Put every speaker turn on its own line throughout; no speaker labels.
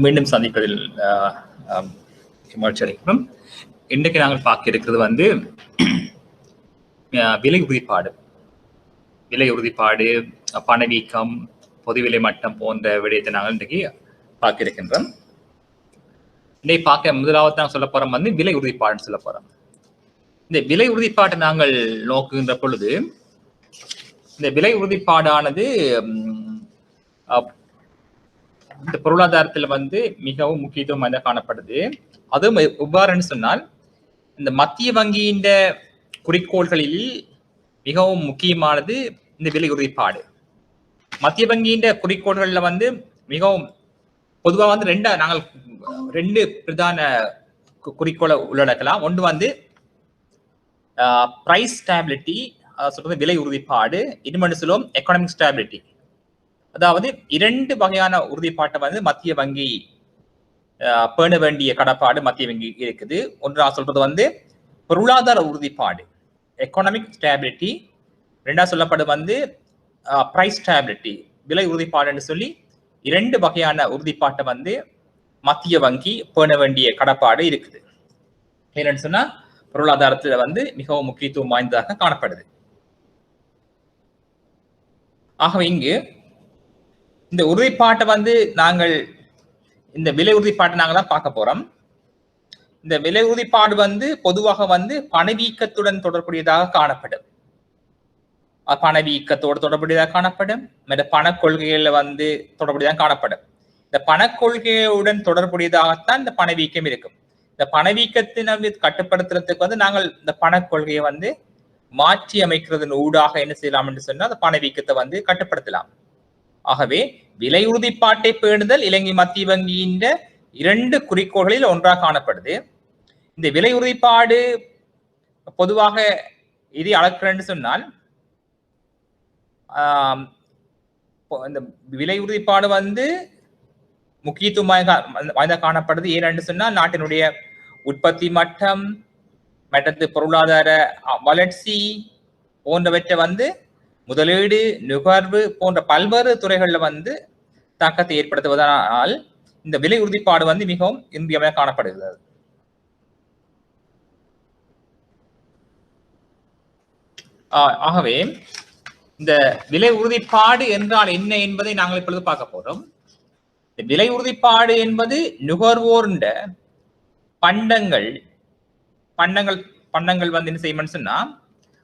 மீண்டும் சந்திப்பதில் மகிழ்ச்சி அடைக்கிறோம். இன்றைக்கு நாங்கள் பார்க்க இருக்கிறது வந்து விலை உறுதிப்பாடு. விலை உறுதிப்பாடு, பணவீக்கம், பொது விலை மட்டம் போன்ற விடயத்தை நாங்கள் இன்றைக்கு பார்க்க இருக்கின்றோம். இன்னைக்கு பார்க்க முதலாவது நாங்கள் சொல்ல போறோம் வந்து விலை உறுதிப்பாடுன்னு சொல்ல போறோம். இந்த விலை உறுதிப்பாட்டை நாங்கள் நோக்குகின்ற பொழுது இந்த விலை உறுதிப்பாடானது இந்த பொருளாதாரத்தில் வந்து மிகவும் முக்கியத்துவம் வாய்ந்த காணப்படுது. அதுவும் எவ்வாறுன்னு சொன்னால் இந்த மத்திய வங்கியின் குறிக்கோள்களில் மிகவும் முக்கியமானது இந்த விலை உறுதிப்பாடு. மத்திய வங்கியின் குறிக்கோள்கள்ல வந்து மிகவும் பொதுவாக வந்து ரெண்டு பிரதான குறிக்கோளை உள்ளடக்கலாம். ஒன்று வந்து பிரைஸ் ஸ்டேபிலிட்டி, சொல்றது விலை உறுதிப்பாடு. இன்னொன்று சொல்லுவோம் எக்கனாமிக் ஸ்டேபிலிட்டி. அதாவது இரண்டு வகையான உறுதிப்பாட்டை வந்து மத்திய வங்கி பேண வேண்டிய கடப்பாடு மத்திய வங்கி இருக்குது. ஒன்றா சொல்றது வந்து பொருளாதார உறுதிப்பாடு, எக்கனாமிக் ஸ்டேபிலிட்டி. ரெண்டா சொல்லப்படும் வந்து பிரைஸ் ஸ்டேபிலிட்டி, விலை உறுதிப்பாடுன்னு சொல்லி இரண்டு வகையான உறுதிப்பாட்டை வந்து மத்திய வங்கி பேண வேண்டிய கடப்பாடு இருக்குது. என்னன்னு சொன்னா பொருளாதாரத்துல வந்து மிகவும் முக்கியத்துவம் வாய்ந்ததாக காணப்படுது. ஆகவே இங்கு இந்த உறுதிப்பாட்டை வந்து நாங்கள் இந்த விலை உறுதிப்பாட்டை நாங்கள் தான் பார்க்க போறோம். இந்த விலை உறுதிப்பாடு வந்து பொதுவாக வந்து பணவீக்கத்துடன் தொடர்புடையதாக காணப்படும். பணவீக்கத்தோடு தொடர்புடையதாக காணப்படும். மற்ற பண கொள்கைகள்ல வந்து தொடர்புடையதாக காணப்படும். இந்த பணக்கொள்கையுடன் தொடர்புடையதாகத்தான் இந்த பணவீக்கம் இருக்கும். இந்த பணவீக்கத்தினை கட்டுப்படுத்துறதுக்கு வந்து நாங்கள் இந்த பணக்கொள்கையை வந்து மாற்றி அமைக்கிறதன் ஊடாக என்ன செய்யலாம் என்று சொன்னால் அந்த பணவீக்கத்தை வந்து கட்டுப்படுத்தலாம். ஆகவே விலை உறுதிப்பாட்டை பேணுதல் இலங்கை மத்திய வங்கியின் இரண்டு குறிக்கோள்களில் ஒன்றாக காணப்படுது. இந்த விலை உறுதிப்பாடு பொதுவாக இது அளக்கிறேன்னு சொன்னால் இந்த விலை உறுதிப்பாடு வந்து முக்கியத்துவம் வாய்ந்த காணப்படுது. ஏனென்று சொன்னால் நாட்டினுடைய உற்பத்தி மட்டம், மற்றது பொருளாதார வளர்ச்சி போன்றவற்றை வந்து முதலீடு, நுகர்வு போன்ற பல்வேறு துறைகளில் வந்து தாக்கத்தை ஏற்படுத்துவதனால் இந்த விலை உறுதிப்பாடு வந்து மிகவும் இன்றியமையாக காணப்படுகிறது. ஆகவே இந்த விலை உறுதிப்பாடு என்றால் என்ன என்பதை நாங்கள் இப்பொழுது பார்க்க போறோம். இந்த விலை உறுதிப்பாடு என்பது நுகர்வோர் பண்டங்கள் வந்து என்ன செய்யணும்னு சொன்னா,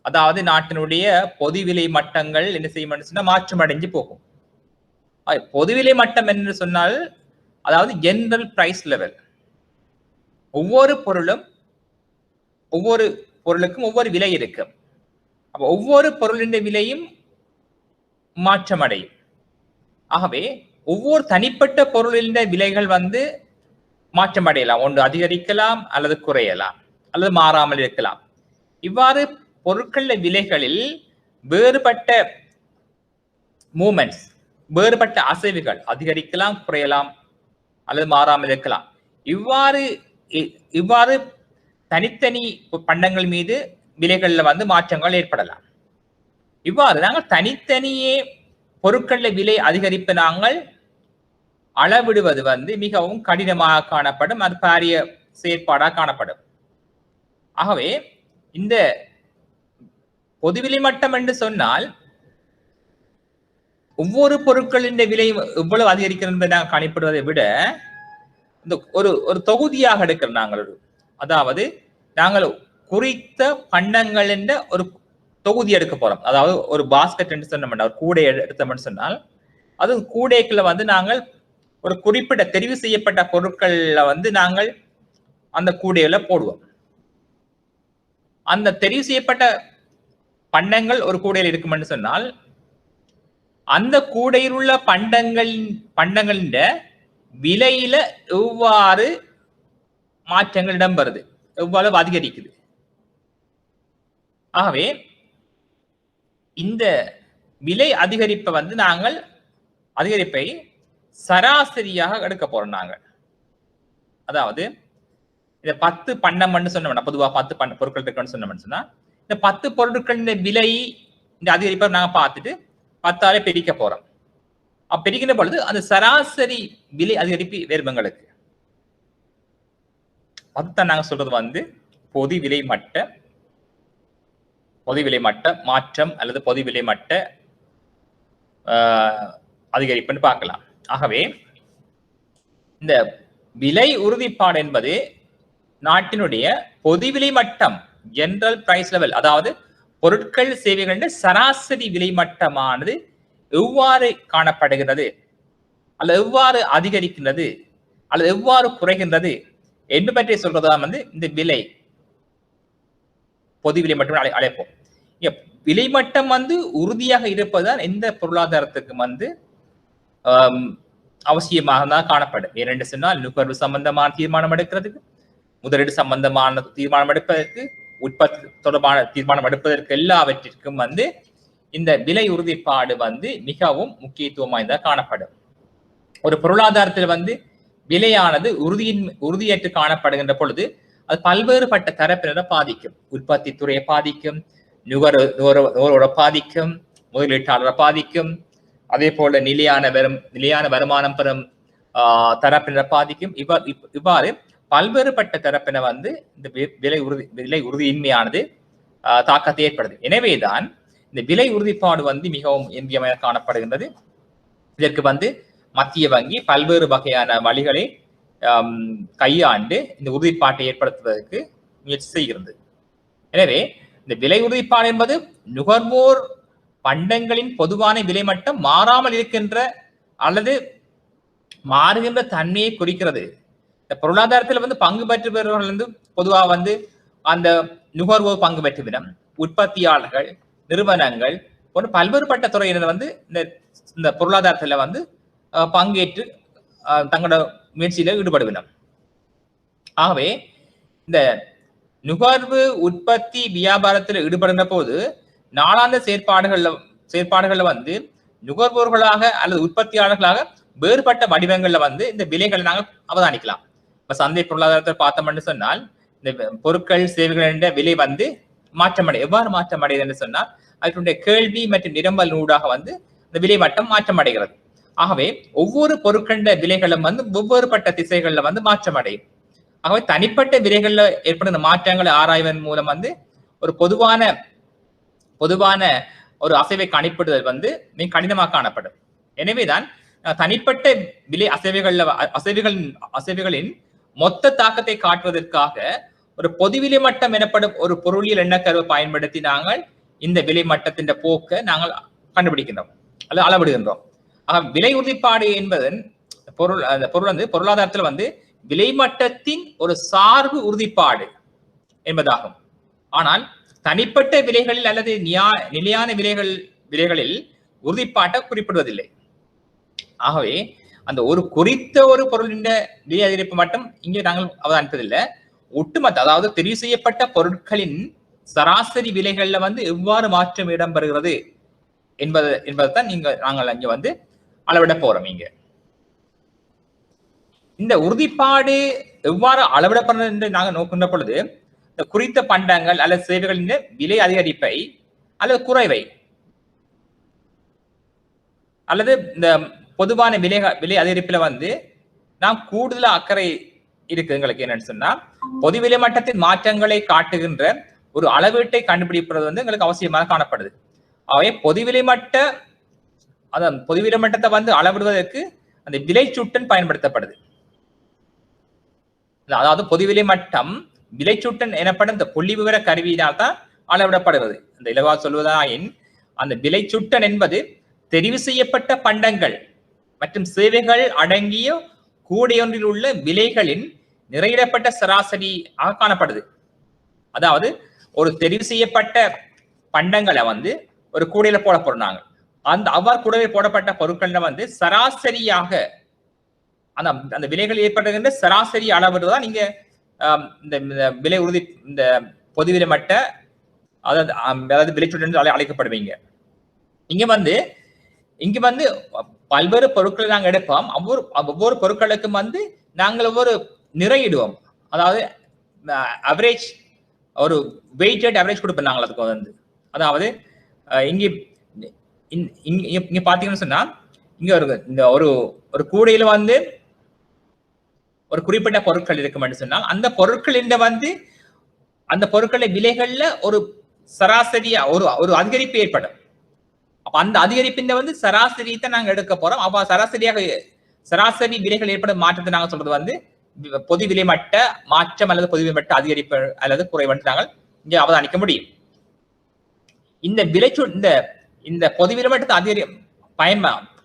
அதாவது நாட்டினுடைய பொது விலை மட்டங்கள் என்ன செய்யணும்னு சொன்னா மாற்றம் அடைஞ்சு போகும். பொது விலை மட்டம் என்று சொன்னால் அதாவது ஜெனரல் பிரைஸ் லெவல். ஒவ்வொரு பொருளுக்கும் ஒவ்வொரு விலை இருக்கும். அப்ப ஒவ்வொரு பொருளின் விலையும் மாற்றம் அடையும். ஆகவே ஒவ்வொரு தனிப்பட்ட பொருளின் விலைகள் வந்து மாற்றம் அடையலாம். ஒன்று அதிகரிக்கலாம் அல்லது குறையலாம் அல்லது மாறாமல் இருக்கலாம். இவ்வாறு பொருட்கள விலைகளில் வேறுபட்ட மூமெண்ட்ஸ், வேறுபட்ட அசைவுகள் அதிகரிக்கலாம், குறையலாம் அல்லது மாறாமல் இருக்கலாம். இவ்வாறு தனித்தனி பண்டங்கள் மீது விலைகள்ல வந்து மாற்றங்கள் ஏற்படலாம். இவ்வாறு நாங்கள் தனித்தனியே பொருட்கள விலை அதிகரிப்பு நாங்கள் அளவிடுவது வந்து மிகவும் கடினமாக காணப்படும். அது பாரிய செயற்பாடாக காணப்படும். ஆகவே இந்த பொதுவிலை மட்டம் என்று சொன்னால் ஒவ்வொரு பொருட்களின் விலை எவ்வளவு அதிகரிக்கிறது என்பதை நாங்கள் கணிப்பிடுவதை விட இந்த ஒரு தொகுதியாக எடுக்கிறோம் நாங்கள். அதாவது நாங்கள் குறித்த பண்டங்களின் ஒரு தொகுதி எடுக்க போறோம். அதாவது ஒரு பாஸ்கெட் என்று சொன்னோம்னா, ஒரு கூடை எடுத்தோம்னு சொன்னால் அது கூடைக்குள்ள வந்து நாங்கள் ஒரு குறிப்பிட்ட தெரிவு செய்யப்பட்ட பொருட்கள்ல வந்து நாங்கள் அந்த கூடையில போடுவோம். அந்த தெரிவு செய்யப்பட்ட பண்டங்கள் ஒரு கூடையில் இருக்கும்னு சொன்னால் அந்த கூடையில் உள்ள பண்டங்களின் விலையில எவ்வாறு மாற்றங்கள் இடம்பெறுது, எவ்வளவு அதிகரிக்குது. ஆகவே இந்த விலை அதிகரிப்பை வந்து நாங்கள் அதிகரிப்பை சராசரியாக எடுக்க போறோம் நாங்கள். அதாவது இந்த 10 பண்டம் சொன்னோம்னா, பொதுவாக 10 பொருட்கள் இருக்குன்னு சொன்னோம்னு சொன்னா இந்த 10 பொருட்களின் விலை இந்த அதிகரிப்பை நாங்க பார்த்துட்டு 10ஆல பிரிக்க போறோம். பெருகின்ற பொழுது அந்த சராசரி விலை அதிகரிப்பு வேறுபங்களுக்கு. அதுதான் நாங்க சொல்றது வந்து பொது விலை மட்ட மாற்றம் அல்லது பொது விலை மட்ட அதிகரிப்புன்னு பார்க்கலாம். ஆகவே இந்த விலை உறுதிப்பாடு என்பது நாட்டினுடைய பொது விலை மட்டம், ஜெனரல் பிரைஸ் லெவல், அதாவது பொருட்கள் சேவைகளின் சராசரி விலை மட்டமானது எவ்வாறு காணப்படுகிறது அல்லது எவ்வாறு அதிகரிக்கின்றது அல்லது எவ்வாறு குறைகின்றது என்று பற்றி சொல்றதுதான் வந்து இந்த விலை பொது விலை மட்டம் அழைப்போம். விலை மட்டம் வந்து உறுதியாக இருப்பதுதான் எந்த பொருளாதாரத்துக்கும் வந்து அவசியமாக தான் காணப்படும். ஏனென்று சொன்னால் நுகர்வு சம்பந்தமான தீர்மானம் எடுக்கிறதுக்கு, முதலீடு சம்பந்தமான தீர்மானம் எடுப்பதற்கு, உற்பத்தி தொடர்பான தீர்மானம் எடுப்பதற்கு எல்லாவற்றிற்கும் வந்து இந்த விலை உறுதிப்பாடு வந்து மிகவும் முக்கியத்துவம் வாய்ந்ததாக காணப்படும். ஒரு பொருளாதாரத்தில் வந்து விலையானது உறுதியற்று காணப்படுகின்ற பொழுது அது பல்வேறுபட்ட தரப்பினரை பாதிக்கும். உற்பத்தி துறையை பாதிக்கும், நுகர்வோரை பாதிக்கும், முதலீட்டாளரை பாதிக்கும், அதே போல நிலையான வருமானம் பெறும் தரப்பினரை பாதிக்கும். இவ்வாறு பல்வேறுபட்ட தரப்பின வந்து இந்த விலை உறுதியின்மையானது தாக்கத்தை ஏற்படுது. எனவேதான் இந்த விலை உறுதிப்பாடு வந்து மிகவும் இன்றியமையாக காணப்படுகின்றது. இதற்கு வந்து மத்திய வங்கி பல்வேறு வகையான வழிகளை கையாண்டு இந்த உறுதிப்பாட்டை ஏற்படுத்துவதற்கு முயற்சி செய்கிறது. எனவே இந்த விலை உறுதிப்பாடு என்பது நுகர்வோர் பண்டங்களின் பொதுவான விலை மட்டம் மாறாமல் இருக்கின்ற அல்லது மாறுகின்ற தன்மையை குறிக்கிறது. இந்த பொருளாதாரத்தில் வந்து பங்கு பெற்றுபவர்கள் வந்து பொதுவாக வந்து அந்த நுகர்வோர் பங்கு பெற்றுவிடும், உற்பத்தியாளர்கள், நிறுவனங்கள் போன்ற பல்வேறுபட்ட துறையினர் வந்து இந்த பொருளாதாரத்தில் வந்து பங்கேற்று தங்களோட முயற்சியில ஈடுபடுவிடும். ஆகவே இந்த நுகர்வு உற்பத்தி வியாபாரத்தில் ஈடுபடுகின்ற போது நாளாந்த செயற்பாடுகள்ல வந்து நுகர்வோர்களாக அல்லது உற்பத்தியாளர்களாக வேறுபட்ட வடிவங்கள்ல வந்து இந்த விலைகளை நாங்கள் அவதானிக்கலாம். இப்ப சந்தை பொருளாதாரத்தை பார்த்தோம்னு சொன்னால் இந்த பொருட்கள் சேவைகளின் விலை வந்து எவ்வாறு மாற்றமடைகிறது என்று சொன்னால் அதனுடைய கேள்வி மற்றும் நிரம்பல் ஊடாக வந்து இந்த விலை மட்டம் மாற்றமடைகிறது. ஆகவே ஒவ்வொரு பொருட்களின் விலைகளும் வந்து வெவ்வேறுபட்ட திசைகள்ல வந்து மாற்றமடையும். ஆகவே தனிப்பட்ட விலைகள்ல ஏற்படுகிற மாற்றங்களை ஆராய்வதன் மூலம் வந்து ஒரு பொதுவான ஒரு அசைவை கணிப்பிடுதல் வந்து மிக கடினமாக காணப்படும். எனவேதான் தனிப்பட்ட விலை அசைவுகளின் மொத்த தாக்கத்தை காட்டுவதற்காக ஒரு பொது விலை மட்டம் எனப்படும் ஒரு பொருளியல் எண்ணக்கருவை பயன்படுத்தி நாங்கள் இந்த விலை மட்டத்தின் போக்கை நாங்கள் கண்டுபிடிக்கின்றோம் அல்லது அளவிடுகின்றோம். ஆக விலை உறுதிப்பாடு என்பதன் பொருள் வந்து பொருளாதாரத்தில் வந்து விலை மட்டத்தின் ஒரு சார்பு உறுதிப்பாடு என்பதாகும். ஆனால் தனிப்பட்ட விலைகளில் அல்லது நிலையான விலைகளில் உறுதிப்பாட்டை குறிப்பிடுவதில்லை. ஆகவே அந்த ஒரு குறித்த ஒரு பொருளின் விலை அதிகரிப்பு மட்டும் இங்கே நாங்கள் அவதானிப்பதில்லை. ஒட்டுமொத்த, அதாவது தெரிவு செய்யப்பட்ட பொருட்களின் சராசரி விலைகள்ல வந்து எவ்வாறு மாற்றம் இடம்பெறுகிறது என்பதைத்தான் நாங்கள் அங்கே வந்து அளவிட போறோம். இங்க இந்த உறுதிப்பாடு எவ்வாறு அளவிடப்படுறது என்று நாங்கள் நோக்கின்ற பொழுது இந்த குறித்த பண்டங்கள் அல்லது சேவைகளின் விலை அதிகரிப்பை அல்லது குறைவை அல்லது இந்த பொதுவான விலை அதிகரிப்புல வந்து நாம் கூடுதல் அக்கறை இருக்கு. எங்களுக்கு என்னன்னு சொன்னா பொது விலை மட்டத்தின் மாற்றங்களை காட்டுகின்ற ஒரு அளவீட்டை கண்டுபிடிப்பது வந்து எங்களுக்கு அவசியமாக காணப்படுது. அவை பொது விலை மட்டத்தை வந்து அளவிடுவதற்கு அந்த விலை சுட்டன் பயன்படுத்தப்படுது. அதாவது பொது விலை மட்டம் விலை சுட்டன் எனப்படும் இந்த புள்ளி விவர கருவியினால் தான் அளவிடப்படுகிறது. இந்த இலவா சொல்வதாயின் அந்த விலை சுட்டன் என்பது தெரிவு செய்யப்பட்ட பண்டங்கள் மற்றும் சேவைகள் அடங்கிய கூடையொன்றில் உள்ள விலைகளின் நிறையிடப்பட்ட சராசரியாக காணப்படுது. அதாவது ஒரு தெரிவு செய்யப்பட்ட பண்டங்களை வந்து ஒரு கூடையில போட போறாங்க. அவ்வாறு கூடையில் போடப்பட்ட பொருட்கள்ல வந்து சராசரியாக அந்த விலைகள் ஏற்படுகின்ற சராசரி அளவுதான் நீங்க இந்த விலை இந்த பொது விலை மட்ட அதாவது விலை சுட்டன் அழைக்கப்படுவீங்க. இங்க வந்து பல்வேறு பொருட்களை நாங்கள் எடுப்போம். ஒவ்வொரு பொருட்களுக்கும் வந்து நாங்கள் ஒவ்வொரு நிறையிடுவோம். அதாவது அவரேஜ், ஒரு வெயிட்டட் அவரேஜ் கொடுப்போம் நாங்கள் அதுக்கு வந்து. அதாவது இங்க பாத்தீங்கன்னு சொன்னா இங்க இந்த ஒரு ஒரு கூடையில வந்து ஒரு குறிப்பிட்ட பொருட்கள் இருக்கும்னு சொன்னால் அந்த பொருட்களின் வந்து அந்த பொருட்களின் விலைகள்ல ஒரு சராசரியா ஒரு ஒரு அதிகரிப்பு ஏற்படும். அப்ப அந்த அதிகரிப்பின் வந்து சராசரியை தான் நாங்க எடுக்க போறோம். அப்ப சராசரி விலைகள் ஏற்படும் மாற்றத்தை நாங்க சொல்றது வந்து பொது விலை மட்ட மாற்றம் அல்லது பொது விலை மட்ட அதிகரிப்பு அல்லது குறைவு நாங்கள் இங்க அவதானிக்க முடியும். இந்த இந்த பொது விலை மட்டத்தை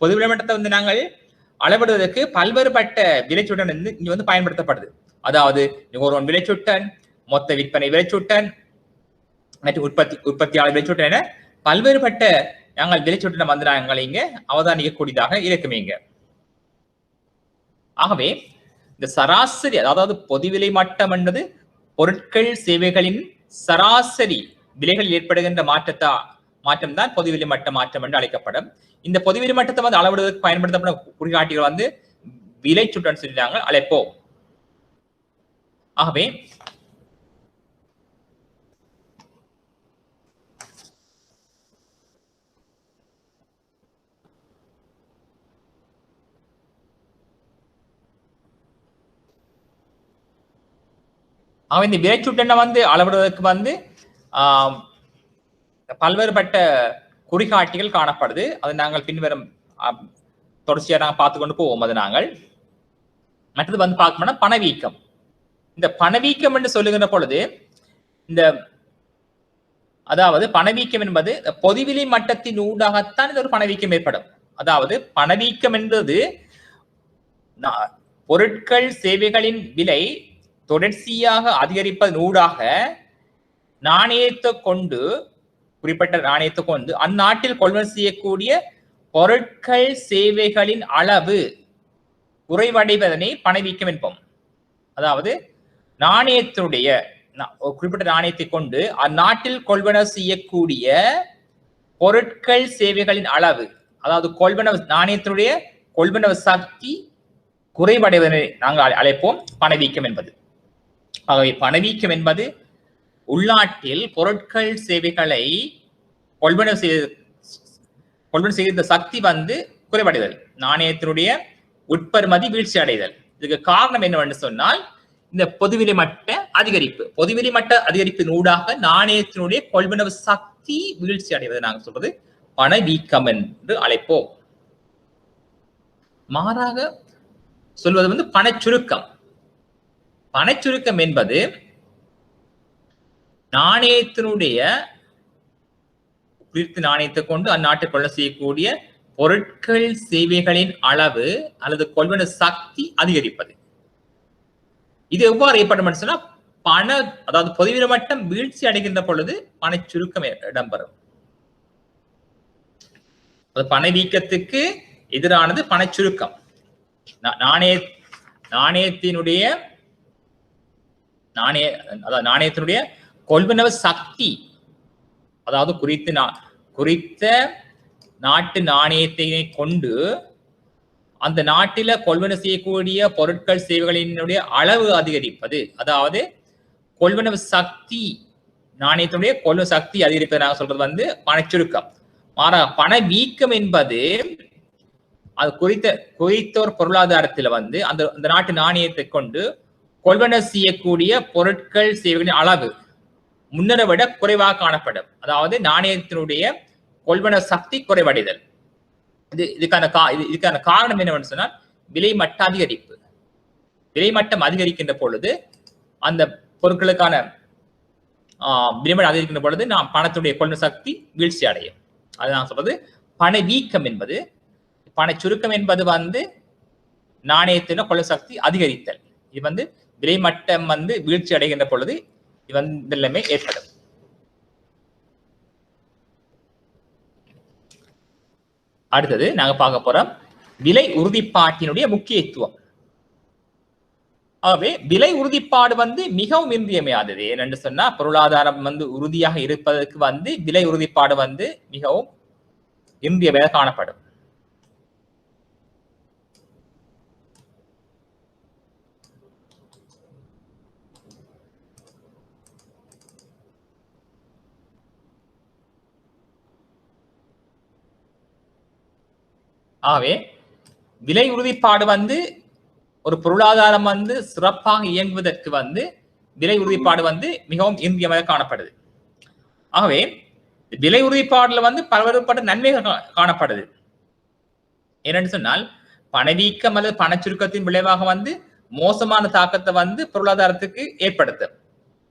பொது விலை மட்டத்தை வந்து நாங்கள் அளவிடுவதற்கு பல்வேறுபட்ட விலைச்சுட்டன் வந்து இங்க வந்து பயன்படுத்தப்படுது. அதாவது ஒரு விலைச்சுட்டன், மொத்த விற்பனை விலைச்சுட்டன் மற்றும் உற்பத்தியாளர் விலைச்சுட்டன் என பல்வேறுபட்ட நாங்கள் விலைச்சுட்டன் வந்து நாங்கள் இங்க அவதானிக்கக்கூடியதாக இருக்குமே இங்க. ஆகவே இந்த சராசரி அதாவது பொது விலை மட்டம் என்பது பொருட்கள் சேவைகளின் சராசரி விலைகளில் ஏற்படுகின்ற மாற்றம் தான் பொது விலை மட்ட மாற்றம் என்று அழைக்கப்படும். இந்த பொது விலை மட்டத்தை வந்து அளவிடுவதற்கு பயன்படுத்தப்படும் குறிகாட்டிகள் வந்து விலை சுட்டன் சொல்லி நாங்கள் அழைப்போம். ஆகவே இந்த விலைச்சுட்டனை வந்து அளவிடுவதற்கு வந்து பல்வேறுபட்ட குறிகாட்டிகள் காணப்படுது. அது நாங்கள் பின்வரும் தொடர்ச்சியாக நாங்கள் பார்த்து கொண்டு போவோம். அது நாங்கள் மற்றது வந்து பார்க்கணும்னா பணவீக்கம். இந்த பணவீக்கம் என்று சொல்லுகின்ற பொழுது அதாவது பணவீக்கம் என்பது பொதுவிலை மட்டத்தின் ஊடாகத்தான் இது ஒரு பணவீக்கம் ஏற்படும். அதாவது பணவீக்கம் என்பது பொருட்கள் சேவைகளின் விலை தொடர்ச்சியாக அதிகரிப்பதன் ஊடாக நாணயத்தை கொண்டு குறிப்பிட்ட நாணயத்தை கொண்டு அந்நாட்டில் கொள்வனவு செய்யக்கூடிய பொருட்கள் சேவைகளின் அளவு குறைவடைவதனை பணவீக்கம் என்போம். அதாவது நாணயத்தினுடைய குறிப்பிட்ட நாணயத்தை கொண்டு அந்நாட்டில் கொள்வனவு செய்யக்கூடிய பொருட்கள் சேவைகளின் அளவு, அதாவது நாணயத்தினுடைய கொள்வனவு சக்தி குறைவடைவதனை நாங்கள் அழைப்போம் பணவீக்கம் என்பது. ஆகவே பணவீக்கம் என்பது உள்நாட்டில் பொருட்கள் சேவைகளை கொள்வனவு செய்த சக்தி வந்து குறைவடைதல், நாணயத்தினுடைய உட்பெறுமதி வீழ்ச்சி அடைதல். இதுக்கு காரணம் என்னவென்று சொன்னால் இந்த பொதுவிலை மட்ட அதிகரிப்பு. பொதுவிலை மட்ட அதிகரிப்பின் ஊடாக நாணயத்தினுடைய கொள்வனவு சக்தி வீழ்ச்சி அடைவதை நாங்கள் சொல்றது பணவீக்கம் என்று அழைப்போம். மாறாக சொல்வது வந்து பணச்சுருக்கம். பணச்சுருக்கம் என்பது நாணயத்தினுடைய நாணயத்தை கொண்டு அந்நாட்டில் கொள்ள செய்யக்கூடிய பொருட்கள் சேவைகளின் அளவு அல்லது கொள்வனவு சக்தி அதிகரிப்பது. இது எவ்வாறு ஏற்படும் சொன்னா அதாவது பொதுவிலை மட்டம் வீழ்ச்சி அடைகின்ற பொழுது பணச்சுருக்கம் இடம்பெறும். பணவீக்கத்துக்கு எதிரானது பணச்சுருக்கம். நாணயத்தினுடைய கொள்வனவு சக்தி, அதாவது குறித்த நாட்டு நாணயத்தை கொண்டு அந்த நாட்டில கொள்வனவு செய்யக்கூடிய பொருட்கள் சேவைகளினுடைய அளவு அதிகரிப்பது. அதாவது கொள்வனவு சக்தி, நாணயத்தினுடைய கொள்வனவு சக்தி அதிகரிப்பது நாங்கள் சொல்றது வந்து பணச்சுருக்கம். மாறாக பணவீக்கம் என்பது அது குறித்த ஒரு பொருளாதாரத்தில் வந்து அந்த நாட்டு நாணயத்தை கொண்டு கொள்வனவு செய்யக்கூடிய பொருட்கள் சேவைகளின் அளவு முன்னரை விட குறைவாக காணப்படும். அதாவது நாணயத்தினுடைய கொள்வனவு சக்தி குறைவடைதல். இதுக்கான காரணம் என்னவென்று சொன்னால் விலை மட்ட அதிகரிப்பு. விலை மட்டம் அதிகரிக்கின்ற பொழுது அந்த பொருட்களுக்கான விலைமட்டம் அதிகரிக்கின்ற பொழுது நாம் பணத்துடைய கொள்வனவு சக்தி வீழ்ச்சி அடையும். அது நான் சொல்றது பணவீக்கம் என்பது. பணச்சுருக்கம் என்பது வந்து நாணயத்தின கொள்வனவு சக்தி அதிகரித்தல். இது வந்து விலை மட்டம் வந்து வீழ்ச்சி அடைகின்ற பொழுது இது வந்து எல்லாமே ஏற்படும். அடுத்தது நாங்க பார்க்க போறோம் விலை உறுதிப்பாட்டினுடைய முக்கியத்துவம். ஆகவே விலை உறுதிப்பாடு வந்து மிகவும் இன்றியமையாதது. ஏனென்று சொன்னா பொருளாதாரம் வந்து உறுதியாக இருப்பதற்கு வந்து விலை உறுதிப்பாடு வந்து மிகவும் இன்றியமையாக காணப்படும். ஆகவே விலை உறுதிப்பாடு வந்து ஒரு பொருளாதாரம் வந்து சிறப்பாக இயங்குவதற்கு வந்து விலை உறுதிப்பாடு வந்து மிகவும் இன்றியமையாக காணப்படுது. ஆகவே விலை உறுதிப்பாடுல வந்து பலவருப்பட்ட நன்மைகள் காணப்படுது. ஏனென்று சொன்னால் பணவீக்கம் அல்லது பணச்சுருக்கத்தின் விளைவாக வந்து மோசமான தாக்கத்தை வந்து பொருளாதாரத்துக்கு ஏற்படுத்தும்.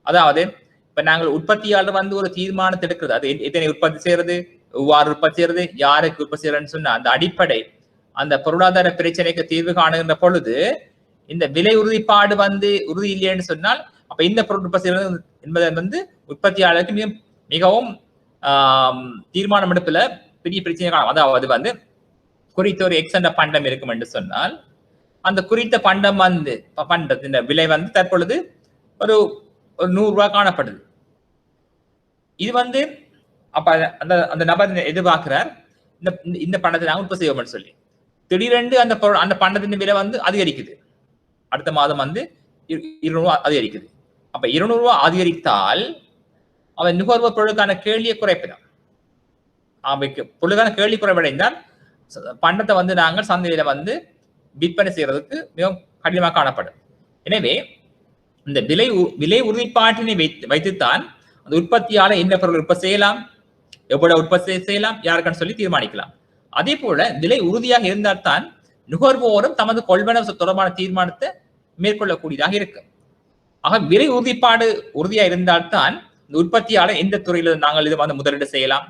அதாவது இப்ப நாங்கள் உற்பத்தியாளர் வந்து ஒரு தீர்மானத்தை எடுக்கிறது, அது எத்தனை உற்பத்தி செய்யறது, எவ்வாறு உற்பத்தி செய்யறது, யாருக்கு உற்பத்தி செய்யறதுன்னு சொன்னா அந்த அடிப்படை அந்த பொருளாதார பிரச்சனைக்கு தீர்வு காணுகின்ற பொழுது இந்த விலை உறுதிப்பாடு வந்து உறுதி இல்லைன்னு சொன்னால் அப்ப இந்த பொருள் உற்பத்தி செய்யறது என்பதை வந்து உற்பத்தியாளருக்கு மிகவும் தீர்மானம் எடுப்புல பெரிய பிரச்சனை காணும். அதாவது வந்து குறித்த ஒரு எக்ஸ் என்ற பண்டம் இருக்கும் என்று சொன்னால் அந்த குறித்த பண்டம் வந்து பண்டத்தின் விலை வந்து தற்பொழுது ஒரு 100 ரூபாய் காணப்படுது. இது வந்து அப்ப அந்த அந்த நபர் எதிர்பார்க்கிறார் இந்த பண்டத்தை நாங்கள் உற்பத்தி செய்வோம்னு சொல்லி. திடீரென்று அந்த பண்டத்தின் விலை வந்து அதிகரிக்குது. அடுத்த மாதம் வந்து 200 ரூபாய் அதிகரிக்குது. அப்ப 200 ரூபாய் அதிகரித்தால் அவன் நுகர்வோர் பொருளுக்கான கேள்வியை குறைப்பினான். அவைக்கு பொருளுக்கான கேள்வி குறைவடைந்தால் பண்டத்தை வந்து நாங்கள் சந்தையில வந்து விற்பனை செய்யறதுக்கு மிகவும் கடினமாக காணப்படும். எனவே இந்த விலை உறுதிப்பாட்டினை வைத்துத்தான் அந்த உற்பத்தியாளர் என்ன பொருள் உற்பத்தி செய்யலாம், எவ்வளவு உற்பத்தி செய்யலாம், யாருக்கான்னு சொல்லி தீர்மானிக்கலாம். அதே போல விலை உறுதியாக இருந்தால்தான் நுகர்வோரும் தமது கொள்வன தொடர்பான தீர்மானத்தை மேற்கொள்ளக்கூடியதாக இருக்கு. ஆக விலை உறுதிப்பாடு உறுதியா இருந்தால்தான் இந்த உற்பத்தியாளர் எந்த துறையில நாங்கள் இதை வந்து முதலீடு செய்யலாம்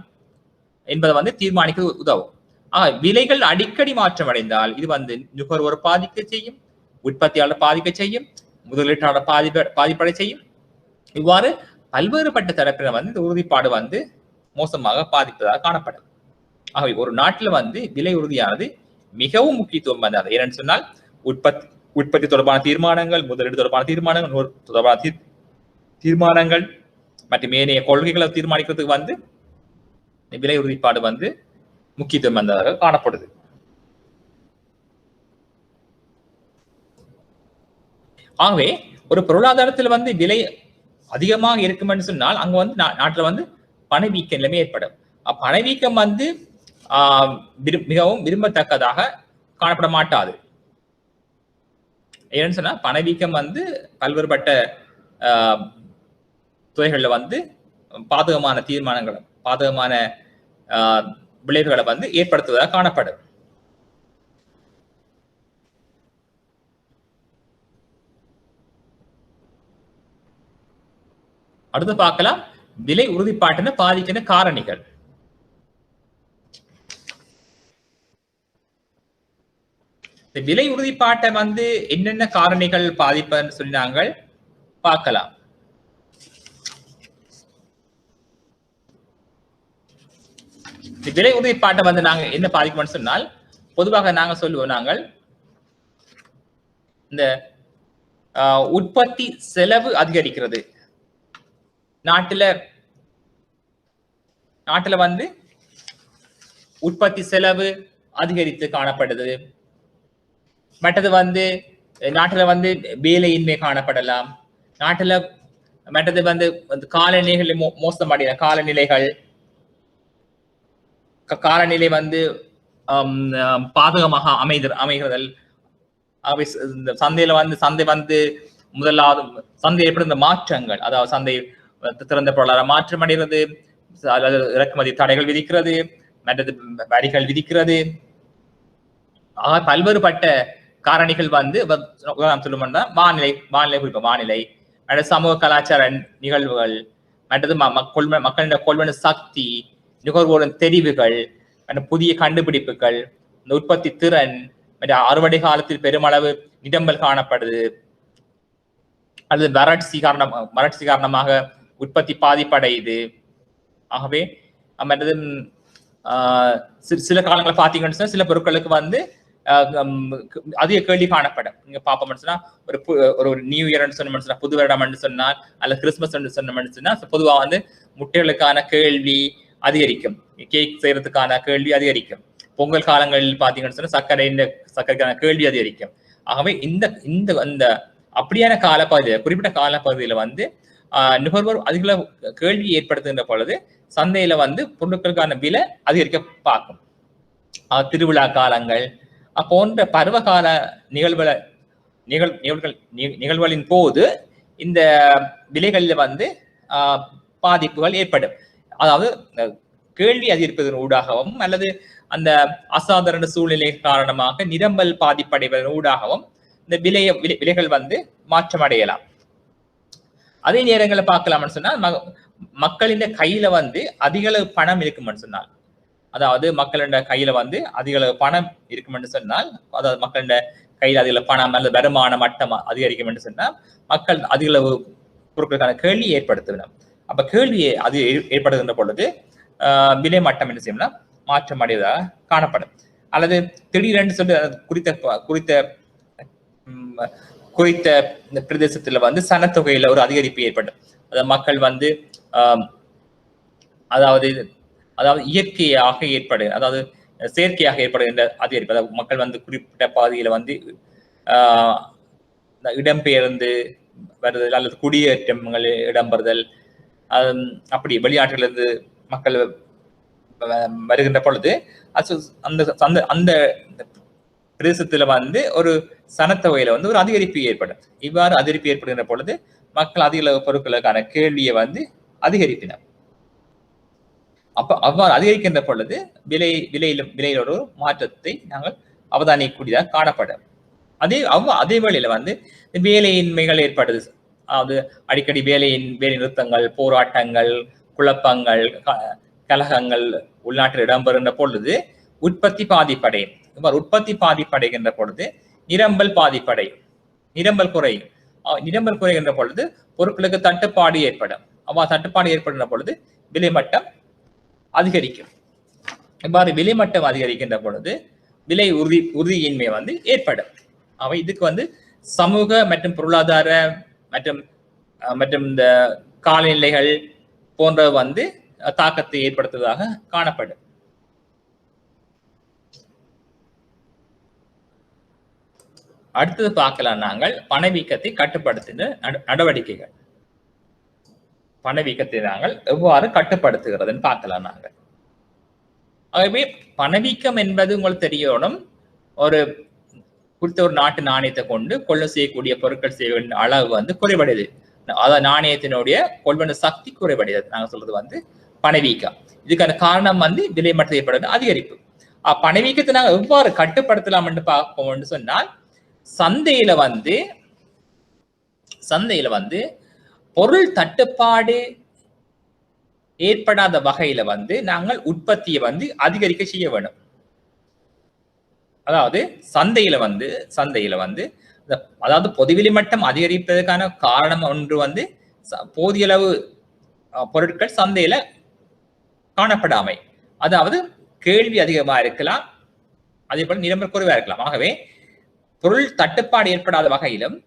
என்பதை வந்து தீர்மானிக்க உதவும். ஆக விலைகள் அடிக்கடி மாற்றம் அடைந்தால் இது வந்து நுகர்வோர் பாதிக்க செய்யும், உற்பத்தியாளர் பாதிக்க செய்யும், முதலீட்டாளர் பாதிப்படை செய்யும். இவ்வாறு பல்வேறுபட்ட தரப்பினர் வந்து இந்த உறுதிப்பாடு வந்து மோசமாக பாதிப்பதாக காணப்படும். ஆகவே ஒரு நாட்டில் வந்து விலை உறுதியானது மிகவும் முக்கியத்துவம் வந்தது. ஏன்னு சொன்னால் உற்பத்தி தொடர்பான தீர்மானங்கள், முதலீடு தொடர்பான தீர்மானங்கள், தொடர்பான தீர்மானங்கள் மற்றும் ஏனைய கொள்கைகளை தீர்மானிக்கிறதுக்கு வந்து விலை உறுதிப்பாடு வந்து முக்கியத்துவம் வந்ததாக காணப்படுது. ஆகவே ஒரு பொருளாதாரத்தில் வந்து விலை அதிகமாக இருக்கும் சொன்னால் அங்க வந்து நாட்டில் வந்து பணவீக்க நிலைமை ஏற்படும். பணவீக்கம் வந்து மிகவும் விரும்பத்தக்கதாக காணப்பட மாட்டாது. ஏன்னு சொன்னா பணவீக்கம் வந்து பல்வேறுபட்ட துறைகளில் வந்து பாதகமான தீர்மானங்களை, பாதகமான விளைவுகளை வந்து ஏற்படுத்துவதாக காணப்படும். அடுத்து பார்க்கலாம் விலை உறுதிப்பாட்டின பாதிக்கின்ற காரணிகள். விலை உறுதிப்பாட்டை வந்து என்னென்ன காரணிகள் பாதிப்புன்னு சொல்லி நாங்கள் பார்க்கலாம். விலை உறுதிப்பாட்டை வந்து நாங்க என்ன பாதிக்கும்னு சொன்னால் பொதுவாக நாங்க சொல்லுவோம், நாங்கள் இந்த உற்பத்தி செலவு அதிகரிக்கிறது. நாட்டுல வந்து உற்பத்தி செலவு அதிகரித்து காணப்படுது. மற்றது வந்து நாட்டுல வந்து வேலையின்மை காணப்படலாம். நாட்டுல மற்றது வந்து காலநிலைகள் மோசமடைய காலநிலை வந்து பாதகமாக அமைகிறதல். சந்தையில வந்து சந்தை வந்து முதலாவது சந்தை ஏற்படுத்த மாற்றங்கள், அதாவது சந்தை திறந்த பொருளாதார மாற்றம் அடைகிறது, அல்லது இறக்குமதி தடைகள் விதிக்கிறது, மற்றது வரிகள் விதிக்கிறது. ஆக பல்வேறுபட்ட காரணிகள் வந்து சொல்லணும்னா வானிலை குறிப்பா வானிலை, மற்ற சமூக கலாச்சார நிகழ்வுகள், மற்றது மக்களின் கொள்வன சக்தி, நுகர்வோரின் தெரிவுகள், புதிய கண்டுபிடிப்புகள், இந்த உற்பத்தி திறன், அறுவடை காலத்தில் பெருமளவு நிரம்பல் காணப்படுது, அல்லது வறட்சி காரணமாக உற்பத்தி பாதிப்படையுது. ஆகவே மற்றது சில காலங்களை பார்த்தீங்கன்னு சொன்னா சில பொருட்களுக்கு வந்து அதிக கேள்வி காணப்படும். நீங்க பார்ப்போம்னு சொன்னா ஒரு நியூ இயர்னு சொன்னா, புது வருடம் சொன்னால் அல்லது கிறிஸ்துமஸ் சொன்னோம்னு சொன்னா பொதுவாக வந்து முட்டைகளுக்கான கேள்வி அதிகரிக்கும், கேக் செய்யறதுக்கான கேள்வி அதிகரிக்கும். பொங்கல் காலங்களில் பார்த்தீங்கன்னு சொன்னா சர்க்கரைக்கான கேள்வி அதிகரிக்கும். ஆகவே இந்த அப்படியான காலப்பகுதியில், குறிப்பிட்ட காலப்பகுதியில வந்து நுகர்வோர் அதிக கேள்வி ஏற்படுத்துகின்ற பொழுது சந்தையில வந்து பொருட்களுக்கான விலை அதிகரிக்க பார்க்கும். திருவிழா காலங்கள் போன்ற பருவகால நிகழ்வுகளின் போது இந்த விலைகளில் வந்து பாதிப்புகள் ஏற்படும். அதாவது கேள்வி அதிகரிப்பதன் ஊடாகவும் அல்லது அந்த அசாதாரண சூழ்நிலை காரணமாக நிரம்பல் பாதிப்படைவதன் ஊடாகவும் இந்த விலைகள் வந்து மாற்றம் அடையலாம். அதே நேரங்களில் பார்க்கலாம்னு சொன்னால் மக்களின் கையில வந்து அதிக அளவு பணம் இருக்கும்னு சொன்னால், அதாவது மக்களின் கையில வந்து அதிக அளவு பணம் இருக்கும் என்று சொன்னால், அதாவது மக்களின் கையில் அதிக பணம் அல்லது வருமான மட்டம் அதிகரிக்கும் என்று சொன்னால் மக்கள் அதிக அளவு பொருட்களுக்கான கேள்வி ஏற்படுத்துவிடும். அப்ப கேள்வியை அது ஏற்படுகின்ற பொழுது விலை மட்டம் என்ன செய்யணும்னா மாற்றம் அடைவதாக காணப்படும். அல்லது திடீரென்று சொல்லி குறித்த இந்த பிரதேசத்துல வந்து சனத்தொகையில ஒரு அதிகரிப்பு ஏற்படும். அதாவது மக்கள் வந்து அதாவது இயற்கையாக அதாவது செயற்கையாக ஏற்படுகின்ற அதிகரிப்பு. அதாவது மக்கள் வந்து குறிப்பிட்ட பாதையில வந்து இடம்பெயர்ந்து வருதல் அல்லது குடியேற்றங்கள் இடம்பெறுதல், அப்படி வெளிநாட்டிலிருந்து மக்கள் வருகின்ற பொழுது அந்த அந்த பிரதேசத்துல வந்து ஒரு சனத்தொகையில வந்து ஒரு அதிகரிப்பு ஏற்படும். இவ்வாறு அதிகரிப்பு ஏற்படுகின்ற பொழுது மக்கள் அதிக அளவு பொருட்களுக்கான கேள்வியை வந்து அதிகரிப்பினர். அப்ப அவ்வாறு அதிகரிக்கின்ற பொழுது விலையில ஒரு மாற்றத்தை நாங்கள் அவதானிக்கக்கூடியதாக காணப்படும். அதே வேளையில வந்து வேலையின்மைகள் ஏற்படுது. அதாவது அடிக்கடி வேலை நிறுத்தங்கள், போராட்டங்கள், குழப்பங்கள், கலகங்கள் உள்நாட்டில் இடம்பெறுகின்ற பொழுது உற்பத்தி பாதிப்படையும். இவ்வாறு உற்பத்தி பாதிப்படைகின்ற பொழுது நிரம்பல் பாதிப்படையும், நிரம்பல் குறையும். நிரம்பல் குறைகின்ற பொழுது பொருட்களுக்கு தட்டுப்பாடு ஏற்படும். அவ்வாறு தட்டுப்பாடு ஏற்படுகின்ற பொழுது விலை மட்டம் அதிகரிக்கும். இவ்வாறு விலை மட்டம் அதிகரிக்கின்ற பொழுது விலை உறுதியின்மை வந்து ஏற்படும். அவை இதுக்கு வந்து சமூக மற்றும் பொருளாதார மற்றும் இந்த காலநிலைகள் போன்ற வந்து தாக்கத்தை ஏற்படுத்துவதாக காணப்படும். அடுத்தது பார்க்கலாம் நாங்கள் பணவீக்கத்தை கட்டுப்படுத்துகிற நடவடிக்கைகள். பணவீக்கத்தை நாங்கள் எவ்வாறு கட்டுப்படுத்துகிறதுன்னு பார்க்கலாம் நாங்கள். ஆகவே பணவீக்கம் என்பது உங்களுக்கு தெரியணும், ஒரு குறித்த ஒரு நாட்டு நாணயத்தை கொண்டு கொள்ள செய்யக்கூடிய பொருட்கள் செய்ய வேண்டிய அளவு வந்து குறைவடையுது. அதாவது நாணயத்தினுடைய கொள்வன சக்தி குறைவடைகிறது. நாங்கள் சொல்றது வந்து பணவீக்கம். இதுக்கான காரணம் வந்து விலை மட்டத்தில் ஏற்படுவது அதிகரிப்பு. பணவீக்கத்தை நாங்கள் எவ்வாறு கட்டுப்படுத்தலாம் என்று பார்ப்போம்னு சொன்னால், சந்தையில வந்து பொருள் தட்டுப்பாடு ஏற்படாத வகையில வந்து நாங்கள் உற்பத்தியை வந்து அதிகரிக்க செய்ய வேண்டும். அதாவது சந்தையில வந்து அதாவது பொதுவிலை மட்டம் அதிகரிப்பதற்கான காரணம் ஒன்று வந்து போதிய அளவு பொருட்கள் சந்தையில காணப்படாமை, அதாவது கேள்வி அதிகமா இருக்கலாம், அதே போல நிரம்பல் குறைவா இருக்கலாம். ஆகவே பொருள் தட்டுப்பாடு ஏற்படாத வகையிலும்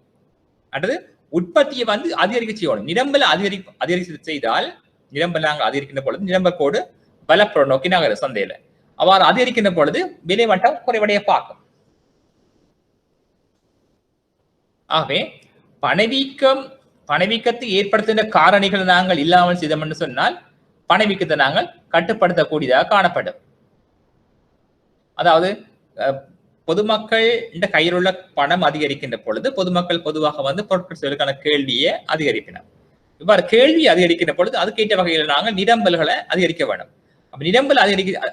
அடுத்து உற்பத்தியை வந்து அதிகரிக்க செய்யணும். நிரம்பல் அதிகரிக்க செய்தால் நிரம்பல் நாங்கள் அதிகரிக்கின்ற பொழுது நிரம்பல் கோடு பலப்புற நோக்கி நாங்கள் சந்தையில அவ்வாறு அதிகரிக்கின்ற பொழுது விலை மட்டம் குறைவடைய பார்க்கும். ஆகவே பணவீக்கத்தை ஏற்படுத்துகின்ற காரணிகள் நாங்கள் இல்லாமல் செய்தோம்னு சொன்னால் பணவீக்கத்தை நாங்கள் கட்டுப்படுத்தக்கூடியதாக காணப்படும். அதாவது பொதுமக்கள் இந்த கையில் உள்ள பணம் அதிகரிக்கின்ற பொழுது பொதுமக்கள் பொதுவாக வந்து பொருட்கள் செய்வதற்கான கேள்வியை அதிகரிப்பினர். இவ்வாறு கேள்வி அதிகரிக்கின்ற பொழுது அதுக்கேற்ற வகையில் நாங்கள் நிரம்பல்களை அதிகரிக்க வேண்டும். அப்ப நிரம்பல்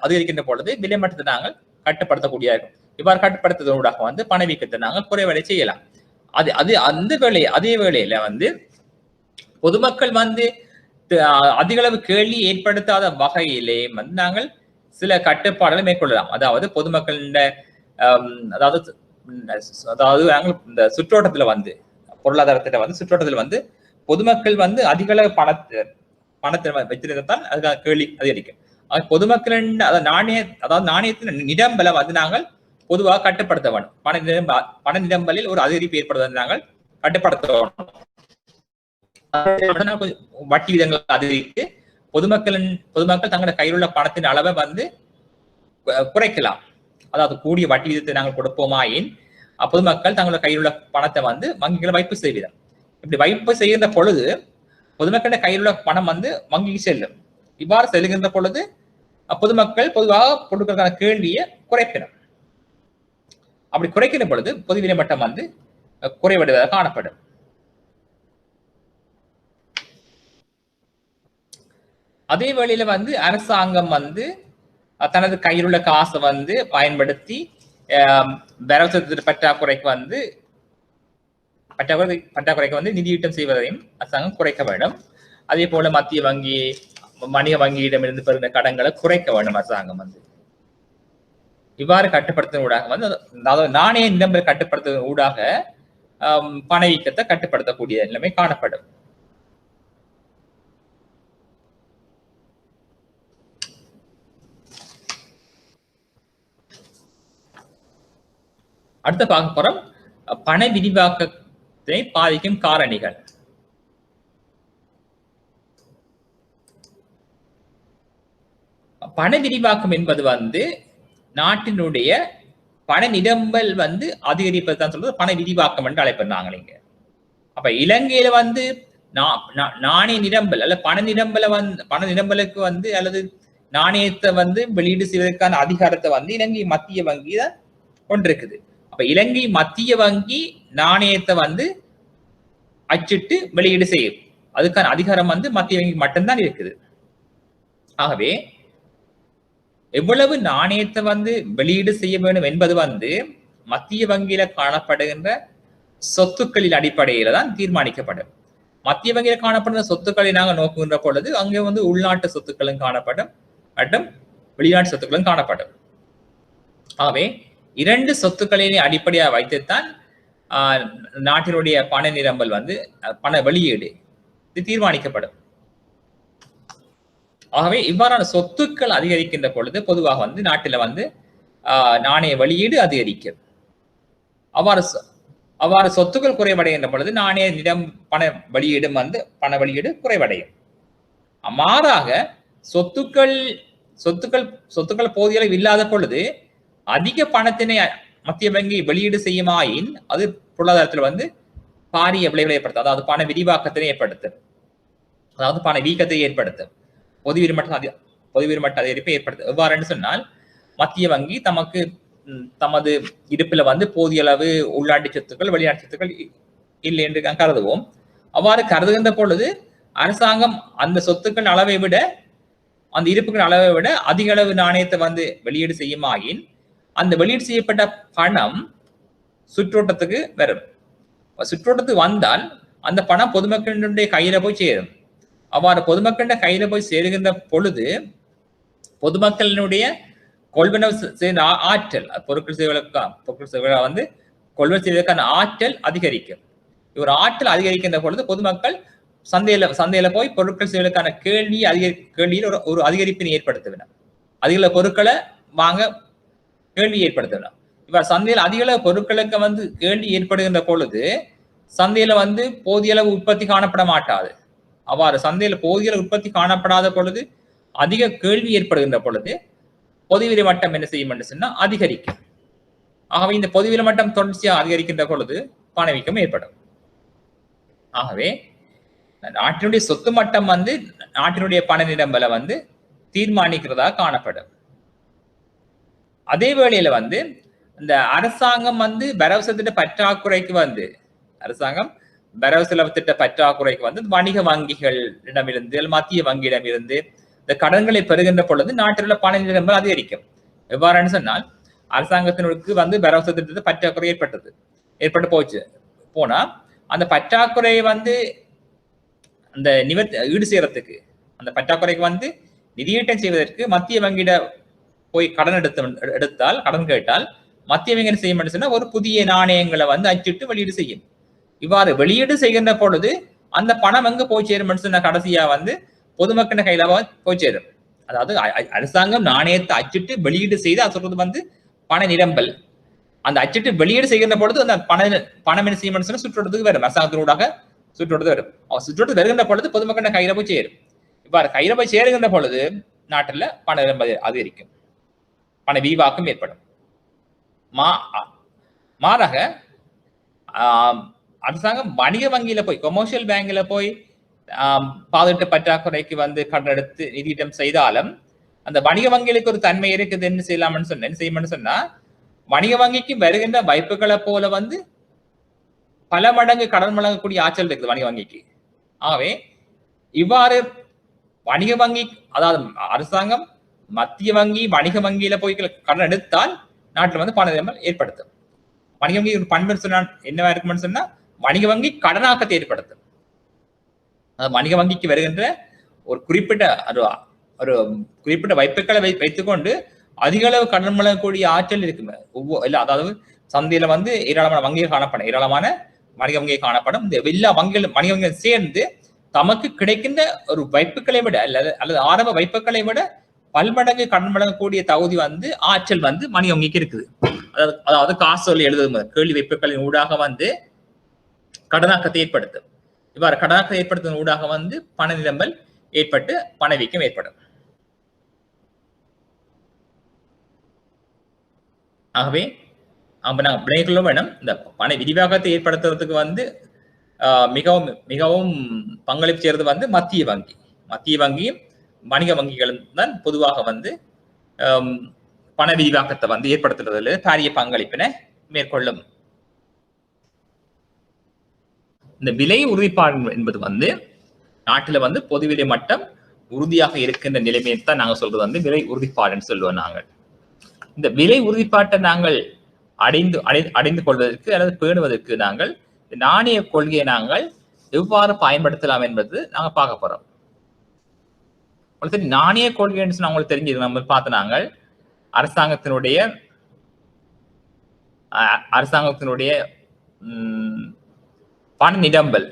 அதிகரிக்கின்ற பொழுது விலை மட்டத்தை நாங்கள் கட்டுப்படுத்தக்கூடிய இருக்கும். இவ்வாறு கட்டுப்படுத்துவதூடாக வந்து பணவீக்கத்தை நாங்கள் குறைவடை செய்யலாம். அதே வேளையில வந்து பொதுமக்கள் வந்து அதிக அளவு கேள்வி ஏற்படுத்தாத வகையிலே வந்து நாங்கள் சில கட்டுப்பாடுகளை மேற்கொள்ளலாம். அதாவது பொதுமக்களின் அதாவது நாங்கள் இந்த சுற்றோட்டத்துல வந்து பொருளாதாரத்திட்ட வந்து சுற்றோட்டத்தில் வந்து பொதுமக்கள் வந்து அதிக அளவு பணத்தை வைத்திருந்தால் அதுக்காக கேள்வி அதிகரிக்கும். பொதுமக்களின் நாணயத்தின் நிரம்பலை வந்து நாங்கள் பொதுவாக கட்டுப்படுத்த வேண்டும். பண நிரம்பலில் ஒரு அதிகரிப்பு ஏற்படுவதை நாங்கள் கட்டுப்படுத்த வேண்டும். வட்டி விதங்கள் அதிகரித்து பொதுமக்கள் தங்களோட கையில் உள்ள பணத்தின் அளவை வந்து குறைக்கலாம். அதாவது கூடிய வட்டி விதத்தை நாங்கள் கொடுப்போமாயின் பொதுமக்கள் தங்களோட கையில் உள்ள பணத்தை வந்து வங்கிகளை வைப்பு செய்வீர்கள். இப்படி வைப்பு செய்கின்ற பொழுது பொதுமக்களின் கையில் உள்ள பணம் வந்து வங்கிக்கு செல்லும். இவ்வாறு செல்கின்ற பொழுது பொதுமக்கள் பொதுவாக பொருட்களுக்கான கேள்வியை குறைப்பினர். அப்படி குறைக்கிற பொழுது பொது விலை மட்டம் வந்து குறைவடைவதாக காணப்படும். அதே வேளையில வந்து அரசாங்கம் வந்து தனது கையில் உள்ள காசை வந்து பயன்படுத்தி வரவு பற்றாக்குறைக்கு வந்து நிதியீட்டம் செய்வதையும் அரசாங்கம் குறைக்க வேண்டும். அதே போல மத்திய வங்கி வணிக வங்கியிடமிருந்து பெறுகிற கடன்களை குறைக்க வேண்டும் அரசாங்கம் வந்து. இவ்வாறு கட்டுப்படுத்தும் ஊடாக வந்து அதாவது நாணய நிரம்பல் கட்டுப்படுத்தும் ஊடாக பணவீக்கத்தை கட்டுப்படுத்தக்கூடிய நிலைமை காணப்படும். அடுத்த பார்க்க போறோம் பண விரிவாக்கத்தை பாதிக்கும் காரணிகள். பண விரிவாக்கம் என்பது வந்து நாட்டினுடைய பண நிரம்பல் வந்து அதிகரிப்பது தான் சொல்றது பண விரிவாக்கம் என்று அழைப்பது நாங்கள் இங்க. அப்ப இலங்கையில வந்து நாணய நிரம்பல் அல்ல பண நிரம்பலுக்கு வந்து அல்லது நாணயத்தை வந்து வெளியீடு செய்வதற்கான அதிகாரத்தை வந்து இலங்கை மத்திய வங்கி தான் கொண்டிருக்குது. அப்ப இலங்கை மத்திய வங்கி நாணயத்தை வந்து அச்சிட்டு வெளியீடு செய்யும். அதுக்கான அதிகாரம் வந்து மத்திய வங்கி மட்டும்தான் இருக்குது. ஆகவே எவ்வளவு நாணயத்தை வந்து வெளியீடு செய்ய வேண்டும் என்பது வந்து மத்திய வங்கியில காணப்படுகின்ற சொத்துக்களின் அடிப்படையில தான் தீர்மானிக்கப்படும். மத்திய வங்கியில காணப்படுகிற சொத்துக்களை நாங்கள் நோக்குகின்ற பொழுது அங்கே வந்து உள்நாட்டு சொத்துக்களும் காணப்படும் மற்றும் வெளிநாட்டு சொத்துக்களும் காணப்படும். ஆகவே இரண்டு சொத்துக்களின் அடிப்படையாக வைத்துத்தான் நாட்டினுடைய பண நிரம்பல் வந்து பண வெளியீடு தீர்மானிக்கப்படும். ஆகவே இவ்வாறான சொத்துக்கள் அதிகரிக்கின்ற பொழுது பொதுவாக வந்து நாட்டில வந்து நாணய வெளியீடு அதிகரிக்கும். அவ்வாறு சொத்துக்கள் குறைவடைகின்ற பொழுது நாணய நிலம் பண வெளியீடு குறைவடையும். மாறாக சொத்துக்கள் போதிய அளவு இல்லாத பொழுது அதிக பணத்தினை மத்திய வங்கி வெளியீடு செய்யுமாயின் அது பொருளாதாரத்தில் வந்து பாரிய விளைவுகளை ஏற்படுத்தும். அதாவது பண விரிவாக்கத்தினை ஏற்படுத்தும், அதாவது பண வீக்கத்தை ஏற்படுத்தும், பொது விரிமட்ட அதிகரிப்பை ஏற்படுத்தும். எவ்வாறு சொன்னால் மத்திய வங்கி தமது இருப்பில வந்து போதிய அளவு உள்நாட்டு சொத்துக்கள் வெளிநாட்டு சொத்துக்கள் இல்லை என்று கருதுவோம். அவ்வாறு கருதுகின்ற பொழுது அரசாங்கம் அந்த சொத்துக்கள் அளவை விட அந்த இருப்புகள் அளவை விட அதிக அளவு நாணயத்தை வந்து வெளியீடு செய்யுமாயின் அந்த வெளியீடு செய்யப்பட்ட பணம் சுற்றோட்டத்துக்கு வரும். சுற்றோட்டத்துக்கு வந்தால் அந்த பணம் பொதுமக்களுடைய கையில போய் சேரும். அவ்வாறு பொதுமக்களுடைய கையில போய் சேருகின்ற பொழுது பொதுமக்களினுடைய கொள்வனவு செய்த ஆற்றல் பொருட்கள் செய்வதற்கான வந்து கொள்வனவு செய்வதற்கான ஆற்றல் அதிகரிக்கும். ஒரு ஆற்றல் அதிகரிக்கின்ற பொழுது பொதுமக்கள் சந்தையில போய் பொருட்கள் செய்வதற்கான கேள்வியில் ஒரு அதிகரிப்பினை ஏற்படுத்துவினர். அதிக பொருட்களை வாங்க கேள்வி ஏற்படுத்தலாம். இப்ப சந்தையில் அதிக அளவு பொருட்களுக்கு வந்து கேள்வி ஏற்படுகின்ற பொழுது சந்தையில வந்து போதிய அளவு உற்பத்தி காணப்பட மாட்டாது. அவ்வாறு சந்தையில போதிய அளவு உற்பத்தி காணப்படாத பொழுது அதிக கேள்வி ஏற்படுகின்ற பொழுது பொதுவிலை மட்டம் என்ன செய்யும் என்று சொன்னா அதிகரிக்கும். ஆகவே இந்த பொதுவிலை மட்டம் தொடர்ச்சியாக அதிகரிக்கின்ற பொழுது பணவீக்கம் ஏற்படும். ஆகவே நாட்டினுடைய சொத்து மட்டம் வந்து நாட்டினுடைய பண நிரம்பலை வந்து தீர்மானிக்கிறதா காணப்படும். அதே வேளையில வந்து இந்த அரசாங்கம் வந்து வரவு செலவு பற்றாக்குறைக்கு வந்து வந்து வணிக வங்கிகளிடமிருந்து மத்திய வங்கியிடமிருந்து இந்த கடன்களை பெறுகின்ற பொழுது நாட்டில் பண நிரம்பல் அதிகரிக்கும். எவ்வாறு சொன்னால் அரசாங்கத்தினருக்கு வந்து வரவு செலவு பற்றாக்குறை ஏற்பட்டு போனா அந்த பற்றாக்குறையை வந்து அந்த ஈடு செய்யறதுக்கு அந்த பற்றாக்குறைக்கு வந்து நிதியீட்டம் செய்வதற்கு மத்திய வங்கியிட போய் கடன் கேட்டால் மத்திய வங்கி என்ன செய்யும் சொன்னா ஒரு புதிய நாணயங்களை வந்து அச்சிட்டு வெளியீடு செய்யும். இவ்வாறு வெளியீடு செய்கின்ற பொழுது அந்த பணம் எங்க போய் சேரும் சொன்ன கடைசியா வந்து பொதுமக்கள் கையில போய் சேரும். அதாவது அரசாங்கம் நாணயத்தை அச்சிட்டு வெளியீடு செய்து அது சொல்றது வந்து பண நிரம்பல். அந்த அச்சிட்டு வெளியீடு செய்கின்ற பொழுது அந்த பணம் என்ன செய்யும் சொன்னா சுற்றுவட்டத்துக்கு வரும், அரசாங்கத்தினூடாக சுற்றுவட்டத்து வரும். சுற்றுவட்டத்து வருகின்ற பொழுது பொதுமக்கள் கையில போய் சேரும். இவ்வாறு கையில போய் சேருகின்ற பொழுது நாட்டில் பண நிரம்பல் அதிகரிக்கும், பண விரிவாக்கம் ஏற்படும். மாறாக அரசாங்கம் வணிக வங்கியில போய் கொமர்ஷியல் பேங்க்ல போய் பாதுகாப்பு பற்றாக்குறைக்கு வந்து கடன் எடுத்து நிதியீட்டம் செய்தாலும் அந்த வணிக வங்கிகளுக்கு ஒரு தன்மை இருக்குது, என்ன செய்யலாம்னு சொன்ன என்ன செய்யும்னு சொன்னா, வணிக வங்கிக்கு வருகின்ற வாய்ப்புகளை போல வந்து பல மடங்கு கடன் வழங்கக்கூடிய ஆற்றல் இருக்குது வணிக வங்கிக்கு. ஆகவே இவ்வாறு வணிக வங்கி, அதாவது அரசாங்கம் மத்திய வங்கி வணிக வங்கியில போய் கடன் எடுத்தால் நாட்டில் வந்து பண ஏற்படுத்தும். வணிக வங்கி ஒரு பண்பு சொன்னா என்னவா இருக்கும்னு சொன்னா, வணிக வங்கி கடனாக்கத்தை ஏற்படுத்தும். வணிக வங்கிக்கு வருகின்ற ஒரு குறிப்பிட்ட ஒரு குறிப்பிட்ட வைப்புகளை வைத்துக்கொண்டு அதிக அளவு கடன் வழங்கக்கூடிய ஆற்றல் இருக்குமே இல்ல, அதாவது சந்தையில வந்து ஏராளமான வங்கிகள் காணப்படும், ஏராளமான வணிக வங்கிகள் காணப்படும். இந்த எல்லா வங்கிகள் வணிக வங்கிகள் சேர்ந்து தமக்கு கிடைக்கின்ற ஒரு வைப்புகளை விட அல்லது ஆரம்ப வைப்புகளை விட பல்மடங்கு கடன் வழங்கக்கூடிய தகுதி வந்து ஆற்றல் வந்து வணிக வங்கிக்கு இருக்குது. அதாவது காசு சொல்லி எழுதும் கேள்வி வைப்புகளின் ஊடாக வந்து கடனாக்கத்தை ஏற்படுத்தும். இவ்வாறு கடனாக்கத்தை ஏற்படுத்தும் ஊடாக வந்து பண நிரம்பல் ஏற்பட்டு பணவீக்கம் ஏற்படும். ஆகவே நாங்கள் வினைக்குள்ள வேணும், இந்த பண விரிவாக்கத்தை ஏற்படுத்துறதுக்கு வந்து மிகவும் மிகவும் பங்களிப்பு செய்யறது வந்து மத்திய வங்கி. மத்திய வங்கியும் வணிக வங்கிகளும் தான் பொதுவாக வந்து பண விரிவாக்கத்தை வந்து ஏற்படுத்துறதுல பாரிய பங்களிப்பினை மேற்கொள்ளும். இந்த விலை உறுதிப்பாடு என்பது வந்து நாட்டில் வந்து பொது விலை மட்டம் உறுதியாக இருக்கின்ற நிலைமையை தான் நாங்கள் சொல்றது வந்து விலை உறுதிப்பாடுன்னு சொல்லுவோம். நாங்கள் இந்த விலை உறுதிப்பாட்டை நாங்கள் அடைந்து கொள்வதற்கு அல்லது பேணுவதற்கு நாங்கள் நாணய கொள்கையை நாங்கள் எவ்வாறு பயன்படுத்தலாம் என்பது நாங்கள் பார்க்க போறோம். நாணய கொள்கை உங்களுக்கு தெரிஞ்சது, நம்ம பார்த்த நாங்கள் அரசாங்கத்தினுடைய பண நிரம்பல்,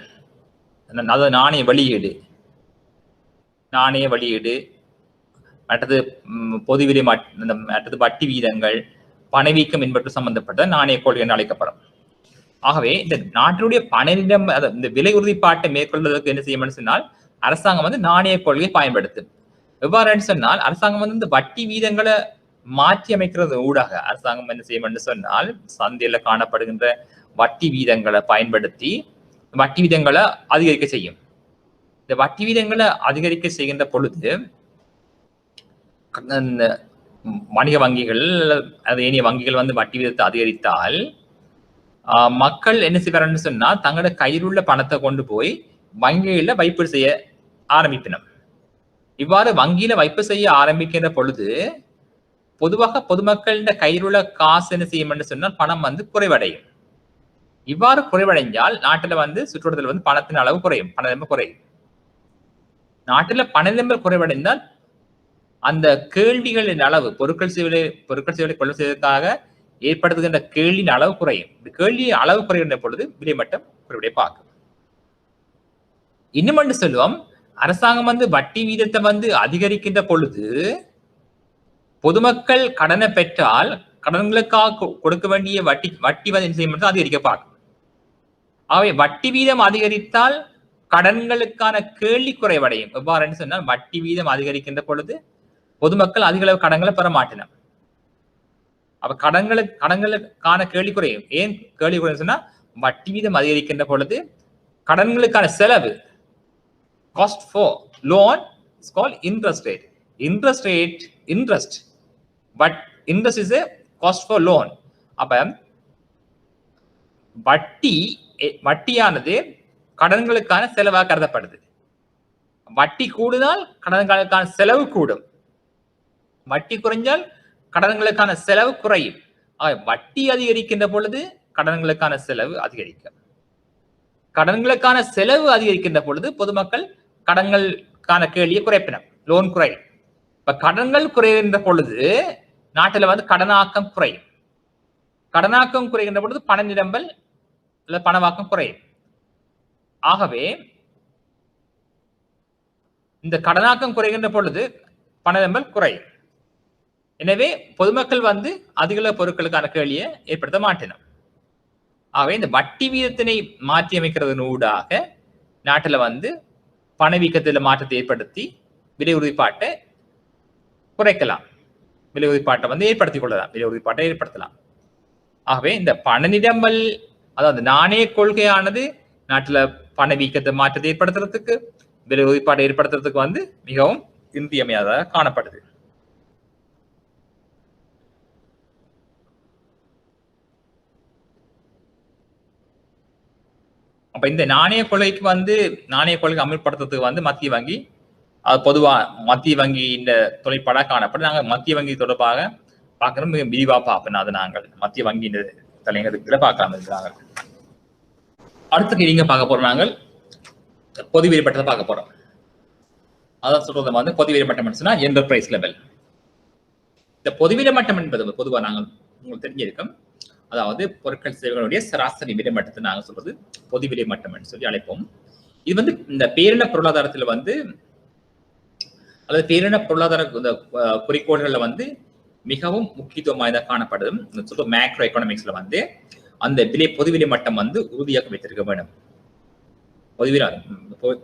அதாவது நாணய வெளியீடு, மற்றது பொது விலை, மற்றது வட்டி வீதங்கள், பணவீக்கம் என்பது சம்பந்தப்பட்ட நாணய கொள்கை என்று அழைக்கப்படும். ஆகவே இந்த நாட்டினுடைய பணநிலம், இந்த விலை உறுதிப்பாட்டை மேற்கொள்வதற்கு என்ன செய்யணும்னு சொன்னால் அரசாங்கம் வந்து நாணய கொள்கையை பயன்படுத்தும். எவ்வாறு சொன்னால் அரசாங்கம் வந்து இந்த வட்டி வீதங்களை மாற்றி அமைக்கிறது ஊடாக அரசாங்கம் என்ன செய்யணும்னு சொன்னால் சந்தையில காணப்படுகின்ற வட்டி வீதங்களை பயன்படுத்தி வட்டி வீதங்களை அதிகரிக்க செய்யும். இந்த வட்டி வீதங்களை அதிகரிக்க செய்கின்ற பொழுது வணிக வங்கிகள் அது ஏனைய வங்கிகள் வந்து வட்டி வீதத்தை அதிகரித்தால் மக்கள் என்ன செய்வார்னு சொன்னா தங்களோட கையில் உள்ள பணத்தை கொண்டு போய் வங்கியில வைப்பு செய்ய ஆரம்பிப்பினர். இவ்வாறு வங்கியில வைப்பு செய்ய ஆரம்பிக்கின்ற பொழுது பொதுவாக பொதுமக்களின் கையில் உள்ள காசு என்ன செய்யும் சொன்னால் பணம் வந்து குறைவடையும். இவ்வாறு குறைவடைஞ்சால் நாட்டுல வந்து சுற்றுவட்டத்தில் வந்து பணத்தின் அளவு குறையும், பணநிலைமை குறையும். நாட்டுல பணநிலைமை குறைவடைந்தால் அந்த கேள்விகளின் அளவு, பொருட்கள் சேவை கொள்ளும் செய்வதற்காக ஏற்படுத்துகின்ற கேள்வியின் அளவு குறையும். இந்த கேள்வியின் அளவு குறைகின்ற பொழுது விலை மட்டம் குறைவடைய பார்க்கும். இன்னும் சொல்லுவோம், அரசாங்கம் வந்து வட்டி வீதத்தை வந்து அதிகரிக்கின்ற பொழுது பொதுமக்கள் கடனை பெற்றால் கடன்களுக்காக கொடுக்க வேண்டிய வட்டி வந்து என்ன செய்யும் அதிகரிக்க பார்க்கும். ஆகவே வட்டி வீதம் அதிகரித்தால் கடன்களுக்கான கேள்வி குறைவடையும். எவ்வாறு சொன்னால் வட்டி வீதம் அதிகரிக்கின்ற பொழுது பொதுமக்கள் அதிக அளவு கடன்களை பெற மாட்டினர். அப்ப கடன்களுக்கான கேள்வி குறையும். ஏன் கேள்வி குறையும் சொன்னா வட்டி வீதம் அதிகரிக்கின்ற பொழுது கடன்களுக்கான செலவு, cost for loan is called interest rate. Interest but interest is a cost for loan. அப்ப வட்டியானது கடன்களுக்கான செலவாக கருதப்படுது. வட்டி கூடுதல் கடன்களுக்கான செலவு கூடும், வட்டி குறைஞ்சால் கடன்களுக்கான செலவு குறையும். வட்டி அதிகரிக்கின்ற பொழுது கடன்களுக்கான செலவு அதிகரிக்கும். கடன்களுக்கான செலவு அதிகரிக்கின்ற பொழுது பொதுமக்கள் கடன்களுக்கான கேள்வியை குறைப்பினர், லோன் குறையும். இப்ப கடன்கள் குறைகின்ற பொழுது நாட்டில் வந்து கடனாக்கம் குறையும். கடனாக்கம் குறைகின்ற பொழுது பண நிரம்பல் அல்லது பணவாக்கம் குறையும். ஆகவே இந்த கடனாக்கம் குறைகின்ற பொழுது பண நிரம்பல் குறையும். எனவே பொதுமக்கள் வந்து அதிக பொருட்களுக்கான கேள்வியை ஏற்படுத்த மாட்டினோம். ஆகவே இந்த வட்டி வீதத்தினை மாற்றி அமைக்கிறதன் ஊடாக நாட்டில் வந்து பணவீக்கத்தில் மாற்றத்தை ஏற்படுத்தி விலை உறுதிப்பாட்டை குறைக்கலாம், விலை உறுதிப்பாட்டை வந்து ஏற்படுத்திக் கொள்ளலாம், விலை உறுதிப்பாட்டை ஏற்படுத்தலாம். ஆகவே இந்த பண நிரம்பல், அதாவது நாணய கொள்கையானது நாட்டில் பணவீக்கத்தை மாற்றத்தை ஏற்படுத்துறதுக்கு, விலை உறுதிப்பாட்டை ஏற்படுத்துறதுக்கு வந்து மிகவும் இன்றியமையாததாக காணப்படுது. அப்ப இந்த நாணய கொள்கைக்கு நாணய கொள்கை அமல்படுத்துறதுக்கு மத்திய வங்கி அது பொதுவா மத்திய வங்கி இந்த தொழிற்பாடா காணப்படும். நாங்கள் மத்திய வங்கி தொடர்பாக பார்க்கணும், மிக விரிவா பார்ப்போம். அதை நாங்கள் மத்திய வங்கி தலைநகரத்துல பார்க்காம இருக்கிறாங்க. அடுத்து நீங்க பார்க்க போறோம், நாங்கள் பொது வேறுபட்டதை பார்க்க போறோம். அதான் சொல்றது பொது வேறுபட்டம் என்டர்பிரைஸ் லெவல். இந்த பொதுவிலை மட்டம் என்பது பொதுவாக நாங்கள் உங்களுக்கு தெரிஞ்சிருக்கோம். அதாவது பொருட்கள் சேவைகளுடைய சராசரி விலை மட்டத்தை நாங்கள் சொல்றது பொதுவிலை மட்டம் என்று சொல்லி அழைப்போம். இது இந்த பேரின பொருளாதாரத்துல அல்லது பேரின பொருளாதார குறிக்கோள்கள்ல மிகவும் முக்கியத்துவம் வாய்ந்த காணப்படுது. மேக்ரோ எக்கனாமிக்ஸ்ல அந்த பொதுவிலை மட்டம் உறுதியாக வைத்திருக்க வேண்டும்.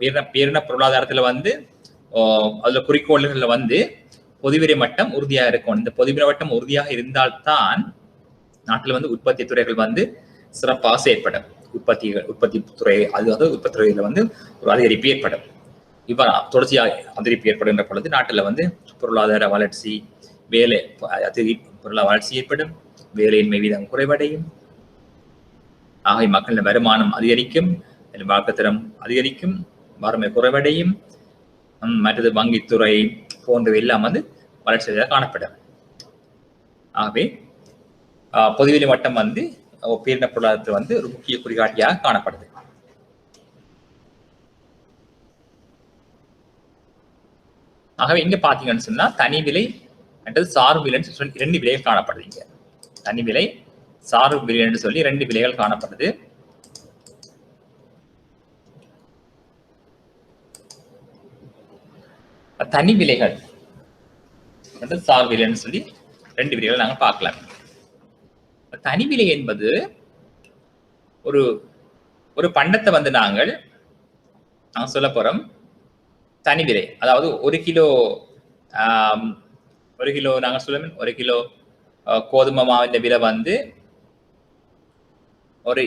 பேரின பொருளாதாரத்துல அதுல குறிக்கோள்கள்ல பொதுவிலை மட்டம் உறுதியாக இருக்கும். இந்த பொதுவிலை மட்டம் உறுதியாக இருந்தால்தான் நாட்டில் உற்பத்தி துறைகள் சிறப்பாக செயற்படும். உற்பத்தி துறை உற்பத்தி துறையில ஒரு அதிகரிப்பு ஏற்படும். இவ்வாறு தொடர்ச்சியாக அதிகரிப்பு ஏற்படுகின்ற பொழுது நாட்டில் பொருளாதார வளர்ச்சி, வேலை பொருளாதார வளர்ச்சி ஏற்படும், வேலையின்மை வீதம் குறைவடையும், ஆகிய மக்களின் வருமானம் அதிகரிக்கும், வாழ்க்கைத்தரம் அதிகரிக்கும், வறுமை குறைவடையும், மற்றது வங்கித்துறை போன்றவை எல்லாம் வளர்ச்சியாக காணப்படும். ஆகவே பொதுவிலை மட்டம் பேரின பொருளாதாரத்தில் ஒரு முக்கிய குறிகாட்டியாக காணப்படுது. ஆகவே இங்க பாத்தீங்கன்னு சொன்னா தனி விலை அல்லது சார்பு விலை சொல்லி 2 விலைகள் காணப்படுது. இங்க தனி விலை, சார்பு விலை என்று சொல்லி 2 விலைகள் காணப்படுது. தனி விலைகள் சார்பு விலைன்னு சொல்லி 2 விலைகள் நாங்க பார்க்கலாம். தனி விலை என்பது ஒரு பண்டத்தை நாங்கள் சொல்ல போறோம் தனி விலை. அதாவது 1 கிலோ நாங்க சொல்லுவோம் 1 கிலோ கோதுமை மாவின் விலை ஒரு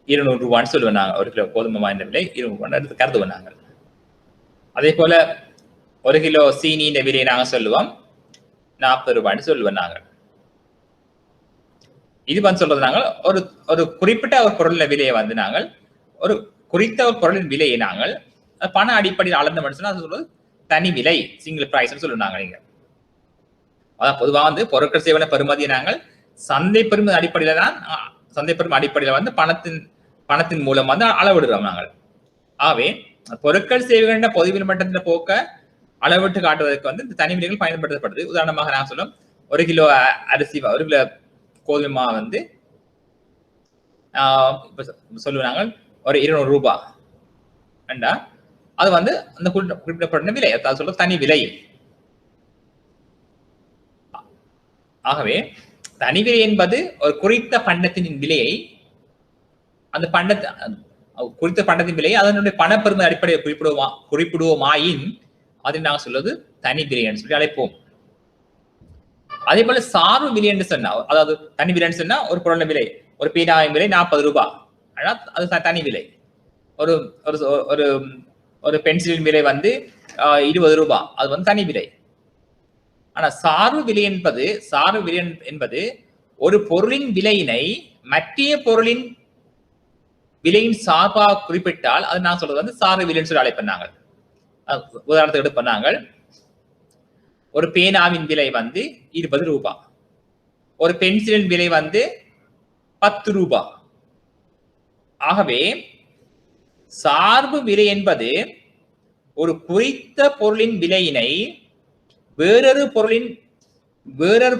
200 ரூபான்னு சொல்லுவோம் நாங்க. 1 கிலோ கோதுமை மாவின் விலை 200 ரூபான்னு எடுத்து கருதுவோம் நாங்கள். அதே போல 1 கிலோ சீனியின் விலையை நாங்க சொல்லுவோம் 40 ரூபான்னு சொல்லுவோம் நாங்கள். இது சொல்றது நாங்கள் ஒரு குறிப்பிட்ட ஒரு பொருளின் விலையை நாங்கள் ஒரு குறித்த ஒரு பொருளின் விலையை நாங்கள் பண அடிப்படையில் அளந்த மனுஷன் அது சொல்றது தனி விலை, சிங்கிள் பிரைஸ் சொல்லுவாங்க. நீங்க அதான் பொதுவாக பொருட்கள் சேவன பெறுமதியை நாங்கள் சந்தை பெறுமதி அடிப்படையில தான் அடிப்படையில பணத்தின் மூலம் அளவிடுறோம் நாங்கள். ஆகவே பொருட்கள் சேவைகள் பொதுவிலை மட்டத்துல போக்க அளவிட்டு காட்டுவதற்கு இந்த தனி விலைகள் பயன்படுத்தப்படுது. உதாரணமாக நான் சொல்லும் 1 கிலோ அரிசி, 1 கிலோ கோதுமை சொல்லுவாங்க ஒரு 200 ரூபாய் வேண்டா, அது அந்த குறிப்பிடப்பட்ட விலை, அதாவது சொல்ல தனி விலை. ஆகவே தனி விலை என்பது ஒரு குறித்த பண்டத்தின் விலையை, அந்த குறித்த பண்டத்தின் விலையை அதனுடைய பணப்பெருமை அடிப்படையை குறிப்பிடுவோமாயின் அதை நாங்கள் சொல்வது தனி விலை என்று சொல்லி அழைப்போம். அதே போல சார்பு விலை என்று சொன்னா, அதாவது தனி விலைன்னு சொன்னா ஒரு பொருளின் விலை, ஒரு பேனாவின் விலை 40 ரூபாய், அது தனி விலை. ஒரு பென்சிலின் விலை 20 ரூபாய், அது தனி விலை. ஆனா சார்பு விலை என்பது ஒரு பொருளின் விலையினை மற்ற பொருளின் விலையின் சார்பாக குறிப்பிட்டால் அது நான் சொல்றது சார்பு விலைன்னு சொல்லி அழைப்பேன். உதாரணத்துக்கு எடுப்பேன், ஒரு பேனாவின் விலை 20 ரூபாய், ஒரு பென்சிலின் விலை 10 ரூபாய். ஆகவே சார்பு விலை என்பது ஒரு குறித்த பொருளின் விலையினை வேறொரு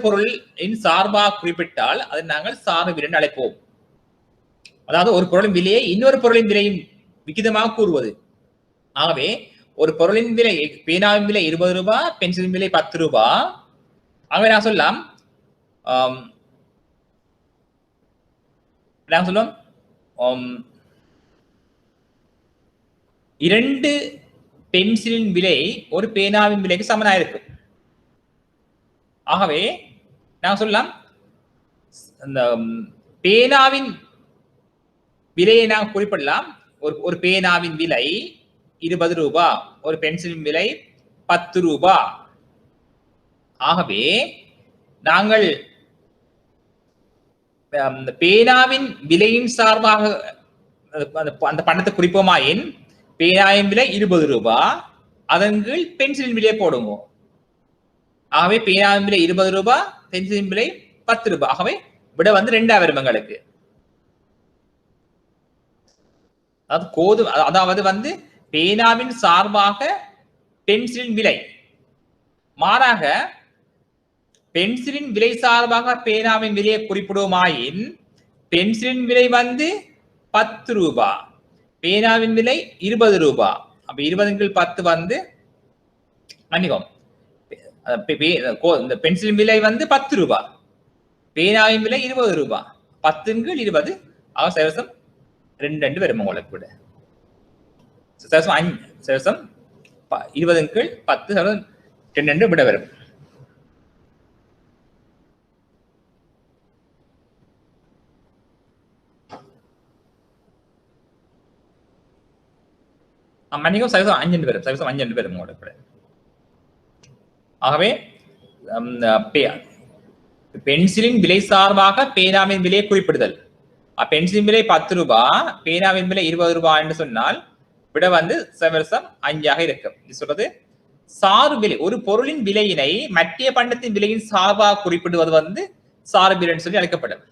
பொருளின் சார்பாக குறிப்பிட்டால் அதை நாங்கள் சார்பு விலை என்று அழைப்போம். அதாவது ஒரு பொருளின் விலையை இன்னொரு பொருளின் விலையும் விகிதமாக கூறுவது. ஆகவே ஒரு பொருளின் விலை, பேனாவின் விலை 20 ரூபாய், பென்சிலின் விலை 10 ரூபாய். ஆகவே நான் சொல்லலாம் இரண்டு பென்சிலின் விலை ஒரு பேனாவின் விலைக்கு சமனாயிருக்கு. ஆகவே நான் சொல்லலாம் அந்த பேனாவின் விலையை நான் குறிப்பிடலாம். ஒரு பேனாவின் விலை 20 ரூபாய், ஒரு பென்சிலின் விலை 10 ரூபாய். ஆகவே நாங்கள் பேனாவின் விலையின் சார்பாக அந்த பணத்தை குறிப்போமாயின் பேனாவின் விலை 20 ரூபாய், அதன் கீழ் பென்சிலின் விலையை போடுவோம். ஆகவே பேனாவின் விலை 20 ரூபாய், பென்சிலின் விலை 10 ரூபாய். ஆகவே விட வந்து 2 வரும் எங்களுக்கு. அதாவது வந்து பேனாவின் சார்பாக பென்சிலின் விலை, மாறாக பென்சிலின் விலை சார்பாக பேனாவின் விலையை குறிப்பிடுவோமாயின் பென்சிலின் விலை வந்து 10 ரூபாய், பேனாவின் விலை 20 ரூபாய். அப்ப 20 வந்து மன்னிக்கும், இந்த பென்சிலின் விலை வந்து 10 ரூபாய், பேனாவின் விலை 20 ரூபாய். 10/20 சதவீதம் 2 வரும் உங்களுக்கு விட. சதவீதம் 20/10 2 விட வரும். மன்னிக்கும், சதவீதம் 5 வரும். சதவீதம் 5 வரும் உங்களுக்கு. ஆகவே பென்சிலின் விலை சார்பாக பேனாவின் விலையை குறிப்பிடுதல். பென்சிலின் விலை 10 ரூபாய், பேனாவின் விலை 20 ரூபாய் என்று சொன்னால் விட வந்து சதவீதம் 5 இருக்கும். இது சொல்றது சார்பு விலை. ஒரு பொருளின் விலையினை மற்ற பண்டத்தின் விலையின் சார்பாக குறிப்பிடுவது வந்து சார்பு விலை சொல்லி அழைக்கப்படும்.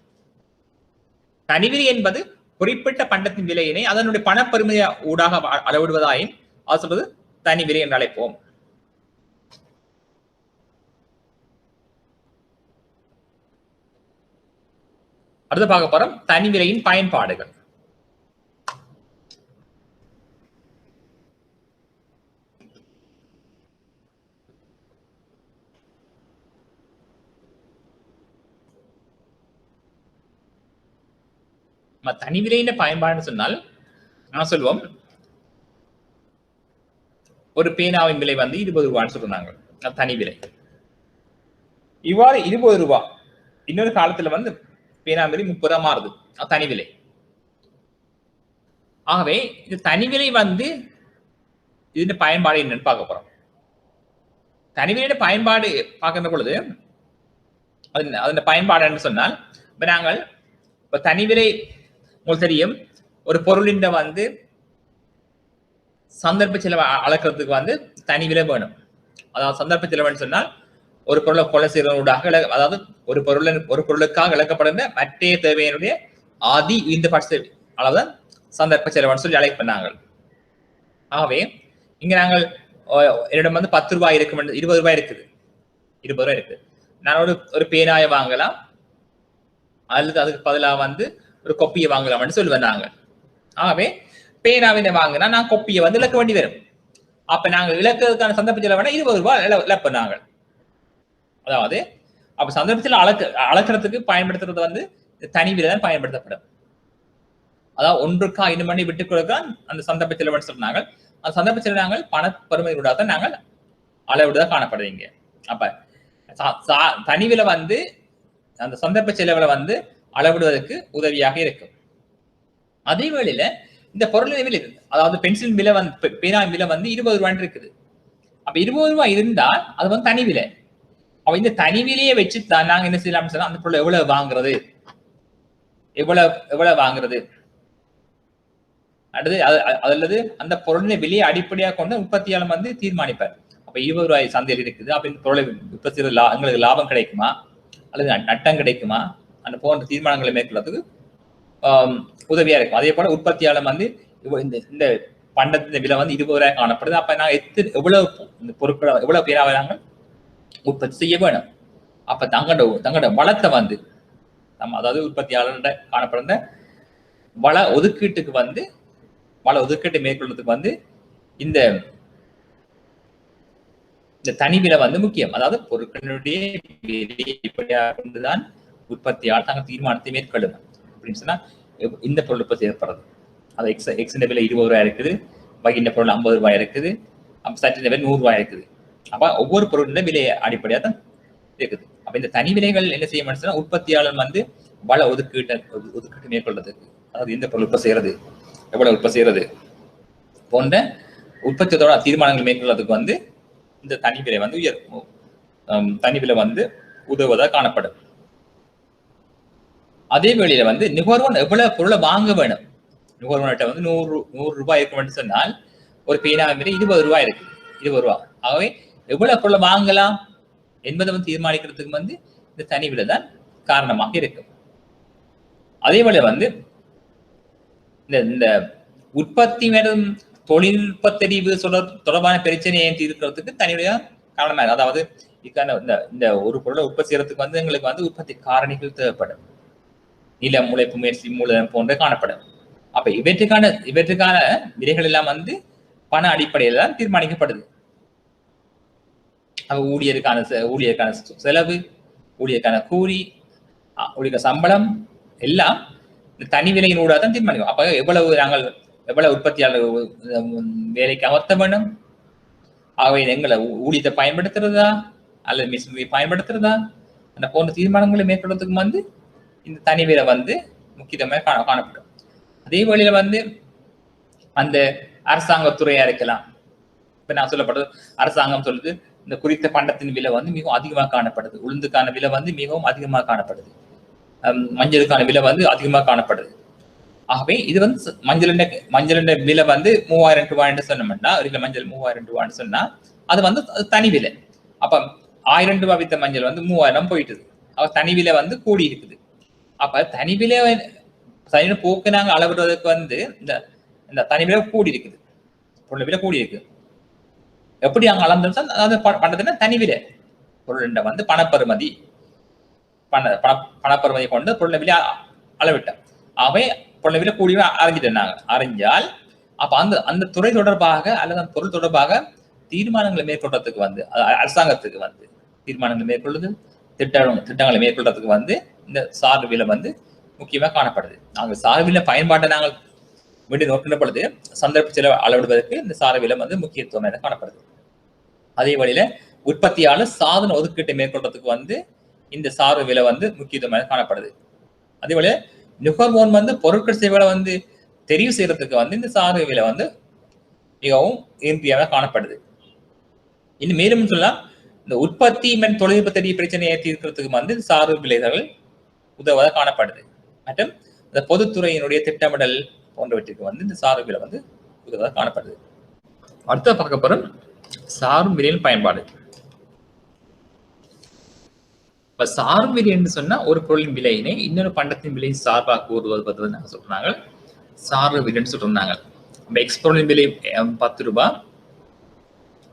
தனிவிலை என்பது குறிப்பிட்ட பண்டத்தின் விலையினை அதனுடைய பணப்பெருமைய ஊடாக அளவிடுவதாயின் அது சொல்றது தனி விலை என்று அழைப்போம். அடுத்து பார்க்க போறோம் தனி விலையின் பயன்பாடுகள். தனி விலையின் பயன்பாடுன்னு சொன்னால் நான் சொல்லுவோம், ஒரு பேனாவின் விலை வந்து 20 ரூபான்னு சொல்றாங்க, தனி விலை. இவ்வாறு 20 ரூபாய் இன்னொரு காலத்துல வந்து பேனா விலை 30 மாறுது, தனி விலை. ஆகவே இது தனி விலை வந்து இதன் பயன்பாடு என்னன்னு பார்க்க போறோம். தனி விலையின் பயன்பாடு பார்க்கின்ற பொழுது அதன் பயன்பாடு என்று சொன்னால், இப்ப நாங்கள் இப்ப தனி விலை உங்களுக்கு தெரியும், ஒரு பொருளின் வந்து சந்தர்ப்ப செலவு அளக்கிறதுக்கு வந்து தனி விலை வேணும். அதாவது சந்தர்ப்ப செலவுன்னு சொன்னால் ஒரு பொருளை கொலை செய்வதூடாக, அதாவது ஒரு பொருளுக்காக இழக்கப்படுகிற மற்ற தேவையினுடைய ஆதி இந்த பட்ச அளவுதான் சந்தர்ப்ப செலவுன்னு சொல்லி அழைப்பண்ணாங்க. ஆகவே இங்க நாங்கள் என்னிடம் வந்து 10 ரூபாய் இருக்கு, 20 ரூபாய் இருக்குது, 20 ரூபாய் இருக்கு. நான் ஒரு பேனாயை வாங்கலாம், அல்லது அதுக்கு பதிலாக வந்து ஒரு கொப்பியை வாங்கலாம்னு சொல்லுவேன் நாங்கள். ஆகவே பேனாவினை வாங்கினா நான் கொப்பியை வந்து இழக்க வேண்டி வரும். அப்ப நாங்கள் இழக்கிறதுக்கான சந்தர்ப்ப செலவான 20 ரூபாய் இழப்போம் நாங்கள். அதாவது அப்ப சந்தர்ப்பத்தில் அளக்கிறதுக்கு பயன்படுத்துறது வந்து தனி விலை தான் பயன்படுத்தப்படும். அதாவது 1 ரூபாய் 5 மணி விட்டுக் கொடுக்க அந்த சந்தர்ப்ப செலவுன்னு சொன்னாங்க. அந்த சந்தர்ப்ப செலவு நாங்கள் பணப்பெருமையோட தான் நாங்கள் அளவிடுதான் காணப்படுவீங்க. அப்ப தனி விலை வந்து அந்த சந்தர்ப்ப செலவுல வந்து அளவிடுவதற்கு உதவியாக இருக்கும். அதே வேளையில இந்த பொருளின் விலை, அதாவது பென்சில் விலை வந்து பேனாவின் விலை வந்து 20 ரூபாய் இருக்குது. அப்ப 20 ரூபாய் இருந்தால் அது வந்து தனி விலை. அவ இந்த தனி விலையை வச்சு தான் நாங்க என்ன செய்யலாம்னு சொன்னா, அந்த பொருளை எவ்வளவு வாங்குறது, எவ்வளவு வாங்குறது, அடுத்து அல்லது அந்த பொருளின் விலையை அடிப்படையாக கொண்டு உற்பத்தியாளர் வந்து தீர்மானிப்பார். அப்ப 20 ரூபாய் சந்தையில் இருக்குது, அப்ப இந்த பொருளை உற்பத்தி எங்களுக்கு லாபம் கிடைக்குமா அல்லது நட்டம் கிடைக்குமா, அந்த போன்ற தீர்மானங்களை மேற்கொள்றதுக்கு உதவியா இருக்கும். அதே போல உற்பத்தியாளர் வந்து இந்த பண்டத்தின் விலை வந்து 20 ரூபாய் காணப்படுது, அப்ப நான் எவ்வளவு இந்த பொருட்களை எவ்வளவு பேராக நாங்கள் உற்பத்தி செய்ய வேணும். அப்ப தங்களோட வளத்தை வந்து நம்ம, அதாவது உற்பத்தியாளர்கிட்ட காணப்படுற வள ஒதுக்கீட்டுக்கு வந்து வள ஒதுக்கீட்டை மேற்கொள்றதுக்கு வந்து இந்த தனி விலை வந்து முக்கியம். அதாவது பொருட்களுடைய விலையாக கொண்டுதான் உற்பத்தியாளர் தங்கள் தீர்மானத்தை மேற்கொள்ளும். அப்படின்னு சொன்னா இந்த பொருள் உற்பத்தி ஏற்படுறது, அது எக்ஸ் விலை 20 ரூபாய் இருக்குது, வகின்ற பொருள் 50 ரூபாய் இருக்குது, சற்றின விலை 100 ரூபாய் இருக்குது. அப்ப ஒவ்வொரு பொருளுடைய விலையை அடிப்படையாக தான் இருக்குது. அப்ப இந்த தனி விலைகள் என்ன செய்ய மாட்டேன்னா, உற்பத்தியாளர் வந்து வள ஒதுக்கீட்டு மேற்கொள்றதுக்கு, அதாவது எந்த பொருள் உற்பத்தி செய்யறது, எவ்வளவு உற்பத்தி செய்யறது போன்ற உற்பத்தியோட தீர்மானங்கள் மேற்கொள்றதுக்கு வந்து இந்த தனி விலை வந்து தனி விலை வந்து உதவுவதாக காணப்படும். அதே வேளையில வந்து நுகர்வோன் எவ்வளவு பொருளை வாங்க வேணும், நுகர்வோர்கிட்ட வந்து 100 ரூபாய் இருக்கும் சொன்னால் ஒரு பேனாவின் விலை 20 ரூபாய் இருக்கு, 20 ரூபாய். ஆகவே எவ்வளவு பொருளை வாங்கலாம் என்பதை வந்து தீர்மானிக்கிறதுக்கு வந்து இந்த தனி விலை தான் காரணமாக இருக்கும். அதே போல வந்து இந்த உற்பத்தி மற்றும் தொழில்நுட்ப தெரிவு தொடர்பான பிரச்சனையை தீர்க்கிறதுக்கு தனியுடைய காரணமாக, அதாவது இந்த ஒரு பொருளை உற்பத்தி செய்யறதுக்கு வந்து எங்களுக்கு வந்து உற்பத்தி காரணிகள் தேவைப்படும். நிலம், உழைப்பு, முயற்சி, மூலதனம் போன்ற காணப்படும். அப்ப இவற்றுக்கான விலைகள் எல்லாம் வந்து பண அடிப்படையில் தான் தீர்மானிக்கப்படுது. அப்ப ஊழியருக்கான செலவு, ஊழியருக்கான கூலி, ஊழியர் சம்பளம் எல்லாம் தனி விலையினூடாக தான் தீர்மானிக்கும். அப்ப எவ்வளவு உற்பத்தியாளர் வேலைக்கு அமர்த்த வேண்டும், ஆகவே எங்களை ஊழியத்தை பயன்படுத்துறதா அல்லது மிஷினரி பயன்படுத்துறதா அந்த போன்ற தீர்மானங்களை மேற்கொள்றதுக்கு வந்து இந்த தனி விலை வந்து முக்கியத்துவமாக காணப்படும். அதே வழியில வந்து அந்த அரசாங்கத்துறையா இருக்கலாம். இப்ப நான் சொல்லப்படுறது அரசாங்கம் சொல்லுது இந்த குறித்த பண்டத்தின் விலை வந்து மிகவும் அதிகமாக காணப்படுது, உளுந்துக்கான விலை வந்து மிகவும் அதிகமாக காணப்படுது, மஞ்சளுக்கான விலை வந்து அதிகமாக காணப்படுது. ஆகவே இது வந்து மஞ்சள் விலை வந்து 3000 ரூபாய்ன்னு சொன்னோம்னா, ஒரு கிலோ மஞ்சள் 3000 ரூபான்னு சொன்னா அது வந்து தனி விலை. அப்ப 1000 ரூபாய் வித்த மஞ்சள் வந்து 3000 போயிட்டுது. அப்ப தனி விலை வந்து கூடி இருக்குது. அப்ப தனி விலை போக்கு நாங்க அளவிடுவதற்கு வந்து இந்த தனி விலை கூடி இருக்குது, பொருள் விலை கூடி இருக்கு. எப்படி அங்க அளந்தோம் அது பண்றதுன்னா தனி விலை பொருள் வந்து பணப்பெறுமதி கொண்டு பொருள் விலை அளவிட்டோம். அவை பொருள் விலை கூடி அறிஞ்சிட்டோம். நாங்க அறிஞ்சால் அப்ப அந்த துறை தொடர்பாக அல்லது அந்த பொருள் தொடர்பாக தீர்மானங்களை மேற்கொள்றதுக்கு வந்து அரசாங்கத்துக்கு வந்து தீர்மானங்களை மேற்கொள்ளுது, திட்டங்களை மேற்கொள்றதுக்கு வந்து இந்த சார்பு விலை வந்து முக்கியமாக காணப்படுது. நாங்கள் சார்பில பயன்பாட்டை நாங்கள் மீண்டும் நோக்கின பொழுது சந்தர்ப்ப செலவு அளவிடுவதற்கு இந்த சார்பு விலை வந்து முக்கியத்துவம் காணப்படுது. அதே வழியில உற்பத்தியாளர் சாதன ஒதுக்கீட்டை மேற்கொள்றதுக்கு வந்து இந்த சார்பு விலை வந்து முக்கியத்துவம் காணப்படுது. அதே போல நுகர்வோன் வந்து பொருட்கள் சேவைகளை வந்து தெரிவு செய்யறதுக்கு வந்து இந்த சார்பு விலை வந்து மிகவும் இன்றியமையாக காணப்படுது. இன்னும் மேலும் சொல்லலாம், இந்த உற்பத்தி மற்றும் தொழில்நுட்ப தெரிய பிரச்சனையை தீர்க்கிறதுக்கு வந்து சார்பு விலைகள் உதவதாக காணப்படுது. மற்றும் இந்த பொதுத்துறையினுடைய திட்டமிடல் போன்றவற்றுக்கு வந்து இந்த சார்பு விலை வந்து உதவதாக காணப்படுது. அடுத்த பார்க்க போறோம் சார்பு விலையின் பயன்பாடு. இப்ப சார்பு விலை என்று சொன்னா ஒரு பொருளின் விலையினை இன்னொரு பண்டத்தின் விலை சார்பாக கூறுவது நாங்கள் சொல்றாங்க, சார்பு விலைன்னு சொல்றாங்க. எக்ஸ் பொருளின் விலை 10 ரூபாய்,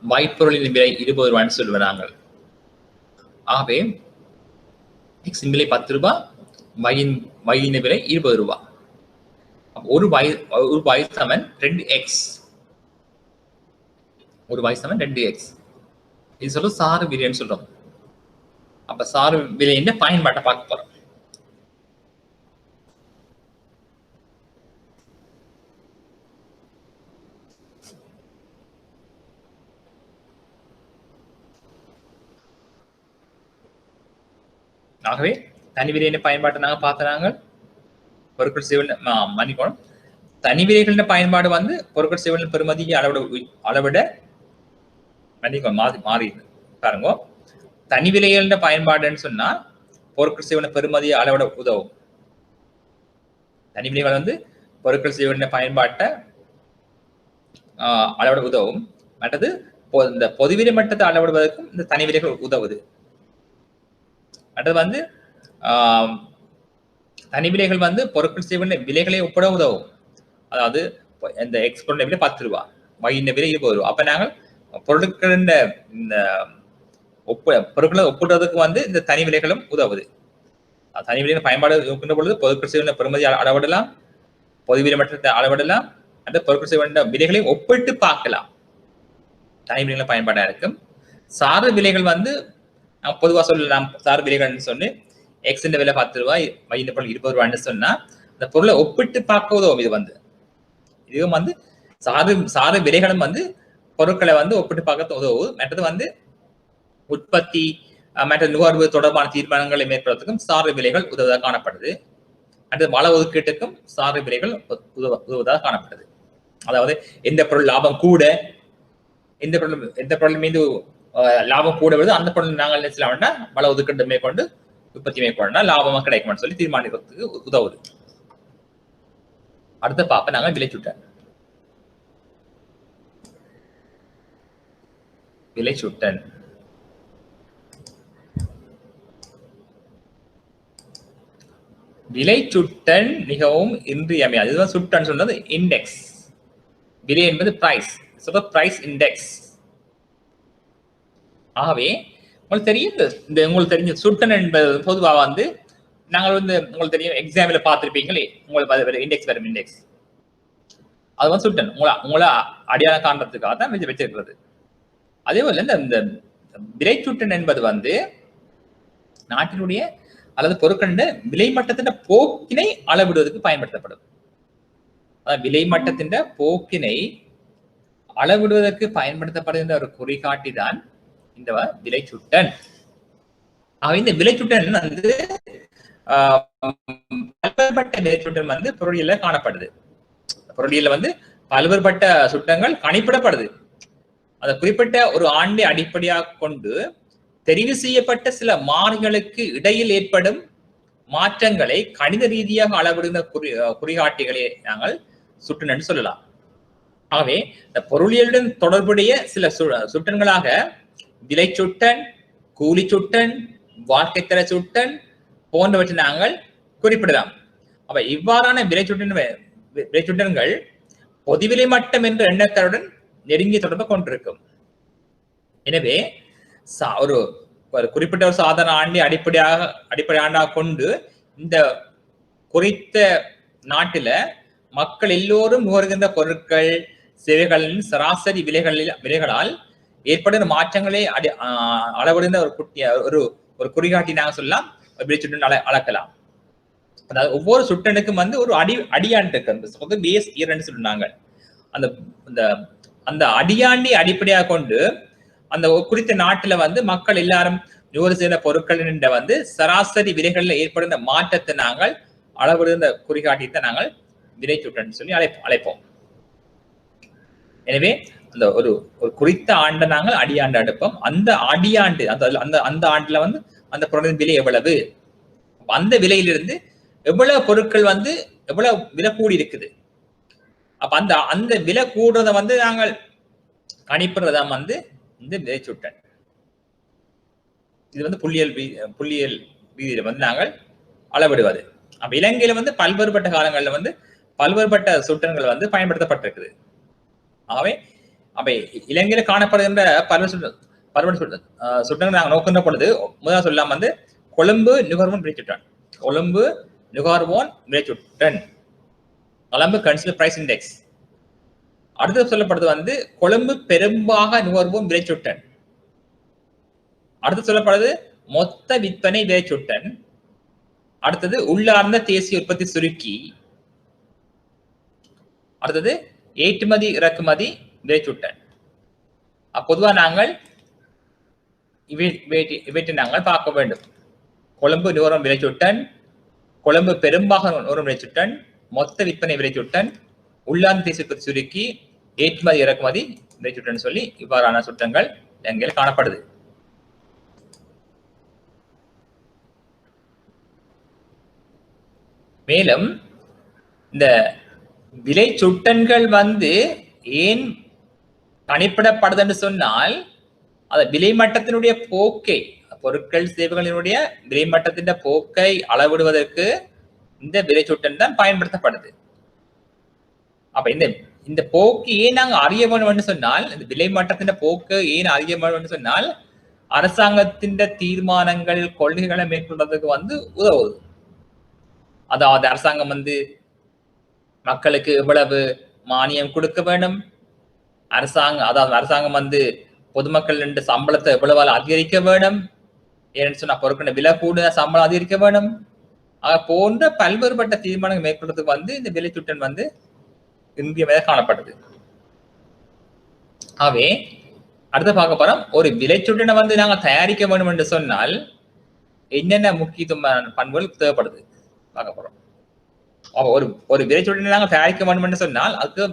ஒயிட் பொருளின் விலை 20 ரூபாய்ன்னு சொல்லுவோம் நாங்கள். ஆகவே எக்ஸின் விலை 10 ரூபாய், ஒயின் விலை 20 ரூபாய். ஒரு Y சமன் 2x, ஒரு Y சமன் 2x. இது சொல்ல சார்பு விலைன்னு சொல்றோம். அப்ப சார்பு விலையின் பயன்பாட்டை பார்க்க போறோம். ஆகவே தனி விலையின் பயன்பாட்டை நாங்க பார்த்தாங்க. பொருட்கள் சேவை மன்னிக்கணும், தனி விலைகளின் பயன்பாடு வந்து பொருட்கள் சேவை பெறுமதியை அளவிட மாறி பாருங்க. தனி விலைகளின் பயன்பாடுன்னு சொன்னா பொருட்கள் சேவை பெறுமதியை அளவிட உதவும். தனி விலைகள் வந்து பொருட்கள் சேவை பயன்பாட்டை அளவிட உதவும். மற்றது இந்த பொதுவிலை மட்டத்தை அளவிடுவதற்கும் இந்த தனி விலைகள் உதவுது. அடுத்து வந்து தனி விலைகள் வந்து பொருட்கள் சேவை விலைகளை ஒப்பிட உதவும். அதாவது இந்த எக்ஸ் பொருள் விலை 10 ரூபாய், ஒயின் விலை 20 ரூபாய். அப்ப நாங்கள் பொருட்களின் இந்த பொருட்களை ஒப்பிடுறதுக்கு வந்து இந்த தனி விலைகளும் உதவுது. தனி விலையின் பயன்பாடு இருக்கின்ற பொழுது பொருட்கள் சேவை பெறுமதி அளவிடலாம், பொதுவிலை மட்டத்தை அளவிடலாம், அந்த பொருட்கள் சேவை விலைகளை ஒப்பிட்டு பார்க்கலாம். தனி விலைகளின் பயன்பாடா இருக்கும். சார்பு விலைகள் வந்து பொதுவாக சொல்லலாம். சார்பு விலைகள்னு சொல்லி எக்ஸ் விலை 10 ரூபாய், ஒயின் பொருள் 20 ரூபாய்ன்னு சொன்னா அந்த பொருளை ஒப்பிட்டு பார்க்க உதவும். இதுவும் வந்து சார்பு விலைகளும் வந்து பொருட்களை வந்து ஒப்பிட்டு பார்க்க உதவும். மற்றது வந்து உற்பத்தி மற்ற நுகர்வு தொடர்பான தீர்மானங்களை மேற்கொள்வதற்கும் சார்பு விலைகள் உதவுவதாக காணப்படுது. அடுத்து வள ஒதுக்கீட்டுக்கும் சார்பு விலைகள் உதவுவதாக காணப்படுது. அதாவது எந்த பொருள் லாபம் கூட, எந்த பொருள் மீது லாபம் கூட வருது அந்த பொருள் நாங்கள் என்ன செய்யலாம்னா வள ஒதுக்கீட்டு மேற்கொண்டு உற்பத்தி மேற்கொண்டா லாபமா கிடைக்கும்னு சொல்லி தீர்மானிக்கிறதுக்கு உதவுது. அடுத்த பார்ப்ப நாங்கள் விலைச்சுட்டன். விலைச்சுட்டன் விலைச்சுட்டன் மிகவும் இன்றியமையாது. இதுதான் சுட்டன் சொன்னது இண்டெக்ஸ். விலை என்பது பிரைஸ். Price index. ஆகவே உங்களுக்கு தெரியும், இந்த உங்களுக்கு தெரிஞ்ச சுட்டன் என்பது பொதுவாக வந்து நாங்கள் வந்து உங்களுக்கு தெரியும் எக்ஸாம்பிள் பார்த்துருப்பீங்களே, உங்களுக்கு இண்டெக்ஸ் வரும். இண்டெக்ஸ் அது வந்து சுட்டன் உங்களை அடையாளம் காண்றதுக்காக தான் வச்சிருக்கிறது. அதே போல இந்த விலைச்சுட்டன் என்பது வந்து நாட்டினுடைய அல்லது பொருட்களின் விலை மட்டத்தின் போக்கினை அளவிடுவதற்கு பயன்படுத்தப்படும். விலை மட்டத்தின் போக்கினை அளவிடுவதற்கு பயன்படுத்தப்படுகின்ற ஒரு குறிகாட்டி தான் இந்த விலைச்சுட்டன். இந்த விலைச்சுட்டன் வந்து பல்வேறுபட்ட விலைச்சுட்டன் வந்து பொருளியல காணப்படுது. பொருளியல வந்து பல்வேறுபட்ட சுட்டங்கள் கணிப்பிடப்படுது. அந்த குறிப்பிட்ட ஒரு ஆண்டை அடிப்படையாக கொண்டு தெரிவு செய்யப்பட்ட சில மாறிகளுக்கு இடையில் ஏற்படும் மாற்றங்களை கணித ரீதியாக அளவிடுகிற குறிகாட்டிகளை நாங்கள் சுட்டன் என்று சொல்லலாம். ஆகவே இந்த பொருளியலுடன் தொடர்புடைய சில சுட்டன்களாக விலைச்சுட்டன், கூலி சுட்டன், வாழ்க்கை தர சுட்டன் போன்றவற்றை நாங்கள் குறிப்பிடலாம். அப்ப இவ்வாறான விலைச்சுட்டன்கள் பொதுவிலை மட்டம் என்ற எண்ணத்தருடன் நெருங்கிய தொடர்பை கொண்டிருக்கும். எனவே ஒரு குறிப்பிட்ட ஒரு சாதாரண ஆண்டை அடிப்படை ஆண்டாக கொண்டு இந்த குறித்த நாட்டில மக்கள் எல்லோரும் நுகர்கின்ற பொருட்கள் சேவைகளின் சராசரி விலைகளால் ஏற்படுகிற மாற்றங்களை அளவிடுகிற ஒரு குறிகாட்டி நாங்கள் சொல்லலாம், விலைச்சுட்டன் அளக்கலாம். அதாவது ஒவ்வொரு சுட்டனுக்கும் வந்து ஒரு அடியாண்டு இருக்கு, பேஸ் இயர்ன்னு சொல்றாங்க. அந்த அடியாண்டி அடிப்படையாக கொண்டு அந்த குறித்த நாட்டுல வந்து மக்கள் எல்லாரும் நுகர்வு செய்த பொருட்களின் வந்து சராசரி விலைகளில் ஏற்படுகிற மாற்றத்தை நாங்கள் அளவிடுகிற குறிகாட்டியத்தை நாங்கள் விலைச்சுட்டன் சொல்லி அழைப்போம். எனவே அந்த ஒரு குறித்த ஆண்டை நாங்கள் அடியாண்டு அடுப்போம். அந்த அடியாண்டு அந்த ஆண்டுல வந்து அந்த பொருளின் விலை எவ்வளவு, அந்த விலையிலிருந்து எவ்வளவு பொருட்கள் வந்து எவ்வளவு விலை கூடி இருக்குது. அப்ப அந்த விலை கூடுறத வந்து நாங்கள் கணிப்புறதான் வந்து இந்த விலைச்சுட்டன். இது வந்து புள்ளியல் ரீதியில வந்து நாங்கள் அளவிடுவது. அப்ப இலங்கையில வந்து பல்வேறுபட்ட காலங்கள்ல வந்து பல்வேறுபட்ட சுட்டன்கள் வந்து பயன்படுத்தப்பட்டிருக்குது. ஆகவே அப்ப இலங்கையில காணப்படுகின்ற பல்வேறு சுட்டங்கள் நாங்கள் நோக்கின்ற பொழுது முதல் சொல்லலாம் வந்து கொழும்பு நுகர்வோன் விலைச்சுட்டன். கொழும்பு நுகர்வோன் விலைச்சுட்டன், கொழும்பு கன்சியூமர் பிரைஸ் இண்டெக்ஸ். அடுத்தது சொல்லப்படுறது வந்து கொழும்பு பெரும்பாக நுகர்வோன் விலைச்சுட்டன். அடுத்து சொல்லப்படுறது மொத்த விற்பனை விலைச்சுட்டன். அடுத்தது உள்ளார்ந்த தேசிய உற்பத்தி சுருக்கி. அடுத்தது ஏற்றுமதி இறக்குமதி விலைச்சுட்டன். பொதுவாக நாங்கள் இவற்றை நாங்கள் பார்க்க வேண்டும். கொழும்பு நுகர்வோன் விலைச்சுட்டன், கொழும்பு பெரும்பாக நுகர்வோன் விலைச்சுட்டன், மொத்த விற்பனை விலைச்சுட்டன், உள்ளார்ந்த தேசிய உற்பத்தி சுருக்கி, ஏற்றுமதி இறக்குமதி விலைச்சுட்டன் சொல்லி இவ்வாறான சுட்டங்கள் இலங்கையில் காணப்படுது. மேலும் இந்த விலை சுட்டன்கள் வந்து ஏன் கணிப்பிடப்படுதுன்னு சொன்னால், அது விலை மட்டத்தினுடைய போக்கை, பொருட்கள் சேவைகளினுடைய விலை மட்டத்தின் போக்கை அளவிடுவதற்கு இந்த விலை சுட்டன் தான் பயன்படுத்தப்படுது. அப்ப இந்த போக்கு ஏன் நாங்க அறிய வேணும்னு சொன்னால், இந்த விலை மட்டத்தின் போக்கு ஏன் அறிய வேணும்னு சொன்னால், அரசாங்கத்தின் தீர்மானங்கள் கொள்கைகளை மேற்கொள்வதற்கு வந்து உதவுது. அதாவது அரசாங்கம் வந்து மக்களுக்கு எவ்வளவு மானியம் கொடுக்க வேண்டும், அரசாங்கம் வந்து பொதுமக்கள் சம்பளத்தை எவ்வளவு அதிகரிக்க வேண்டும், ஏன்னு சொன்னா பொருட்கள் விலை கூட சம்பளம் அதிகரிக்க வேண்டும். போன்ற பல்வேறுபட்ட தீர்மானங்கள் மேற்கொள்றதுக்கு வந்து இந்த விலைச்சுட்டன் வந்து இந்திய காணப்படுது. ஆகவே அடுத்து பார்க்க போறோம், ஒரு விலைச்சுட்டனை வந்து நாங்க தயாரிக்க வேண்டும் என்று சொன்னால் என்னென்ன முக்கியத்துவமான பண்புகள் தேவைப்படுது பார்க்க போறோம். ஒரு விலைச்சுட்டனை நாங்க தயாரிக்க வேண்டும் என்று சொன்னால் அதுக்கு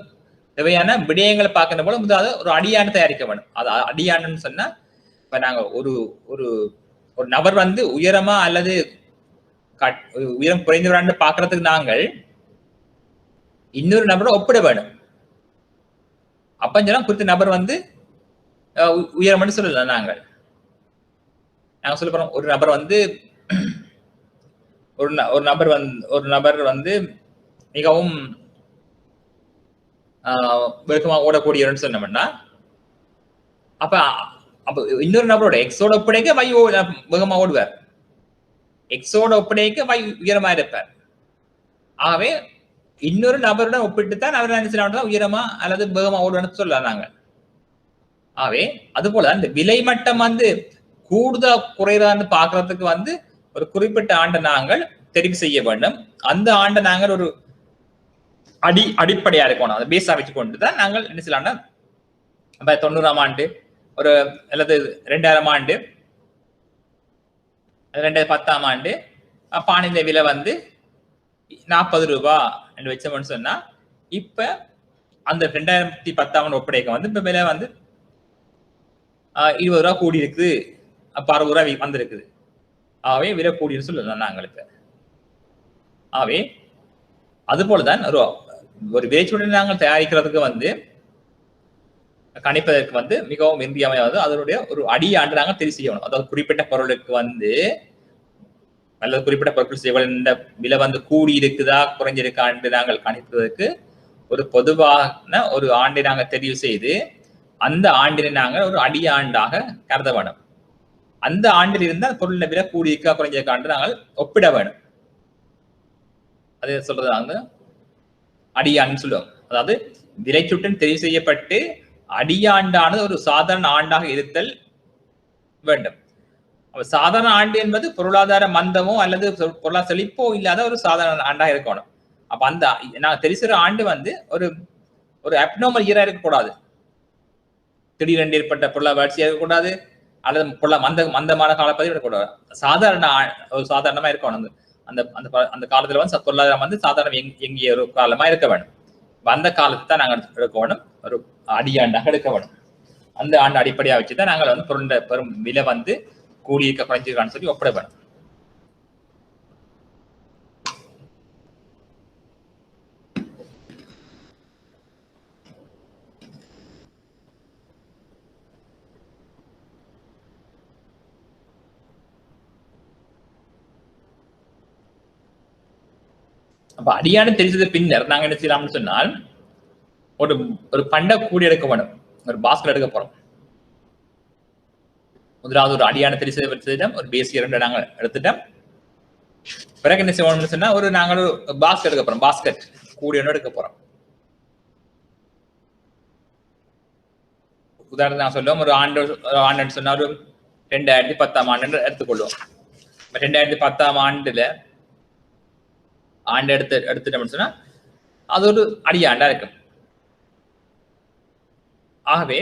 தேவையான விடயங்களை பார்க்கின்ற போல முதலாவது ஒரு அடியாண்டு தயாரிக்க வேண்டும். அது அடியாண்டுன்னு சொன்னா, இப்ப நாங்க ஒரு ஒரு நபர் வந்து உயரமா அல்லது உயரம் குறைந்தவரான்னு பாக்குறதுக்கு நாங்கள் இன்னொரு நபரை ஒப்பிட வேணும். அப்ப குறித்த நபர் வந்து உயரம்னு சொல்லலாம். நாங்க சொல்ல போறோம் ஒரு நபர் வந்து ஒரு நபர் வந்து மிகவும் வேகமா ஓடக்கூடியவர்னு சொன்னோம்னா, அப்ப அப்ப இன்னொரு நபரோட எக்ஸோட ஒப்படைக்க வை வேகமா ஓடுவார். எக்ஸோட ஒப்படைக்க வை உயரமா இருப்பார். ஆகவே இன்னொரு நபருடன் ஒப்பிட்டு தான் அவர் என்ன உயரமா அல்லது வேகமா ஓடுவார்னு சொல்லலாம் நாங்க. ஆகவே அது போல இந்த விலை மட்டம் வந்து கூடுதா குறைதான்னு பாக்குறதுக்கு வந்து ஒரு குறிப்பிட்ட ஆண்டை நாங்கள் தெரிவு செய்ய வேண்டும். அந்த ஆண்டை நாங்கள் ஒரு அடிப்படையா இருக்கணும். அதை பேஸா வச்சு கொண்டுதான் நாங்கள் என்ன செய்யலாம்னா 90ஆம் ஆண்டு ஒரு அல்லது 2000ஆம் ஆண்டு 2010ஆம் ஆண்டு பானிலை விலை வந்து 40 ரூபாய் என்று வச்சோம்னு சொன்னா, இப்ப அந்த 2010ஆம் ஆண்டு ஒப்படைக்க வந்து இப்ப விலை வந்து 20 ரூபாய் கூடி இருக்குது, 60 ரூபாய் வந்திருக்குது. ஆகவே விலை கூடின்னு சொல்லலாம் நாங்களுக்கு. ஆகவே அது போலதான் ஒரு விளைச்சலுடன் நாங்கள் தயாரிக்கிறதுக்கு வந்து கணிப்பதற்கு வந்து மிகவும் இன்றியமையாவது அதனுடைய ஒரு அடியாண்டு நாங்கள் தெரிவு செய்யணும். அதாவது குறிப்பிட்ட பொருளுக்கு வந்து அல்லது குறிப்பிட்ட பொருட்கள் செய்வத விலை வந்து கூடி இருக்குதா குறைஞ்சிருக்கான்னு நாங்கள் கணிப்பதற்கு ஒரு பொதுவான ஒரு ஆண்டை நாங்கள் தெரிவு செய்து அந்த ஆண்டினை நாங்கள் ஒரு அடியாண்டாக கருத வேணும். அந்த ஆண்டில் இருந்தால் பொருளின் விலை கூடி இருக்கா குறைஞ்சிருக்கான்னு நாங்கள் ஒப்பிட வேணும். அது சொல்றது வந்து அடியாண்டு சொல்லுவோம். அதாவது விலைச்சுட்டன் தெரிவு செய்யப்பட்டு அடியாண்டானது ஒரு சாதாரண ஆண்டாக இருத்தல் வேண்டும். சாதாரண ஆண்டு என்பது பொருளாதார மந்தமோ அல்லது பொருளாதார செழிப்போ இல்லாத ஒரு சாதாரண ஆண்டாக இருக்கணும். அப்ப அந்த நான் தெரிசுற ஆண்டு வந்து ஒரு அப்நார்மல் இயரா இருக்கக்கூடாது. திடீரென்று ஏற்பட்ட பொருளாதார வளர்ச்சியாக இருக்கக்கூடாது, அல்லது மந்தமான காலப்பதிவு இருக்கக்கூடாது. சாதாரணமா இருக்கணும். அந்த காலத்துல வந்து பொருளாதாரம் வந்து சாதாரண எங்கிய ஒரு காலமா இருக்க வேண்டும். அந்த காலத்தை தான் நாங்கள் எடுக்க வேணும், ஒரு அடியாண்டாக எடுக்க வேணும். அந்த ஆண்டு அடிப்படையா வச்சுதான் நாங்கள் வந்து பெரும் விலை வந்து கூடியிருக்க குறைஞ்சிருக்கான்னு சொல்லி ஒப்பிட வேணும். அப்ப அடியாண்டு தெரிஞ்சது பின்னர் நாங்க என்ன செய்யலாம்னு சொன்னால் ஒரு பண்ட கூடி எடுக்க வேணும். ஒரு பாஸ்கெட் எடுக்க போறோம். முதலாவது ஒரு அடியான தெரிவித்தம் ஒரு பேசிக் 2 நாங்கள் எடுத்துட்டோம். பிறகு என்ன செய்வோம்னு சொன்னா நாங்கள் ஒரு பாஸ்கெட் எடுக்க போறோம். பாஸ்கெட் கூடி ஒன்று எடுக்க போறோம். உதாரணத்துக்கு நான் சொல்லுவோம் ஒரு ஆண்டு சொன்னா ஒரு 2010ஆம் ஆண்டு எடுத்துக்கொள்வோம். 2010ஆம் ஆண்டுல ஆண்டு எடுத்துட்டோம்னு சொன்னா அது ஒரு அடியாண்டா இருக்கும். ஆகவே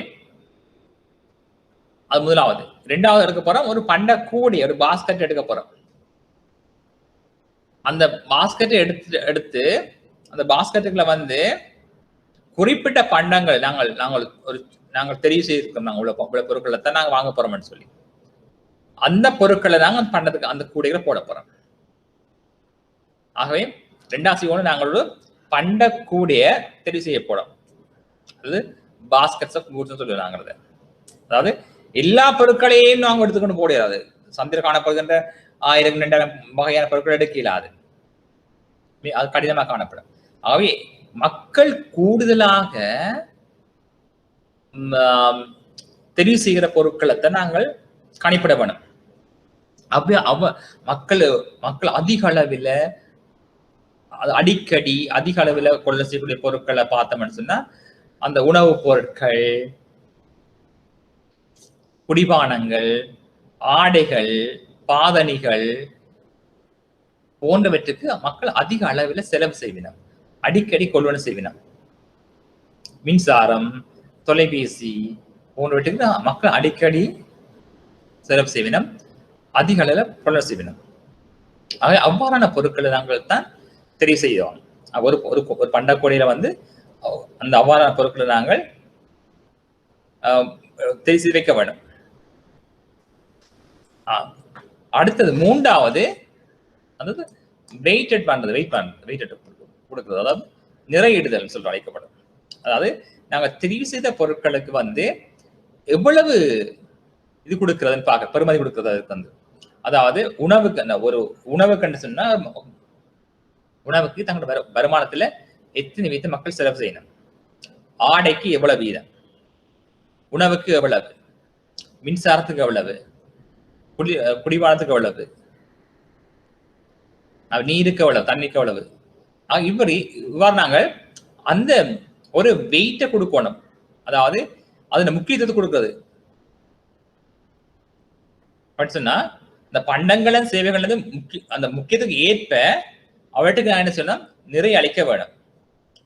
அது முதலாவது. 2வது எடுக்க போறோம் ஒரு பண்ட கூடி ஒரு பாஸ்கெட் எடுக்க போறோம். அந்த பாஸ்கெட்டை எடுத்து அந்த பாஸ்கெட்டுக்குள்ள வந்து குறிப்பிட்ட பண்டங்கள் நாங்கள் தெரிவு செய்திருக்கோம். நாங்கள் உள்ள பொருட்களை தான் நாங்கள் வாங்க போறோம்னு சொல்லி அந்த பொருட்களை தாங்க பண்டத்துக்கு அந்த கூடைகளை போட போறோம். ஆகவே 2வது நாங்கள் ஒரு பண்ட கூடைய தெரிவு செய்ய போறோம். அது பாஸ்கெட்ஸ் ஆஃப் கூட்ஸ் சொல்லுவாங்க. அதாவது எல்லா பொருட்களையும் நாங்கள் எடுத்துக்கொண்டு போடாது. சந்தையில் காணப்படுகின்ற 1000 2000 வகையான பொருட்கள் எடுக்க இயலாது. அது கடினமாக காணப்படும். ஆகவே மக்கள் கூடுதலாக தெரிவு செய்கிற பொருட்களைத்தான் நாங்கள் கணிப்பிட வேணும். மக்கள் அதிக அளவில் அடிக்கடி அதிக அளவில் கொள்ள செய்யக்கூடிய பொருட்களை பார்த்தோம்னு சொன்னா அந்த உணவுப் பொருட்கள், குடிபானங்கள், ஆடைகள், பாதணிகள் போன்றவற்றுக்கு மக்கள் அதிக அளவில் செலவு செய்வினம், அடிக்கடி கொள்வன செய்வினம். மின்சாரம், தொலைபேசி போன்றவற்றுக்கு மக்கள் அடிக்கடி செலவு செய்வினம், அதிக அளவில் கொள்ள செய்வினம். ஆகவே அவ்வாறான பொருட்களை நாங்கள் தான் தெரிவு செய்வோம். ஒரு பண்டக்கோடையில வந்து அந்த அவ்வாறான பொருட்களை நாங்கள் தெரிவு செய்து வைக்க வேண்டும். அடுத்தது 3வது அதாவது வெயிட் கொடுக்கிறது. அதாவது நிறையிடுதல் சொல்ற அழைக்கப்படும். அதாவது நாங்க தெரிவு செய்த பொருட்களுக்கு வந்து எவ்வளவு இது கொடுக்கிறதுன்னு பார்க்க பெருமதி கொடுக்கிறது அதுக்கு வந்து. அதாவது உணவுக்கு ஒரு உணவுக்கு சொன்னா உணவுக்கு தங்களோட வருமானத்துல எத்தனை வீதம் மக்கள் செலவு செய்யணும், ஆடைக்கு எவ்வளவு வீதம், உணவுக்கு எவ்வளவு, மின்சாரத்துக்கு எவ்வளவு, குடிவானத்துக்கு எவ்வளவு, நீருக்கு எவ்வளவு, தண்ணிக்கு எவ்வளவு, இவ்வாறு நாங்கள் அந்த ஒரு வெயிட்ட கொடுக்கணும். அதாவது அதுல முக்கியத்துவத்தை கொடுக்கிறது சொன்னா இந்த பண்டங்களும் சேவைகள் அந்த முக்கியத்துக்கு ஏற்ப அவற்றுக்கு நான் என்ன சொன்னா நிறைய அளிக்க வேணும்.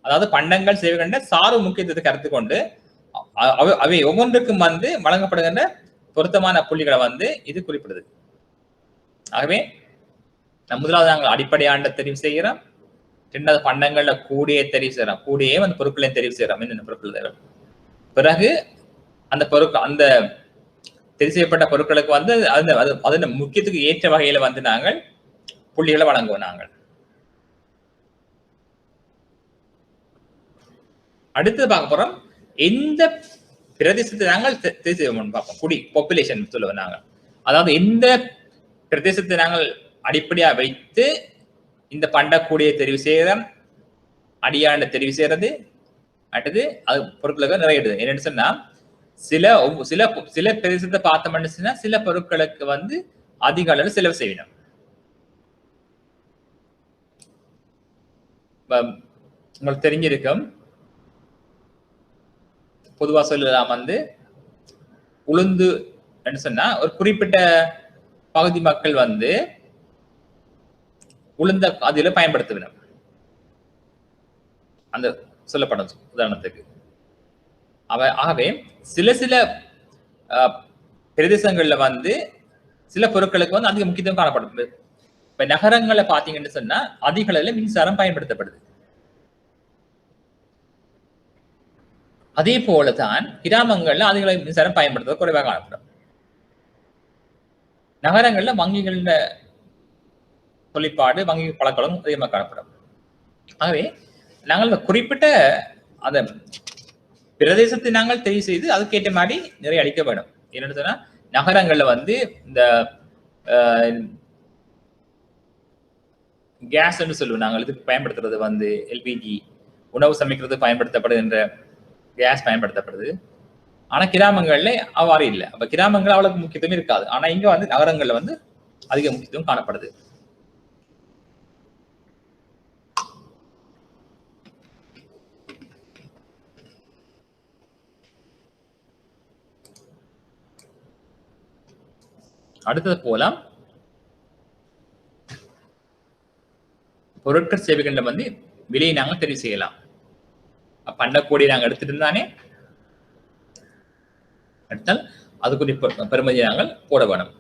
அதாவது பண்டங்கள் சேவைகள் சார்பு முக்கியத்துவத்தை கருத்து கொண்டு அவை ஒவ்வொன்றுக்கும் வந்து வழங்கப்படுகின்ற பொருத்தமான புள்ளிகளை வந்து இது குறிப்பிடுது. ஆகவே முதலாவது நாங்கள் அடிப்படையான தெரிவு செய்கிறோம், இரண்டாவது பண்டங்கள்ல கூடிய தெரிவு செய்யறோம், கூடியே வந்து பொருட்களையும் தெரிவு செய்யறோம், என்னென்ன பொருட்கள் தரும். பிறகு அந்த பொருட்கள் அந்த தெரிவு செய்யப்பட்ட பொருட்களுக்கு வந்து அதன் முக்கியத்துக்கு ஏற்ற வகையில வந்து நாங்கள் புள்ளிகளை வழங்குவோம். நாங்கள் அடுத்தது பார்க்க போறோம், எந்த பிரதேசத்தை நாங்கள் தெரிவு செய்வோம் பார்ப்போம். குடி பாப்புலேஷன் சொல்லுவோம் நாங்கள். அதாவது எந்த பிரதேசத்தை நாங்கள் அடிப்படையா வைத்து இந்த பண்டக்கூடிய தெரிவு செய்யறோம், அடியாண்ட தெரிவு செய்யறது, அடுத்தது அது பொருட்களுக்கு நிறையிடுது. என்னன்னு சொன்னா சில சில சில பிரதேசத்தை பார்த்தோம்னு சொன்னா சில பொருட்களுக்கு வந்து அதிக அளவு செலவு செய்யணும். உங்களுக்கு தெரிஞ்சிருக்கும், பொதுவா சொல்லலாம் வந்து உளுந்து சொன்னா ஒரு குறிப்பிட்ட பகுதி மக்கள் வந்து உளுந்த அதில பயன்படுத்துவினோம். அந்த சொல்லப்படும் உதாரணத்துக்கு ஆகவே சில சில பிரதேசங்கள்ல வந்து சில பொருட்களுக்கு வந்து அதிக முக்கியத்துவம் காணப்படுது. இப்ப நகரங்களை பாத்தீங்கன்னு சொன்னா அதிக அளவில் மின்சாரம் பயன்படுத்தப்படுது. அதே போலதான் கிராமங்கள்ல அதிக அளவில் மின்சாரம் பயன்படுத்துவது குறைவாக காணப்படும். நகரங்கள்ல வங்கிகள தொழிற்பாடு வங்கி பழக்கம் அதிகமாக காணப்படும். ஆகவே நாங்கள் குறிப்பிட்ட அந்த பிரதேசத்தை நாங்கள் தெரிவு செய்து அதுக்கேற்ற மாதிரி நிறைய அளிக்க வேண்டும். என்னன்னு சொன்னா நகரங்கள்ல வந்து இந்த கேஸ் என்று சொல்லுவோம் நாங்கள், இதுக்கு பயன்படுத்துறது வந்து எல்பிஜி உணவு சமைக்கிறது பயன்படுத்தப்படுகின்ற கேஸ் பயன்படுத்தப்படுது. ஆனா கிராமங்கள்ல அவ்வாறு இல்லை. அப்ப கிராமங்கள் அவ்வளவு முக்கியத்துவம் இருக்காது. ஆனா இங்க வந்து நகரங்கள்ல வந்து அதிக முக்கியத்துவம் காணப்படுது. அடுத்தது போலாம் பொருட்கள் சேவைகள்ல வந்து விலையை நாங்கள் தெரிவு செய்யலாம். பண்ணக்கூடிய நாங்கள் எடுத்துட்டு இருந்தானே எடுத்தால் அதுக்குரிய பெருமதியை நாங்கள் போட வேணும்.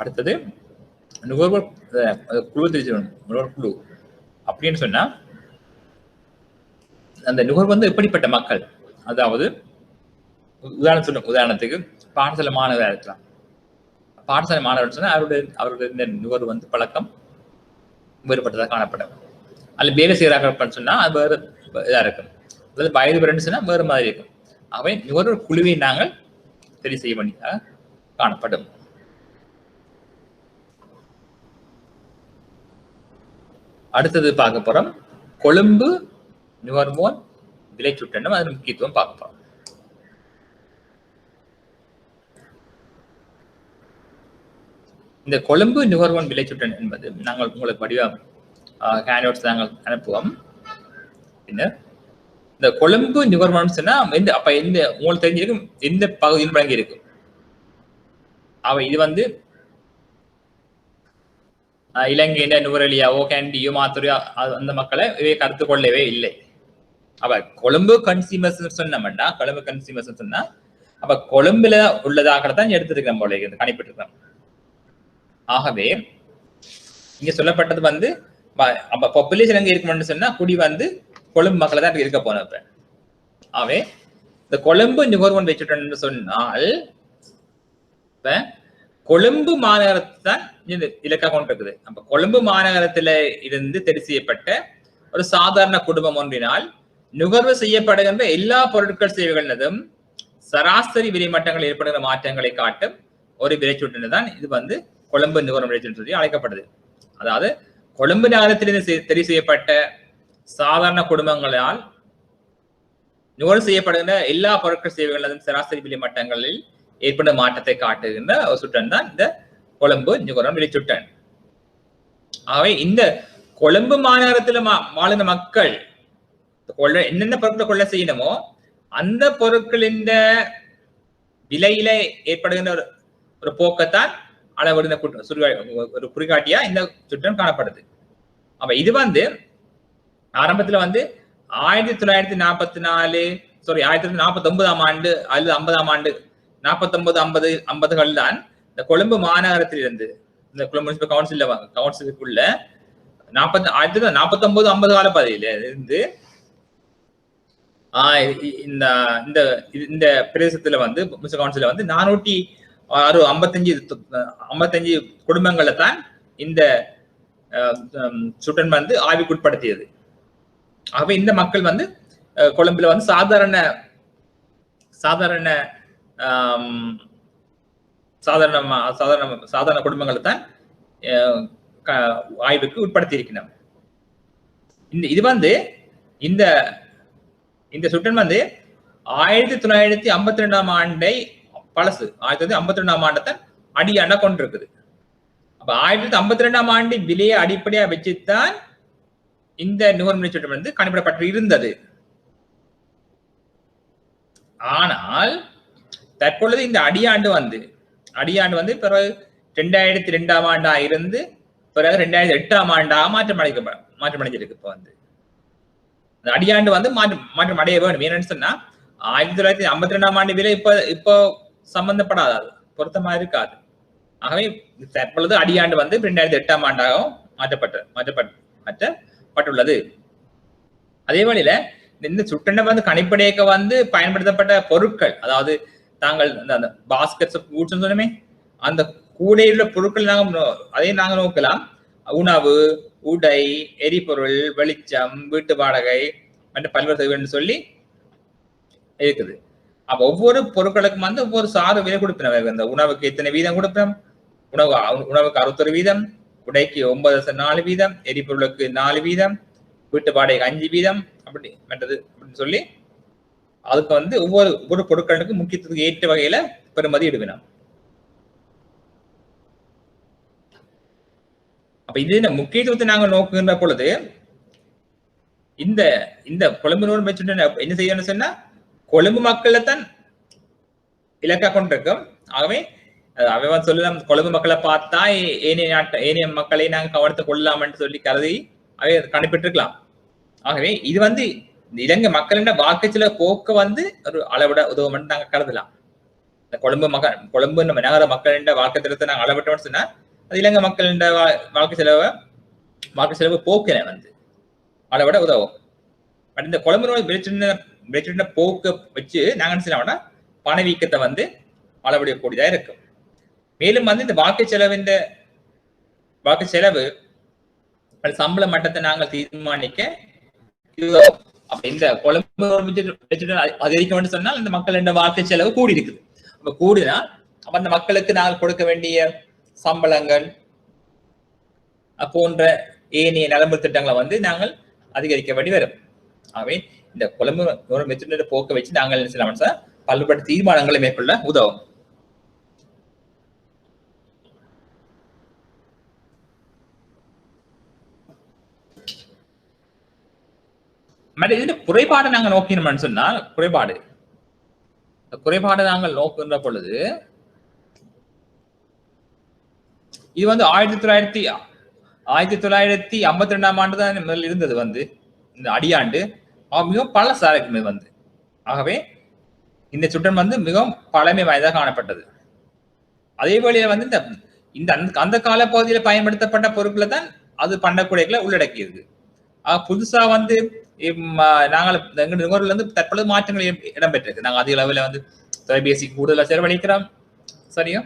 அடுத்தது நுகர்வோர் குழு தெரிவிச்சிடணும். நுகர்வோர் குழு அப்படின்னு சொன்னா அந்த நுகர்வு வந்து எப்படிப்பட்ட மக்கள், அதாவது உதாரணத்துக்கு பாடசாலை மாணவராக இருக்கலாம். பாடசாலை மாணவர் சொன்னா அவருடைய இந்த நுகர்வு வந்து பழக்கம் வேறுபட்டதாக காணப்படும். அல்ல வேலை செய்கிறார்கள் சொன்னா அது வேறு இதா இருக்கும். அதாவது வயது வேறுன்னு சொன்னா வேறு மாதிரி இருக்கும். ஆகவே நுகர்வோர் குழுவை நாங்கள் தெரிவு செய்ய வேண்டியதாக காணப்படும். அடுத்தது பார்க்க போறோம் கொழும்பு நுகர்வோர் விலை சுட்டண்டம், அதன் முக்கியத்துவம் பார்க்க போறோம். இந்த கொழும்பு நுகர்வோர் விலை சுட்டன் என்பது நாங்கள் உங்களுக்கு வடிவம் ஹேண்ட்அவுட்ஸ் நாங்கள் அனுப்புவோம். பின்னர் இந்த கொழும்பு நுகர்வோர் சொன்னா அப்ப எந்த உங்களுக்கு தெரிஞ்சிருக்கும் எந்த பகுதியில் வழங்கி இருக்கும். அவை இது வந்து இலங்கையில நுவரெலியாவோ கேண்டியோ மாத்துரையோ அந்த மக்களை கருத்து கொள்ளவே இல்லை. அப்ப கொழும்பு கன்சியூமர்ஸ் சொன்னோம்னா கொழும்பு கன்சியூமர்ஸ் சொன்னா அப்ப கொழும்புல உள்ளதாக தான் எடுத்துருக்கிறோம் போல கணிப்பிட்டிருக்கிறோம். ஆகவே இங்க சொல்லப்பட்டது வந்து அப்ப பாப்புலேஷன் எங்க இருக்கும்னு சொன்னா குடி வந்து கொழும்பு மக்களை தான் இருக்க போனப்ப. ஆகவே இந்த கொழும்பு நுகர்வோன் வச்சுட்டோம்னு சொன்னால் கொழும்பு மாநகரத்தை தான் இலக்கா கொண்டிருக்குது. அப்ப கொழும்பு மாநகரத்துல இருந்து தெரிவு செய்யப்பட்ட ஒரு சாதாரண குடும்பம் ஒன்றினால் நுகர்வு செய்யப்படுகின்ற எல்லா பொருட்கள் சேவைகளினதும் சராசரி விலை மட்டங்கள் ஏற்படுகிற மாற்றங்களை காட்டும் ஒரு விலைச்சூட்டு தான் இது கொழும்பு நுகர்வு விலைச்சூட்டு சொல்லி அழைக்கப்படுது. அதாவது கொழும்பு நகரத்திலிருந்து தெரிவு செய்யப்பட்ட சாதாரண குடும்பங்களால் நுகர்வு செய்யப்படுகின்ற எல்லா பொருட்கள் சேவைகளினதும் சராசரி விலை மட்டங்களில் ஏற்படும் மாற்றத்தை காட்டுகின்ற ஒரு சுட்டன் தான் இந்த கொழும்பு நுகர்வு விலைச்சூட்டன். ஆகவே இந்த கொழும்பு மாநகரத்துல வாழுന്ന மக்கள் என்னென்ன பொருட்களை கொள்ள செய்யணுமோ அந்த பொருட்களின் விலையில ஏற்படுகின்ற ஒரு போக்கத்தான் அளவிடுന്ന ஒரு குறிகாட்டியா இந்த சுற்றம் காணப்படுது. அப்ப இது ஆரம்பத்துல 1949 ஆண்டு அல்லது 50ஆம் ஆண்டு 49 50கள் தான் இந்த கொழும்பு மாநகரத்திலிருந்து இந்த கொழும்பு முனிசிபல் கவுன்சிலுக்குள்ள 1949 50 கால பகுதியில இருந்து இந்த பிரதேசத்துல முனிசிபல் கவுன்சில 455 குடும்பங்களை தான் இந்த சுட்டன் ஆய்வுக்குட்படுத்தியது. ஆகவே இந்த மக்கள் கொழும்புல சாதாரண குடும்பங்களை தான் ஆய்வுக்கு உட்படுத்தி இருக்கிறோம். இது இந்த சுட்டன் 1952ஆம் ஆண்டை பழசு 1952ஆம் ஆண்டை தான் அடியாண்ட கொண்டிருக்குது. அப்ப 1952ஆம் ஆண்டு விலையை அடிப்படையா வச்சுத்தான் இந்த நுகர்வு சுட்டம் கணிப்பிடப்பட்டு இருந்தது. ஆனால் தற்பொழுது இந்த அடியாண்டு பிறகு 2002ஆம் ஆண்டா இருந்து பிறகு 2008ஆம் ஆண்டா மாற்றமடைஞ்சிருக்கு. இப்ப அந்த அடியாண்டு மாற்றம் அடைய வேணும். என்னன்னு சொன்னா 1952ஆம் ஆண்டு விலை இப்போ சம்பந்தப்படாது, பொருத்தமா இருக்காது. ஆகவே தற்பொழுது அடியாண்டு 2008ஆம் ஆண்டாகவும் மாற்றப்பட்டுள்ளது. அதே வழியில இந்த சுட்டனை கணிப்படையக்க பயன்படுத்தப்பட்ட பொருட்கள், அதாவது தாங்கள் அந்த பாஸ்கெட்ஸ் ஃப்ரூட்ஸ் சொன்னமே அந்த கூடையுள்ள பொருட்கள் நாங்க நோக்கலாம். உணவு, உடை, எரிபொருள், வெளிச்சம், வீட்டு வாடகை மற்றும் பல்வேறு தேவைன்னு சொல்லி இருக்குது. அப்ப ஒவ்வொரு பொருட்களுக்கும் ஒவ்வொரு சாறு விலை கொடுப்போம். இந்த உணவுக்கு எத்தனை வீதம் கொடுப்போம்? உணவுக்கு 61 வீதம், உடைக்கு 9.4 வீதம், எரிபொருளுக்கு 4 வீதம், வீட்டு வாடகைக்கு 5 வீதம், அப்படி மற்றது அப்படின்னு சொல்லி அதுக்கு ஒவ்வொரு பொருட்களுக்கு முக்கியத்துவத்துக்கு ஏற்ற வகையில பெறுமதி இடுவினோம். அப்ப இது முக்கியத்துவத்தை நாங்க நோக்குகின்ற பொழுது இந்த கொழும்பு நூறு என்ன செய்யணும்னு சொன்னா கொழும்பு மக்களை தான் இலக்கா கொண்டிருக்கும். ஆகவே அவன் சொல்லலாம், கொழும்பு மக்களை பார்த்தா ஏனைய மக்களை நாங்க கவனத்தை கொள்ளலாம்னு சொல்லி கருதி அவை கணிப்பிட்டிருக்கலாம். ஆகவே இது இலங்கை மக்களின் வாக்குச்சில போக்க ஒரு அளவிட உதவும் நாங்க கருதலாம். இந்த கொழும்பு நம்ம நகர மக்களின் வாக்கு திட்டத்தை நாங்க அளவிட்டோம்னு சொன்னா அது இலங்கை மக்களின் வாக்கு செலவு போக்கின அளவிட உதவும். பட் இந்த கொழும்பு வெளிச்சின்ன போக்க வச்சு நாங்க என்ன செய்யலாம்னா பணவீக்கத்தை அளவிடக்கூடியதா இருக்கும். மேலும் இந்த வாக்கு செலவு சம்பள மட்டத்தை நாங்கள் தீர்மானிக்க அப்ப இந்த கொழும்பு அதிகரிக்க சொன்னால் இந்த மக்களின் வாக்கு செலவு கூடி இருக்குது. அப்ப கூடினா அப்ப அந்த மக்களுக்கு நாங்கள் கொடுக்க வேண்டிய சம்பளங்கள் போன்ற ஏனைய நலம்பு திட்டங்களை நாங்கள் அதிகரிக்க வேண்டி வரும். ஆகவே இந்த கொழும்பு போக்க வச்சு நாங்கள் என்ன செய்யலாம், பல்வேறு தீர்மானங்களை மேற்கொள்ள உதவும். குறைபாடு நாங்கள் நோக்கினோம்னு சொன்னால் குறைபாடு நாங்கள் நோக்குகின்ற பொழுது இது 1952ஆம் ஆண்டு தான் முதல் இருந்தது இந்த அடியாண்டு. மிகவும் பல சாலைக்குமே ஆகவே இந்த சுட்டம் மிகவும் பழமை வாய்ந்ததாக காணப்பட்டது. அதே வழியில இந்த அந்த கால பகுதியில் பயன்படுத்தப்பட்ட பொருட்களை தான் அது பண்ணக்கூடியகளை உள்ளடக்கியது. புதுசா வந்து நாங்கள் எங்க நுகர்வுல இருந்து தற்பொழுது மாற்றங்கள் இடம்பெற்றிருக்கு. நாங்கள் அதிக அளவில் வந்து தொலைபேசி கூடுதலாக செலவழிக்கிறோம், சரியா,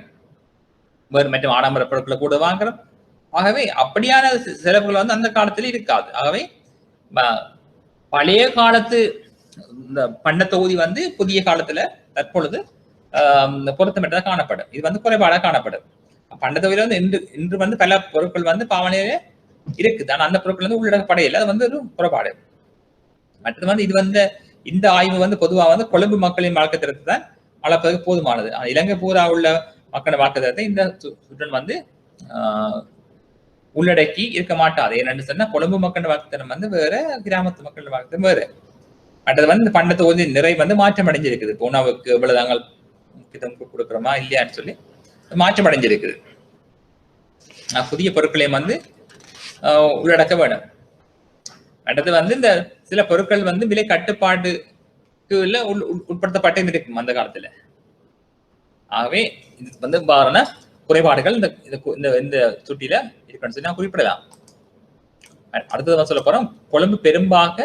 வேறு மற்றும் ஆடம்பர பொருட்களை கூட வாங்குறோம். ஆகவே அப்படியான செலவுகள் வந்து அந்த காலத்துல இருக்காது. ஆகவே பழைய காலத்து இந்த பண்ட தொகுதி வந்து புதிய காலத்துல தற்பொழுது பொருத்தமற்றதாக காணப்படும். இது வந்து குறைபாடாக காணப்படும். பண்ட தொகுதியில வந்து இன்று வந்து பல பொருட்கள் வந்து பாவனையில இருக்குது. ஆனா அந்த பொருட்கள் வந்து உள்ளடக்கப்படையில் அது வந்து ஒரு குறைபாடு. மற்றது வந்து இது வந்து இந்த ஆய்வு வந்து பொதுவா வந்து கொழும்பு மக்களின் வாழ்க்கை தரத்தை தான் அளப்பதற்கு போதுமானது. இலங்கை பூரா உள்ள மக்களின் வாழ்க்கை தரத்தை இந்த சுற்றன் வந்து உள்ளடக்கி இருக்க மாட்டாது. என்னன்னு சொன்னா கொழும்பு மக்கள் வாழ்க்கைத்தரம் வந்து வேற, கிராமத்து மக்கள் வாழ்க்கை வேற. மற்றது வந்து இந்த பண்ட தொகுதி நிறை வந்து மாற்றம் அடைஞ்சிருக்குது. உணவுக்கு எவ்வளவு தாங்கள் முக்கியத்துவம் கொடுக்குறோமா இல்லையான்னு சொல்லி மாற்றம் அடைஞ்சிருக்குது. புதிய பொருட்களையும் வந்து உள்ளடக்க வேணும். அடுத்து வந்து இந்த சில பொருட்கள் வந்து விலை கட்டுப்பாட்டுக்கு உட்படுத்தப்பட்டு இருக்கும் அந்த காலத்துல. ஆகவே இது வந்து பாருன குறைபாடுகள் இந்த சுட்டியில இருக்குன்னு சொல்லி நான் குறிப்பிடலாம். அடுத்தது சொல்ல போறோம், கொழும்பு பெரும்பாக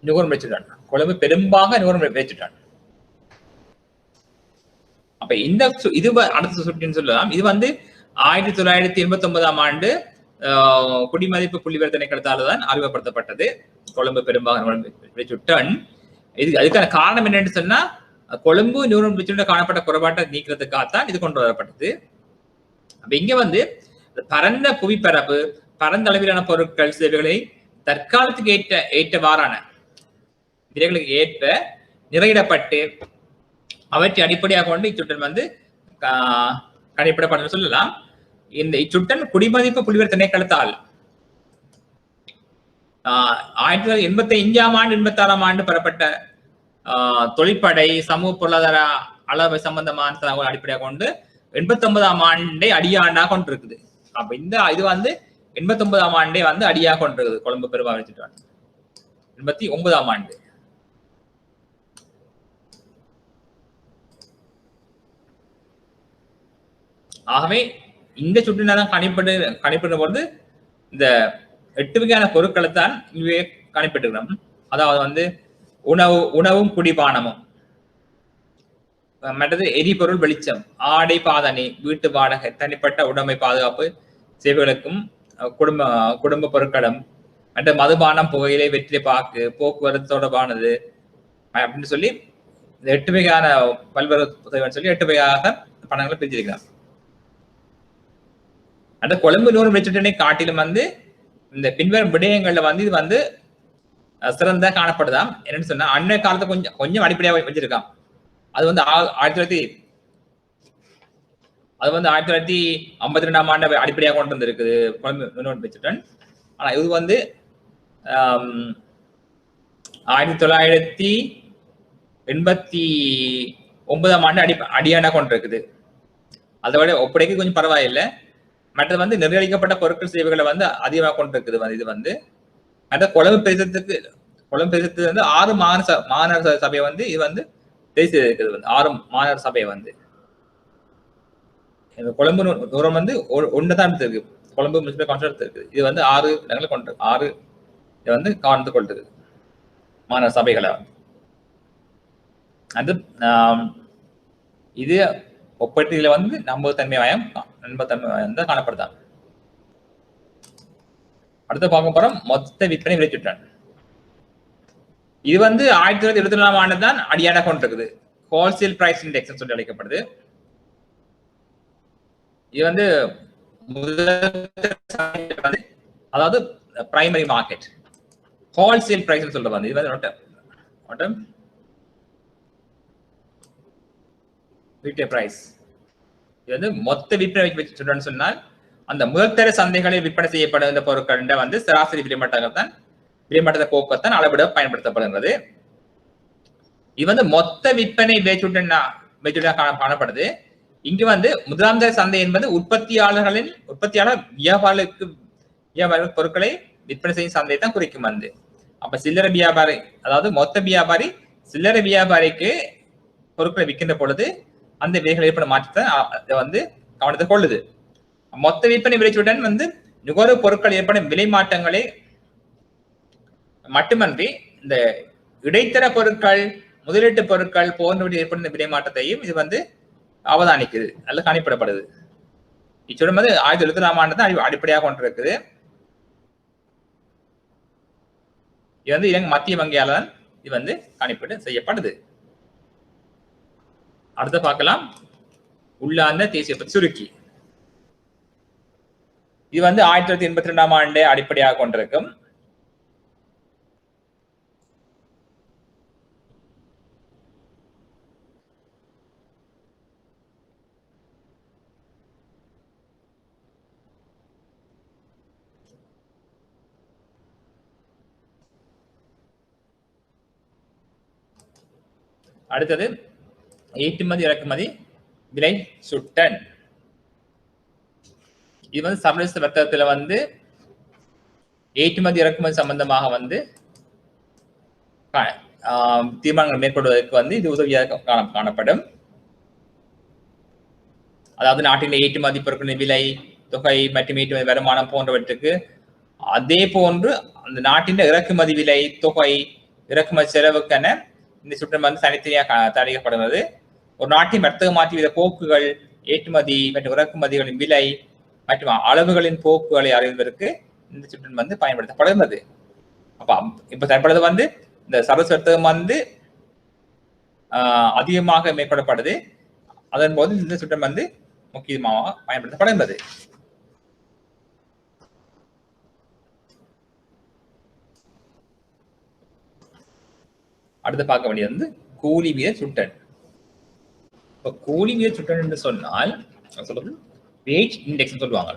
நுகர்வு வச்சுட்டான். கொழும்பு பெரும்பாக நுகர்வு வச்சுட்டான். அப்ப இந்த இது அடுத்த சுட்டின்னு சொல்லலாம். இது வந்து 1989ஆம் ஆண்டு குடிமதிப்பு புள்ளிவிவர திணைக்களத்தால்தான் அறிமுகப்படுத்தப்பட்டது. கொழும்பு பெரும்பாக சுட்டன். இது அதுக்கான காரணம் என்னன்னு சொன்னா, கொழும்பு நுகர்வு காணப்பட்ட குறைபாட்டை நீக்கிறதுக்காகத்தான் இது கொண்டு வரப்பட்டது. அப்ப இங்க வந்து பரந்த புவிப்பரப்பு, பரந்த அளவிலான பொருட்கள் சேவைகளை தற்காலத்துக்கு ஏற்றவாறான விலைகளுக்கு ஏற்ப நிறையிடப்பட்டு அவற்றை அடிப்படையாக கொண்டு இச்சுட்டன் வந்து கணிப்பிடப்படும் சொல்லலாம். இந்த இச்சுட்டன் குடிமதிப்பு புள்ளிவிவர திணைக்களத்தால் 1985ஆம் ஆண்டு 86ஆம் ஆண்டு பெறப்பட்ட தொழிற்படை சமூக பொருளாதார அளவு சம்பந்தமான தகவல் அடிப்படையாக கொண்டு 89ஆம் ஆண்டை அடியாண்டாக கொண்டிருக்குது. அப்ப இந்த இது வந்து 89ஆம் ஆண்டே வந்து அடியாக கொண்டிருக்குது கொழும்பு பெரும்பாக 89ஆம் ஆண்டு. ஆகவே இந்த சுற்றினாதான் கணிப்பிடும் பொழுது இந்த 8 வகையான பொருட்களை தான் இங்கே கணிப்பிட்டுக்கிறோம். அதாவது வந்து உணவும் குடிபானமும், மற்றது எரிபொருள் வெளிச்சம், ஆடை பாதனை, வீட்டு வாடகை, தனிப்பட்ட உடைமை பாதுகாப்பு சேவைகளுக்கும் குடும்ப பொருட்களும், மற்ற மதுபானம், புகையிலை, வெற்றிலை பாக்கு, போக்குவரத்து தொடர்பானது அப்படின்னு சொல்லி இந்த 8 வகையான பல்வேறு சொல்லி 8 வகையாக பணங்களை பிரிச்சிருக்கிறார். அந்த கொழும்பு நூறு வெற்றிட்டனை காட்டிலும் வந்து இந்த பின்வரும் விடயங்கள்ல வந்து இது வந்து சிறந்த காணப்படுதாம். என்னன்னு சொன்னா, அண்மை காலத்தை கொஞ்சம் அடிப்படையாக வச்சிருக்கான். அது வந்து 1952ஆம் ஆண்டு அடிப்படையாக கொண்டு வந்திருக்குது கொழும்பு நூறு வெற்றிட்டன். ஆனா இது வந்து 1989ஆம் ஆண்டு அடியானா கொண்டிருக்குது. அதோட ஒப்படைக்கு கொஞ்சம் பரவாயில்லை. மற்றது வந்து நிர்ணயிக்கப்பட்ட பொருட்கள் சேவைகளை வந்து அதிகமாக கொண்டிருக்குது. இது வந்து அந்த கொழும்பு பிரதேசத்துக்கு வந்து 6 மாநகர சபை வந்து இது வந்து தேசிய இருக்குது. வந்து 6 மாநகர சபை வந்து கொழும்பு தூரம் வந்து ஒண்ணுதான் இருக்கு. கொழும்பு முனிசிபல் கவுன்சில் இருக்கு. இது வந்து 6 இடங்களை கொண்டு 6 இது வந்து கவர்ந்து கொண்டிருக்கு மாநகர சபைகளை. அது இது ஒப்பீட்டுல வந்து நம்பகத்தன்மை வந்து காணப்படுதான். அடுத்து பார்க்க போறோம் மொத்த விற்பனை விலைச்சுட்டன். இது வந்து 1924ஆம் ஆண்டு தான் அடியான கொண்டிருக்குது. ஹோல்சேல் பிரைஸ் இண்டெக்ஸ் சொல்லி அழைக்கப்படுது. இது வந்து அதாவது பிரைமரி மார்க்கெட் ஹோல்சேல் பிரைஸ் சொல்ற வந்து இது வந்து ரீட்டெயில் பிரைஸ். இது வந்து மொத்த விற்பனை வச்சுட்டோம்னு சொன்னால் அந்த முதற்தர சந்தைகளில் விற்பனை செய்யப்படும் இந்த பொருட்கள் வந்து சராசரி விலைமட்டத்தை போக்கத்தான் அளவிட பயன்படுத்தப்படுகிறது. இது வந்து மொத்த விற்பனை விலைச்சுட்டா காணப்படுது. இங்கு வந்து முதலாம் தர சந்தை என்பது உற்பத்தியாளர் வியாபாரிகளுக்கு பொருட்களை விற்பனை செய்யும் சந்தை தான் குறிக்கும். வந்து அப்ப சில்லறை வியாபாரி, அதாவது மொத்த வியாபாரி சில்லறை வியாபாரிக்கு பொருட்களை விற்கின்ற பொழுது அந்த விலைகள் ஏற்படும் மாற்றத்தை வந்து கவனத்தை கொள்ளுது. மொத்த விற்பனை விலைச்சுடன் வந்து நுகர்வு பொருட்கள் ஏற்படும் விலை மாற்றங்களை மட்டுமன்றி இந்த இடைத்தர பொருட்கள், முதலீட்டு பொருட்கள் போன்றவற்றை ஏற்படுத்த விலை மாற்றத்தையும் இது வந்து அவதானிக்குது அல்ல கணிப்பிடப்படுது. இச்சொல்லும் வந்து 1976 ஆண்டு தான் அடிப்படையாக கொண்டிருக்குது. இது வந்து இலங்கை மத்திய வங்கியால் தான் இது வந்து கணிப்பீடு செய்யப்படுது. அடுத்து பார்க்கலாம் உள்ளார்ந்த தேசிய சுருக்கி. இது வந்து 1982 ஆண்டு அடிப்படையாக கொண்டிருக்கும். அடுத்தது ஏற்றுமதி இறக்குமதி விலை சுட்டன். இது வந்து சர்வதேச வர்த்தகத்துல வந்து ஏற்றுமதி இறக்குமதி சம்பந்தமாக வந்து தீர்மானங்கள் மேற்கொள்வதற்கு வந்து இது உதவியாக காணப்படும். அதாவது நாட்டின் ஏற்றுமதி பொருட்களின் விலை, தொகை மற்றும் ஏற்றுமதி வருமானம் போன்றவற்றுக்கு அதே போன்று அந்த நாட்டின் இறக்குமதி விலை, தொகை, இறக்குமதி செலவுக்கென இந்த சுற்றம் வந்து தனித்தனியாக தயாரிக்கப்படுகிறது. ஒரு நாட்டின் வர்த்தக மாற்று வீத போக்குகள், ஏற்றுமதி மற்றும் இறக்குமதிகளின் விலை மற்றும் அளவுகளின் போக்குகளை அறிவதற்கு இந்த சுற்றம் வந்து பயன்படுத்தப்படுகிறது. அப்ப இப்ப தற்பொழுது வந்து இந்த சர்வதேச வர்த்தகம் வந்து அதிகமாக மேற்கொள்ளப்படுது. அதன் போது இந்த சுற்றம் வந்து முக்கியமாக பயன்படுத்தப்படுகிறது. அடுத்து பார்க்க வேண்டியது வந்து கூலி வீத சுட்டன். இப்ப கூலி வீத சுட்டன் என்று சொன்னால் சொல்றது வேஜ் இண்டெக்ஸ் சொல்லுவாங்க.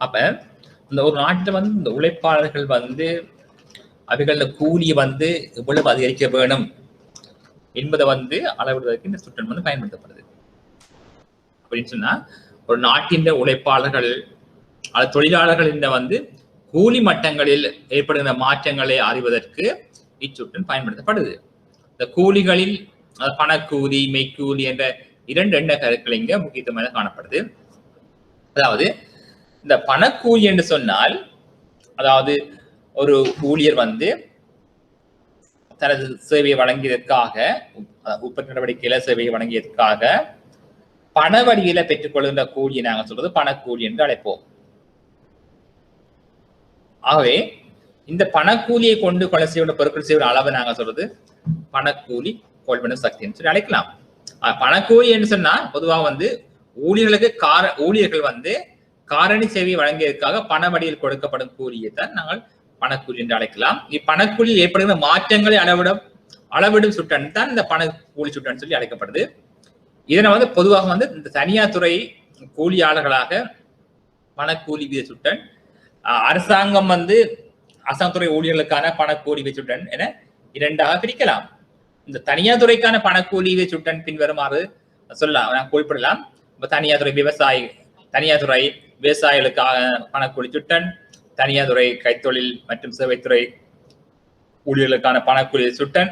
அப்ப இந்த ஒரு நாட்டில் வந்து இந்த உழைப்பாளர்கள் வந்து அவைகள கூலியை வந்து எவ்வளவு அதிகரிக்க வேணும் என்பதை வந்து அளவிடுவதற்கு இந்த சுட்டன் வந்து பயன்படுத்தப்படுது. அப்படின்னு சொன்னா ஒரு நாட்டின் உழைப்பாளர்கள் அல்லது தொழிலாளர்கள் இந்த வந்து கூலி மட்டங்களில் ஏற்படுகின்ற மாற்றங்களை அறிவதற்கு இச்சுட்டன் பயன்படுத்தப்படுது. இந்த கூலிகளில் பணக்கூலி, மெய்க்கூலி என்ற 2 எண்ண கருக்கள் இங்க முக்கியத்துவமாக காணப்படுது. அதாவது இந்த பணக்கூலி என்று சொன்னால், அதாவது ஒரு ஊழியர் வந்து தனது சேவையை வழங்கியதற்காக, உற்பத்தி நடவடிக்கையில சேவையை வழங்கியதற்காக பண வடிவில பெற்றுக்கொள்கின்ற கூலியை நாங்கள் சொல்றது பணக்கூலி என்று அழைப்போம். ஆகவே இந்த பணக்கூலியை கொண்டு கொலை செய்ய பொருட்கள் செய்கிற அளவை நாங்க சொல்றது பணக்கூலி கொள்வன சக்தி என்று சொல்லி அழைக்கலாம். பணக்கூலி என்று சொன்னா பொதுவாக வந்து ஊழியர்கள் வந்து காரணி சேவை வழங்கியதற்காக பண வடிவில் கொடுக்கப்படும் கூலியை தான் நாங்கள் பணக்கூலி என்று அழைக்கலாம். இப்பணக்கூலியில் ஏற்படுகிற மாற்றங்களை அளவிடும் சுட்டன் தான் இந்த பணக்கூலி சுட்டன் சொல்லி அழைக்கப்படுது. இதனை வந்து பொதுவாக வந்து இந்த தனியார் துறை கூலியாளர்களாக பணக்கூலி வீத சுட்டன், அரசாங்கம் வந்து அரசாங்கத்துறை ஊழியர்களுக்கான பணக்கூலி வீத சுட்டன் என 2ஆக பிரிக்கலாம். இந்த தனியார் துறைக்கான பணக்கூலி வீத சுட்டன் பின்வருமாறு சொல்லலாம், குறிப்பிடலாம். தனியார் துறை விவசாயிகளுக்காக பணக்கூலி சுட்டன், தனியார் துறை கைத்தொழில் மற்றும் சேவைத்துறை ஊழியர்களுக்கான பணக்கூலி சுட்டன்,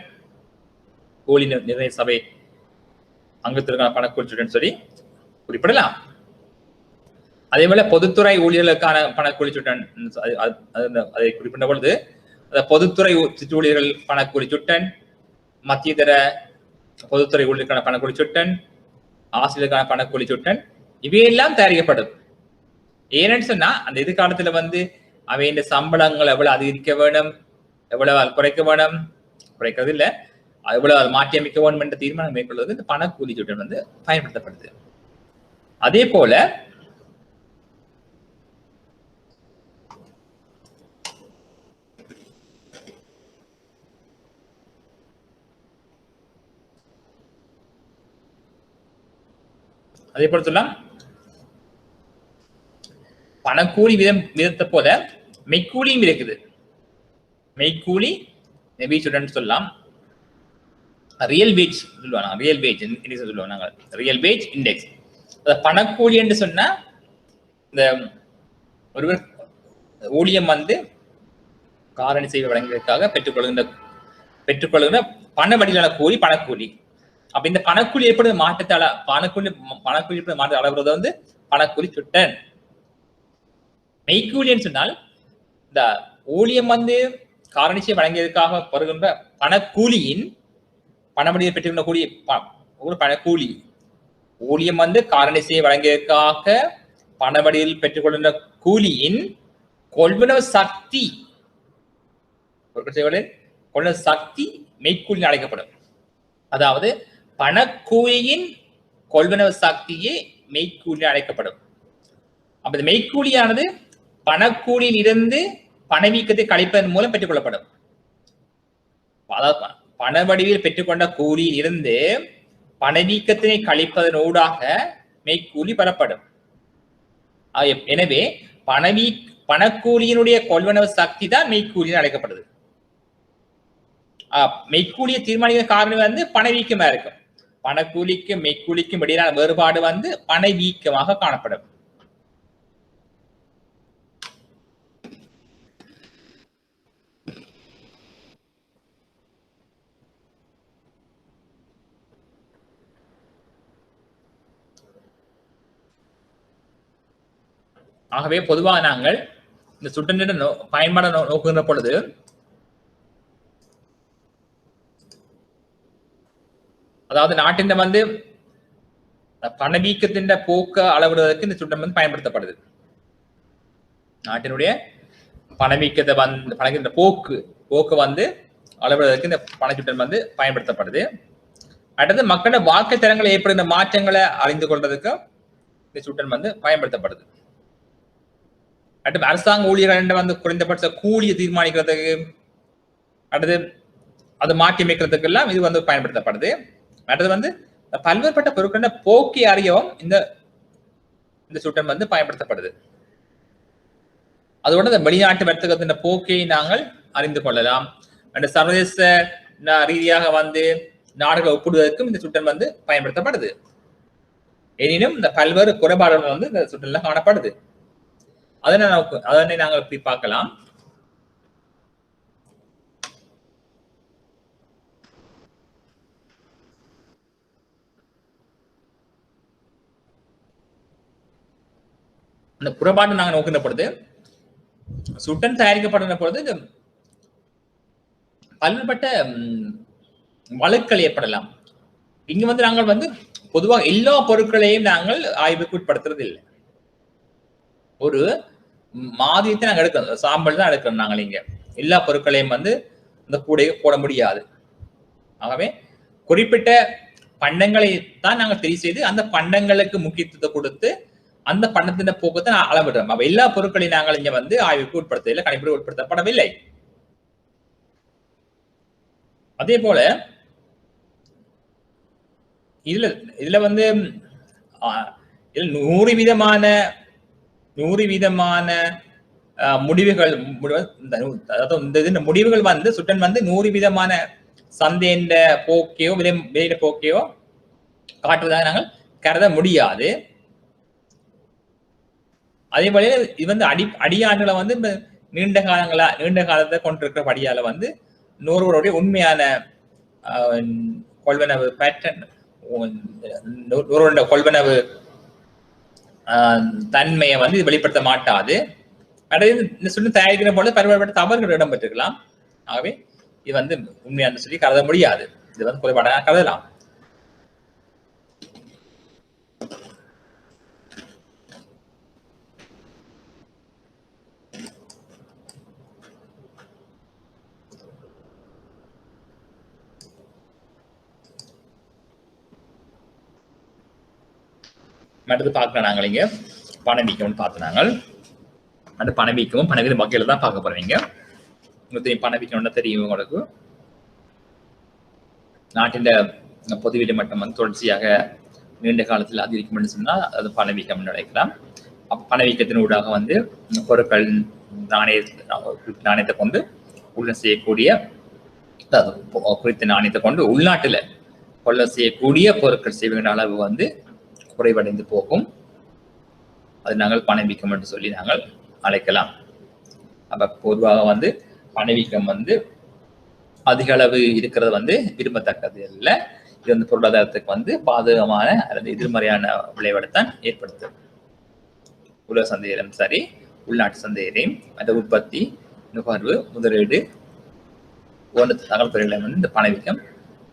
கூலி நிர்ணய சபை அங்கத்திற்கான பணக்கூலி சுட்டன் சொல்லி குறிப்பிடலாம். அதே போல பொதுத்துறை ஊழியர்களுக்கான பணக்கூலி சுட்டன் அதை குறிப்பிட்ட பொழுது பொதுத்துறை ஊழியர்கள் பணக்கூலி சுட்டன், மத்தியதர பொதுத்துறை ஊழியர்களுக்கான பணக்கூலி சுட்டன், ஆசிரியருக்கான பணக்கூலி சுட்டன் இவையெல்லாம் தயாரிக்கப்படும். ஏன்னு சொன்னா அந்த எதிர்காலத்துல வந்து அவையின் சம்பளங்கள் எவ்வளவு அதிகரிக்க வேணும், எவ்வளவு குறைக்க வேணும், குறைக்கிறது இல்லை, எவ்வளவு மாற்றி அமைக்க வேணும் என்ற தீர்மானம் மேற்கொள்வது இந்த பணக்கூலி சுட்டன் வந்து பயன்படுத்தப்படுது. அதே போல சொல்லலாம் பணக்கூலி விதத்தை போல மெய்க்கூலியும் இருக்குது. மெய்க்கூலி சொல்லலாம், ரியல் வேஜ் சொல்லுவாங்க, ரியல் வேஜ் சொல்லுவாங்க, ரியல் வேஜ் இண்டெக்ஸ். பணக்கூலி என்று சொன்னா இந்த ஒருவர் ஊழியம் வந்து காரணி சேவை வழங்குவதற்காக பெற்றுக்கொள்கின்ற பண வடிவிலான கூலி பணக்கூலி. அப்ப இந்த பணக்கூலி ஏற்படுவது மாற்றத்தால பணக்கூலி மாற்ற அளவுறது வந்து பணக்கூலி சுட்டன். மெய்க்கூலின்னு சொன்னால் இந்த ஊழியம் வந்து காரணிசை வழங்கியதற்காக வருகின்ற பணக்கூலியின் பணமடியில் பெற்றிருந்த கூலி ஒரு பணக்கூலி ஊழியம் வந்து காரணிசையை வழங்கியதற்காக பணவடியில் பெற்றுக்கொள்கின்ற கூலியின் கொள்வனவு சக்தி கொள்வனவு சக்தி மெய்க்கூலி அழைக்கப்படும். அதாவது பணக்கூலியின் கொள்வனவு சக்தியே மெய்க்கூலி அழைக்கப்படும். அப்ப இந்த மெய்க்கூலியானது பணக்கூலியில் இருந்து பணவீக்கத்தை கழிப்பதன் மூலம் பெற்றுக்கொள்ளப்படும். அதாவது பண வடிவில் பெற்றுக்கொண்ட கூலியில் இருந்து பணவீக்கத்தினை கழிப்பதன் ஊடாக மெய்க்கூலி பெறப்படும். எனவே பணக்கூலியினுடைய கொள்வனவு சக்தி தான் மெய்க்கூலின்னு அழைக்கப்படுது. மெய்க்கூலியை தீர்மானிக்கிற காரணம் வந்து பணவீக்கமா இருக்கும். பணக்கூலிக்கும் மெய்க்கூலிக்கும் இடையிலான வேறுபாடு வந்து பணவீக்கமாக காணப்படும். ஆகவே பொதுவாக நாங்கள் இந்த சுட்டனிட பயன்பாட நோக்குகின்ற பொழுது அதாவது நாட்டின் வந்து பணவீக்கத்தின் போக்க அளவிடுவதற்கு இந்த சுட்டம் வந்து பயன்படுத்தப்படுது. நாட்டினுடைய பணவீக்கத்தை வந்து பணக்கின்ற போக்கு வந்து அளவிடுவதற்கு இந்த பணச்சுட்டம் வந்து பயன்படுத்தப்படுது. அடுத்தது மக்களோட வாழ்க்கை தரங்களை ஏற்படுகின்ற மாற்றங்களை அறிந்து கொள்றதுக்கு இந்த சுட்டம் வந்து பயன்படுத்தப்படுது. அடுத்து அரசாங்க ஊழியர்கள் வந்து குறைந்தபட்ச கூலியை தீர்மானிக்கிறதுக்கு அடுத்து அது மாற்றி அமைக்கிறதுக்கு எல்லாம் இது வந்து பயன்படுத்தப்படுது. அடுத்தது வந்து பல்வேறுபட்ட பொருட்கள போக்கை அறியவும் இந்த சுட்டம் வந்து பயன்படுத்தப்படுது. அதோட இந்த வெளிநாட்டு வர்த்தகத்தின் போக்கை நாங்கள் அறிந்து கொள்ளலாம். அந்த சர்வதேச ரீதியாக வந்து நாடுகளை ஒப்பிடுவதற்கும் இந்த சுட்டம் வந்து பயன்படுத்தப்படுது. எனினும் இந்த பல்வேறு குறைபாடுகள் வந்து இந்த சுட்டம்ல காணப்படுது. அதனை நாங்கள் இப்படி பார்க்கலாம். அந்த குறைபாடு நாங்கள் நோக்கின்ற பொழுது சுட்டம் தயாரிக்கப்படுகிற பொழுது பல்வேறுபட்ட வழக்குகள் ஏற்படலாம். இங்க வந்து நாங்கள் வந்து பொதுவாக எல்லா பொருட்களையும் நாங்கள் ஆய்வுக்கு உட்படுத்துறது இல்லை. ஒரு மாதிரியத்தை நாங்கள் எடுக்கிறோம், சாம்பல் தான் எடுக்கிறோம். நாங்கள் இங்க எல்லா பொருட்களையும் வந்து இந்த கூடையை போட முடியாது. ஆகவே குறிப்பிட்ட பண்டங்களை தான் நாங்கள் தெரிவு செய்து அந்த பண்டங்களுக்கு முக்கியத்துவத்தை கொடுத்து அந்த பண்டத்தின் போக்கத்தை அளவிடுறோம். அப்ப எல்லா பொருட்களையும் நாங்கள் இங்க வந்து ஆய்வுக்கு உட்படுத்தவில்லை, கணிப்பிற்கு உட்படுத்தப்படவில்லை. அதே போல இதுல வந்து 100 விதமான முடிவுகள், இந்த முடிவுகள் வந்து சுட்டன் வந்து 100 விதமான சந்தையின் போக்கையோ விலையிட போக்கையோ காட்டுவதாக நாங்கள் கருத முடியாது. அதே போல இது வந்து அடியாண்டுகளை வந்து நீண்ட காலத்தை கொண்டிருக்கிற படியால வந்து நுகர்வோருடைய உண்மையான கொள்வனவு பேட்டர்ன், நுகர்வோருடைய கொள்வனவு தன்மையை வந்து இது வெளிப்படுத்த மாட்டாது. இந்த சொல்லி தயாரிக்கிற போல பல்வேறுபட்ட தவறுகள் இடம்பெற்றிருக்கலாம். ஆகவே இது வந்து உண்மையான சொல்லி கருத முடியாது. இது வந்து குறைபாடாக கருதலாம். அடுத்து பார்க்கலாம். நாங்கள் இங்க பணவீக்கம்னு பார்த்துனாங்க. அந்த பணவீக்கமும் பணவீக்க வகையில தான் பார்க்க போறீங்க. உங்களுக்கு பணவீக்கம்னா தெரியும். உங்களுக்கு நாட்டின் பொதுவீடு மட்டம் வந்து தொடர்ச்சியாக நீண்ட காலத்தில் அதிகரிக்கும் சொன்னால் அது பணவீக்கம் நினைக்கலாம். பணவீக்கத்தின் ஊடாக வந்து பொருட்கள் நாணயத்தை கொண்டு உள்ள செய்யக்கூடிய குறித்த நாணயத்தை கொண்டு உள்நாட்டுல கொள்ள செய்யக்கூடிய பொருட்கள் செய்கின்ற அளவு வந்து குறைவடைந்து போகும். அது நாங்கள் பணவீக்கம் என்று சொல்லி நாங்கள் அழைக்கலாம். அப்ப பொதுவாக வந்து பணவீக்கம் வந்து அதிக அளவு இருக்கிறது வந்து விரும்பத்தக்கது இல்லை. இது வந்து பொருளாதாரத்துக்கு வந்து பாதகமான அல்லது எதிர்மறையான விளைவைத்தான் ஏற்படுத்தும். உலக சந்தையிலும் சரி, உள்நாட்டு சந்தையிலையும் அந்த உற்பத்தி நுகர்வு, முதலீடு போன்ற தகவல்துறைகளை வந்து இந்த பணவீக்கம்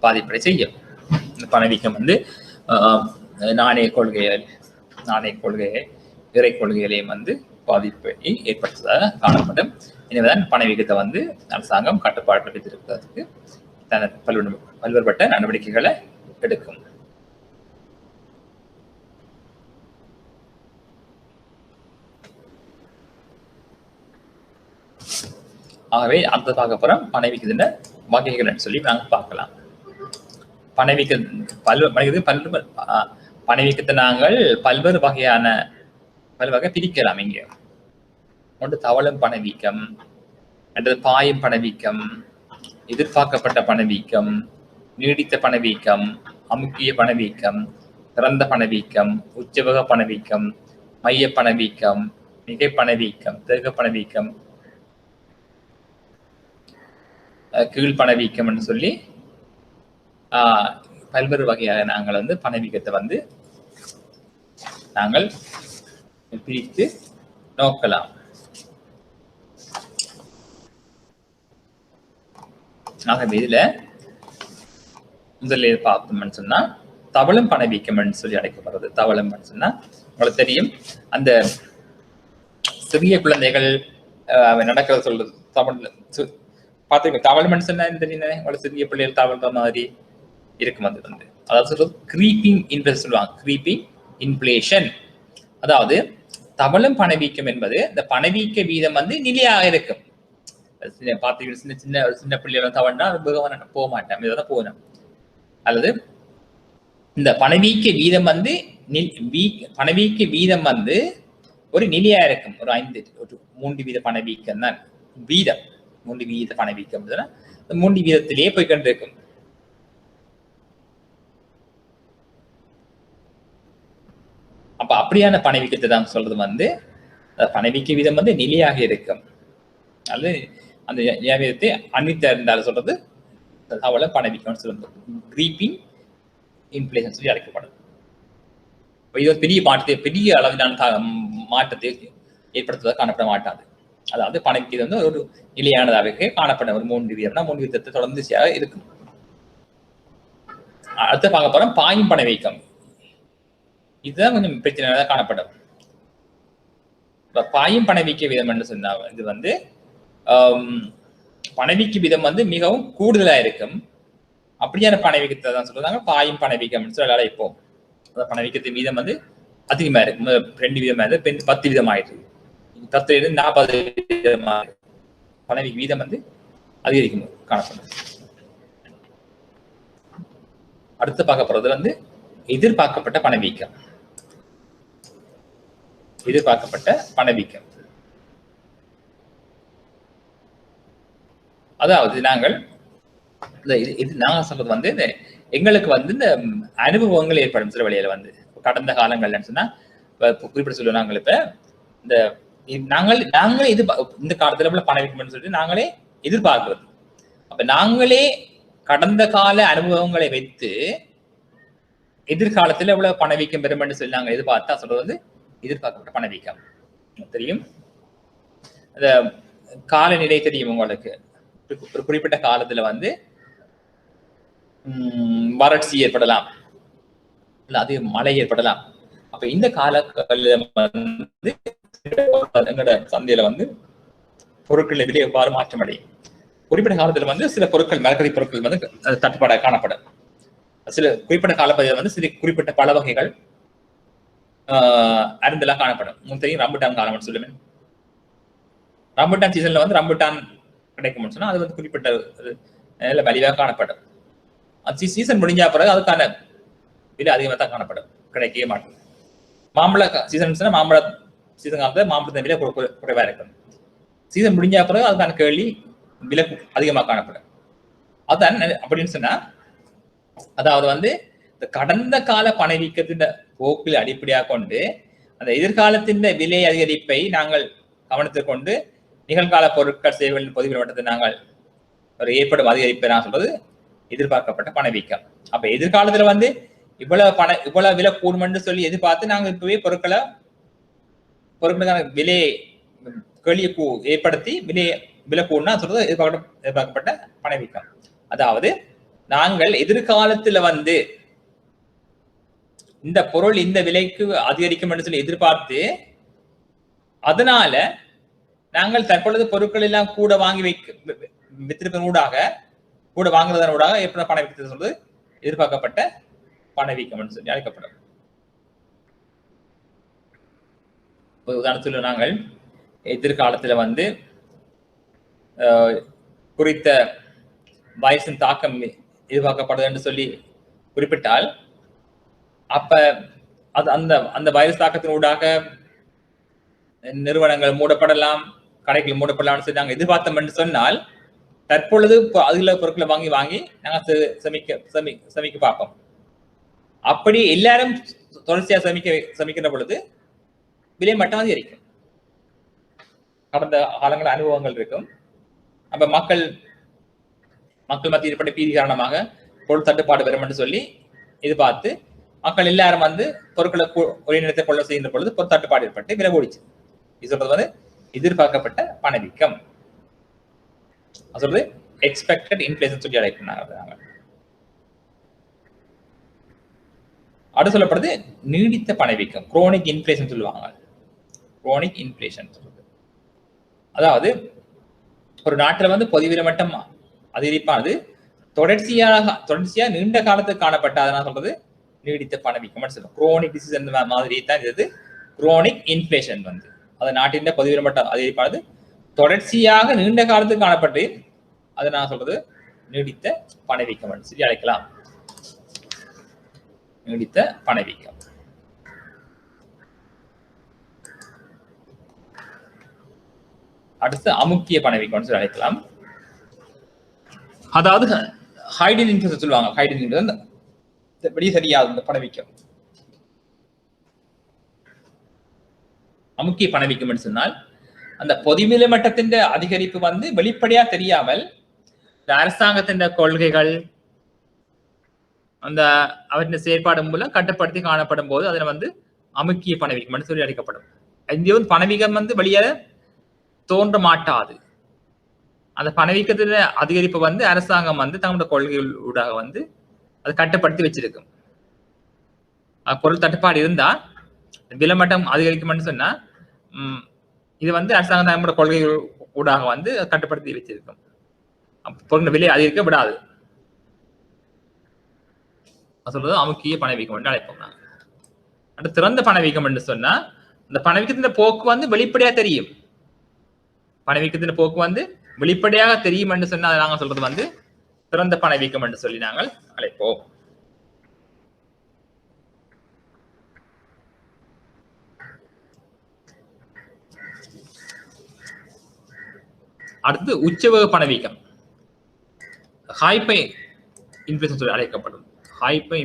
பாதிப்படை செய்யும். இந்த பணவீக்கம் வந்து நாணய கொள்கையை இறை கொள்கைகளையும் வந்து பாதிப்பை ஏற்படுத்துவதாக காணப்படும். எனவேதான் பணவீக்கத்தை வந்து அரசாங்கம் கட்டுப்பாட்டில் வைத்திருப்பதற்கு பல்வேறுபட்ட நடவடிக்கைகளை எடுக்கும். ஆகவே அடுத்த பார்க்க போறோம் பணவீக்கத்தின் வகைகள் சொல்லி நாங்கள் பார்க்கலாம். பணவீக்கத்தை நாங்கள் பல்வேறு வகை பிரிக்கலாம். இங்க ஒன்று தவளும் பணவீக்கம், அல்லது பாயும் பணவீக்கம், எதிர்பார்க்கப்பட்ட பணவீக்கம், நீடித்த பணவீக்கம், அமுக்கிய பணவீக்கம், திறந்த பணவீக்கம், உச்சவக பணவீக்கம், மைய பணவீக்கம், மிகை பணவீக்கம், தேக பணவீக்கம், கீழ் பணவீக்கம் என்று சொல்லி பல்வேறு வகையாக நாங்கள் வந்து பணவீக்கத்தை வந்து நாங்கள் பிரித்து நோக்கலாம். ஆகவே இதுல முதலில் பார்த்தோம்னு சொன்னா தவளும் பணவீக்கம் சொல்லி அழைக்கப்படுறது. தவளும் சொன்னா உங்களுக்கு தெரியும், அந்த சிறிய குழந்தைகள் நடக்கிறத சொல்றது தமிழ் பார்த்துருக்கோம். தவளும் சொன்னா தெரியும், உங்களுக்கு சிறிய பிள்ளைகள் தவழ்ற மாதிரி இருக்கும். அது வந்து அதாவது சொல்றது கிரீப்பிங் இன்ஃப்ளேஷன் சொல்லுவாங்க. கிரீப்பிங் இன்ஃப்ளேஷன், அதாவது தவளும் பணவீக்கம் என்பது இந்த பணவீக்க வீதம் வந்து நிலையாக இருக்கும். பார்த்து சின்ன பிள்ளைகள் தவழ்னா போக மாட்டேன், இதெல்லாம் போகணும். அல்லது இந்த பணவீக்க வீதம் வந்து ஒரு நிலையா இருக்கும். ஒரு 3 வீத பணவீக்கம் தான் வீதம். 3 வீத பணவீக்கம் 3 வீதத்திலேயே போய்கொண்டு இருக்கும். அப்ப அப்படியான பணவீக்கத்தை தான் சொல்றது வந்து பணவீக்க வீதம் வந்து நிலையாக இருக்கும். அல்லது அந்த வீதத்தை அன்னித்த இருந்தாலும் சொல்றது தவள பணவீக்கம் சொல்றது கிரீப்பிங் இன்ஃப்ளேஷன் சொல்லி அழைக்கப்படும். இது ஒரு பெரிய அளவிலான மாற்றத்தை ஏற்படுத்துவதாக காணப்பட மாட்டாது. அதாவது பணவீக்கம் வந்து ஒரு நிலையானதாக காணப்படும். ஒரு 3 வீதம்னா 3 வீதத்தை தொடர்ந்துச்சியாக இருக்கும். அடுத்த பார்க்க போறோம் பாயும் பணவீக்கம். இதுதான் கொஞ்சம் பிரச்சனையாக காணப்படும். பாயும் பணவீக்க வீதம் என்று சொன்னா இது வந்து பணவீக்க வீதம் வந்து மிகவும் கூடுதலா இருக்கும். அப்படியான பணவீக்கத்தை தான் சொல்றாங்க பாயும் பணவீக்கம் சொல்லி அழைப்போம். அந்த பணவீக்கத்தின் வீதம் வந்து அதிகமா இருக்கும். 2 வீதமா இருக்கு, 10 வீதம் ஆயிடுது, 10 40 வீதமா பணவீக்க வீதம் வந்து அதிகரிக்கும் காணப்படும். அடுத்து பார்க்க போறது வந்து எதிர்பார்க்கப்பட்ட பணவீக்கம். எதிர்பார்க்கப்பட்ட பணவீக்கம் அதாவது நாங்கள் சொல்றது வந்து எங்களுக்கு வந்து இந்த அனுபவங்கள் ஏற்படும். சில வழியில வந்து கடந்த காலங்கள்னு சொன்னா குறிப்பிட சொல்லுவோம். நாங்கள் இப்ப நாங்களே இந்த காலத்துல பணவீக்கம் சொல்லிட்டு நாங்களே எதிர்பார்க்கிறது. அப்ப நாங்களே கடந்த கால அனுபவங்களை வைத்து எதிர்காலத்துல எவ்வளவு பணவீக்கம் பெறும் என்று சொல்லி நாங்கள் எதிர்பார்த்தா சொல்றது வந்து எதிர்பார்க்கப்பட்ட பணவீக்கம். தெரியும், அந்த காலநிலை தெரியும் உங்களுக்கு. ஒரு குறிப்பிட்ட காலத்துல வந்து வறட்சி ஏற்படலாம், இல்ல அது மழை ஏற்படலாம். அப்ப இந்த காலங்களில் வந்து எங்களோட சந்தையில வந்து பொருட்கள் விலை எவ்வாறு மாற்றம் அடையும். குறிப்பிட்ட காலத்துல வந்து சில பொருட்கள், மரக்கறி பொருட்கள் வந்து தட்டுப்பாடாக காணப்படும். சில குறிப்பிட்ட காலப்பகுதியில் வந்து சில குறிப்பிட்ட பல வகைகள் அருந்தெல்லாம் காணப்படும். தெரியும், ரம்புட்டான் காலம் சொல்லுவேன். ரம்புட்டான் சீசன்ல வந்து ரம்புட்டான் கிடைக்கும் சொன்னா அது வந்து குறிப்பிட்ட மலிவாக காணப்படும். அது சீசன் முடிஞ்சா பிறகு அதுக்கான விலை அதிகமாக தான் காணப்படும், கிடைக்கவே மாட்டோம். மாம்பழ சீசன் மாம்பழ சீசன் காலத்துல மாம்பழத்தின் விலை குறைவா இருக்கும். சீசன் முடிஞ்சா பிறகு அதுக்கான கேள்வி விலை அதிகமாக காணப்படும். அதான் அப்படின்னு சொன்னா, அதாவது வந்து இந்த கடந்த கால பணவீக்கத்தின் போக்கில் அடிப்படையாக கொண்டு அந்த எதிர்காலத்தின் விலை அதிகரிப்பை நாங்கள் கவனத்தில் கொண்டு நிகழ்கால பொருட்கள் சேவைகளின் பொதுவில் மட்டத்தை நாங்கள் ஒரு ஏற்படும் அதிகரிப்பை நான் சொல்றது எதிர்பார்க்கப்பட்ட பணவீக்கம். அப்ப எதிர்காலத்துல வந்து இவ்வளவு விலை கூடுமென்று சொல்லி எதிர்பார்த்து நாங்கள் இப்பவே பொருட்களுக்கான விலையை கேள்வியை ஏற்படுத்தி விலையை விலை கூடனா சொல்றது எதிர்பார்க்கப்பட்ட பணவீக்கம். அதாவது நாங்கள் எதிர்காலத்துல வந்து இந்த பொருள் இந்த விலைக்கு அதிகரிக்கும் என்று சொல்லி எதிர்பார்த்து அதனால நாங்கள் தற்பொழுது பொருட்கள் எல்லாம் கூட வாங்கி வித்திருப்பதன் ஊடாக கூட வாங்குறதன் ஊடாக ஏற்பட பணவீக்கத்தை சொல்றது எதிர்பார்க்கப்பட்ட பணவீக்கம் என்று சொல்லி அழைக்கப்படும். உதாரணத்துல நாங்கள் எதிர்காலத்துல வந்து குறித்த வைரஸின் தாக்கம் எதிர்பார்க்கப்படுது என்று சொல்லி குறிப்பிட்டால் அப்ப அது அந்த வைரஸ் தாக்கத்தின் ஊடாக நிறுவனங்கள் மூடப்படலாம், கடைகள் மூடப்படலாம்னு சொல்லி நாங்கள் எதிர்பார்த்தோம் என்று சொன்னால் தற்பொழுது அதுல பொருட்களை வாங்கி நாங்கள் சமைக்க பார்ப்போம். அப்படி எல்லாரும் தொடர்ச்சியா சமைக்கின்ற பொழுது விலை மட்டும் அதிகரிக்கும். கடந்த காலங்கள் அனுபவங்கள் இருக்கும். அப்ப மக்கள் மத்தியில் ஏற்பட்ட பீதி காரணமாக பொருள் தட்டுப்பாடு வரும் என்று சொல்லி எதிர்பார்த்து மக்கள் எல்லாரும் வந்து பொருட்களை ஒரே நேரத்தை கொள்ள செய்கின்ற பொழுது பொருள் தட்டுப்பாடு ஏற்பட்டு விலை ஓடிச்சு. இது சொல்றது வந்து எதிர்பார்க்கப்பட்ட பணவீக்கம். சொல்றது எக்ஸ்பெக்டட் இன்ஃப்ளேஷன் சொல்லி அழைக்கிறாங்க. அடுத்து சொல்லப்படுறது நீடித்த பணவீக்கம், குரோனிக் இன்ஃப்ளேஷன் சொல்லுவாங்க. குரோனிக் இன்ஃப்ளேஷன் சொல்றது அதாவது ஒரு நாட்டில் வந்து பொதுவிலை மட்டம் அதிகரிப்பானது தொடர்ச்சியா நீண்ட காலத்துக்கு காணப்பட்ட அதனால சொல்றது நீடித்த பணவீக்கம் சொல்லுவோம். குரோனிக் டிசீஸ் அந்த மாதிரி தான் இது குரோனிக் இன்ஃப்ளேஷன் வந்து அது நாட்டின் பொதுவிலை மட்டம் அதிகரிப்பானது தொடர்ச்சியாக நீண்ட காலத்துக்கு காணப்பட்டு அதை நான் சொல்றது நீடித்த பணவீக்கம் சொல்லி அழைக்கலாம். நீடித்த பணவீக்கம். அடுத்து அமுக்கிய பணவீக்கம் சொல்லி அழைக்கலாம். அதாவது ஹைடன் இன்ஃப்ளேஷன் சொல்லுவாங்க. ஹைடன் இன்ஃப்ளேஷன் எப்படி சரியாது இந்த பணவீக்கம். அமுக்கிய பணவீக்கம் சொன்னால் அந்த பொதுவிலை மட்டத்தின் அதிகரிப்பு வந்து வெளிப்படையா தெரியாமல் இந்த அரசாங்கத்தின் கொள்கைகள் அந்த அவற்றின் செயற்பாடு மூலம் கட்டுப்படுத்தி காணப்படும் போது அதுல வந்து அமுக்கிய பணவீக்கம் சொல்லி அழைக்கப்படும். இந்திய பணவீக்கம் வந்து வெளியே தோன்ற மாட்டாது. அந்த பணவீக்கத்தின் அதிகரிப்பு வந்து அரசாங்கம் வந்து தங்களோட கொள்கைகளூடாக வந்து அதை கட்டுப்படுத்தி வச்சிருக்கும். பொருள் தட்டுப்பாடு இருந்தா விலை மட்டம் அதிகரிக்கும் சொன்னா இது வந்து அரசாங்கம் நம்மளோட கொள்கைகள் ஊடாக வந்து கட்டுப்படுத்தி வச்சிருக்கும். பொருள் விலை அதிகரிக்க விடாது. சொல்றது அமுக்கிய பணவீக்கம் என்று அழைப்போம். அடுத்து திறந்த பணவீக்கம் என்று சொன்னா இந்த பணவீக்கத்தின் போக்கு வந்து வெளிப்படையா தெரியும். பணவீக்கத்தின் போக்கு வந்து வெளிப்படையாக தெரியும் என்று சொன்னா நாங்கள் சொல்றது வந்து திறந்த பணவீக்கம் என்று சொல்லி நாங்கள் அழைப்போம். அடுத்து உச்சவேக பணவீக்கம், ஹைப்பர் இன்ஃப்ளேஷன் சொல்லி அழைக்கப்படும். Hyper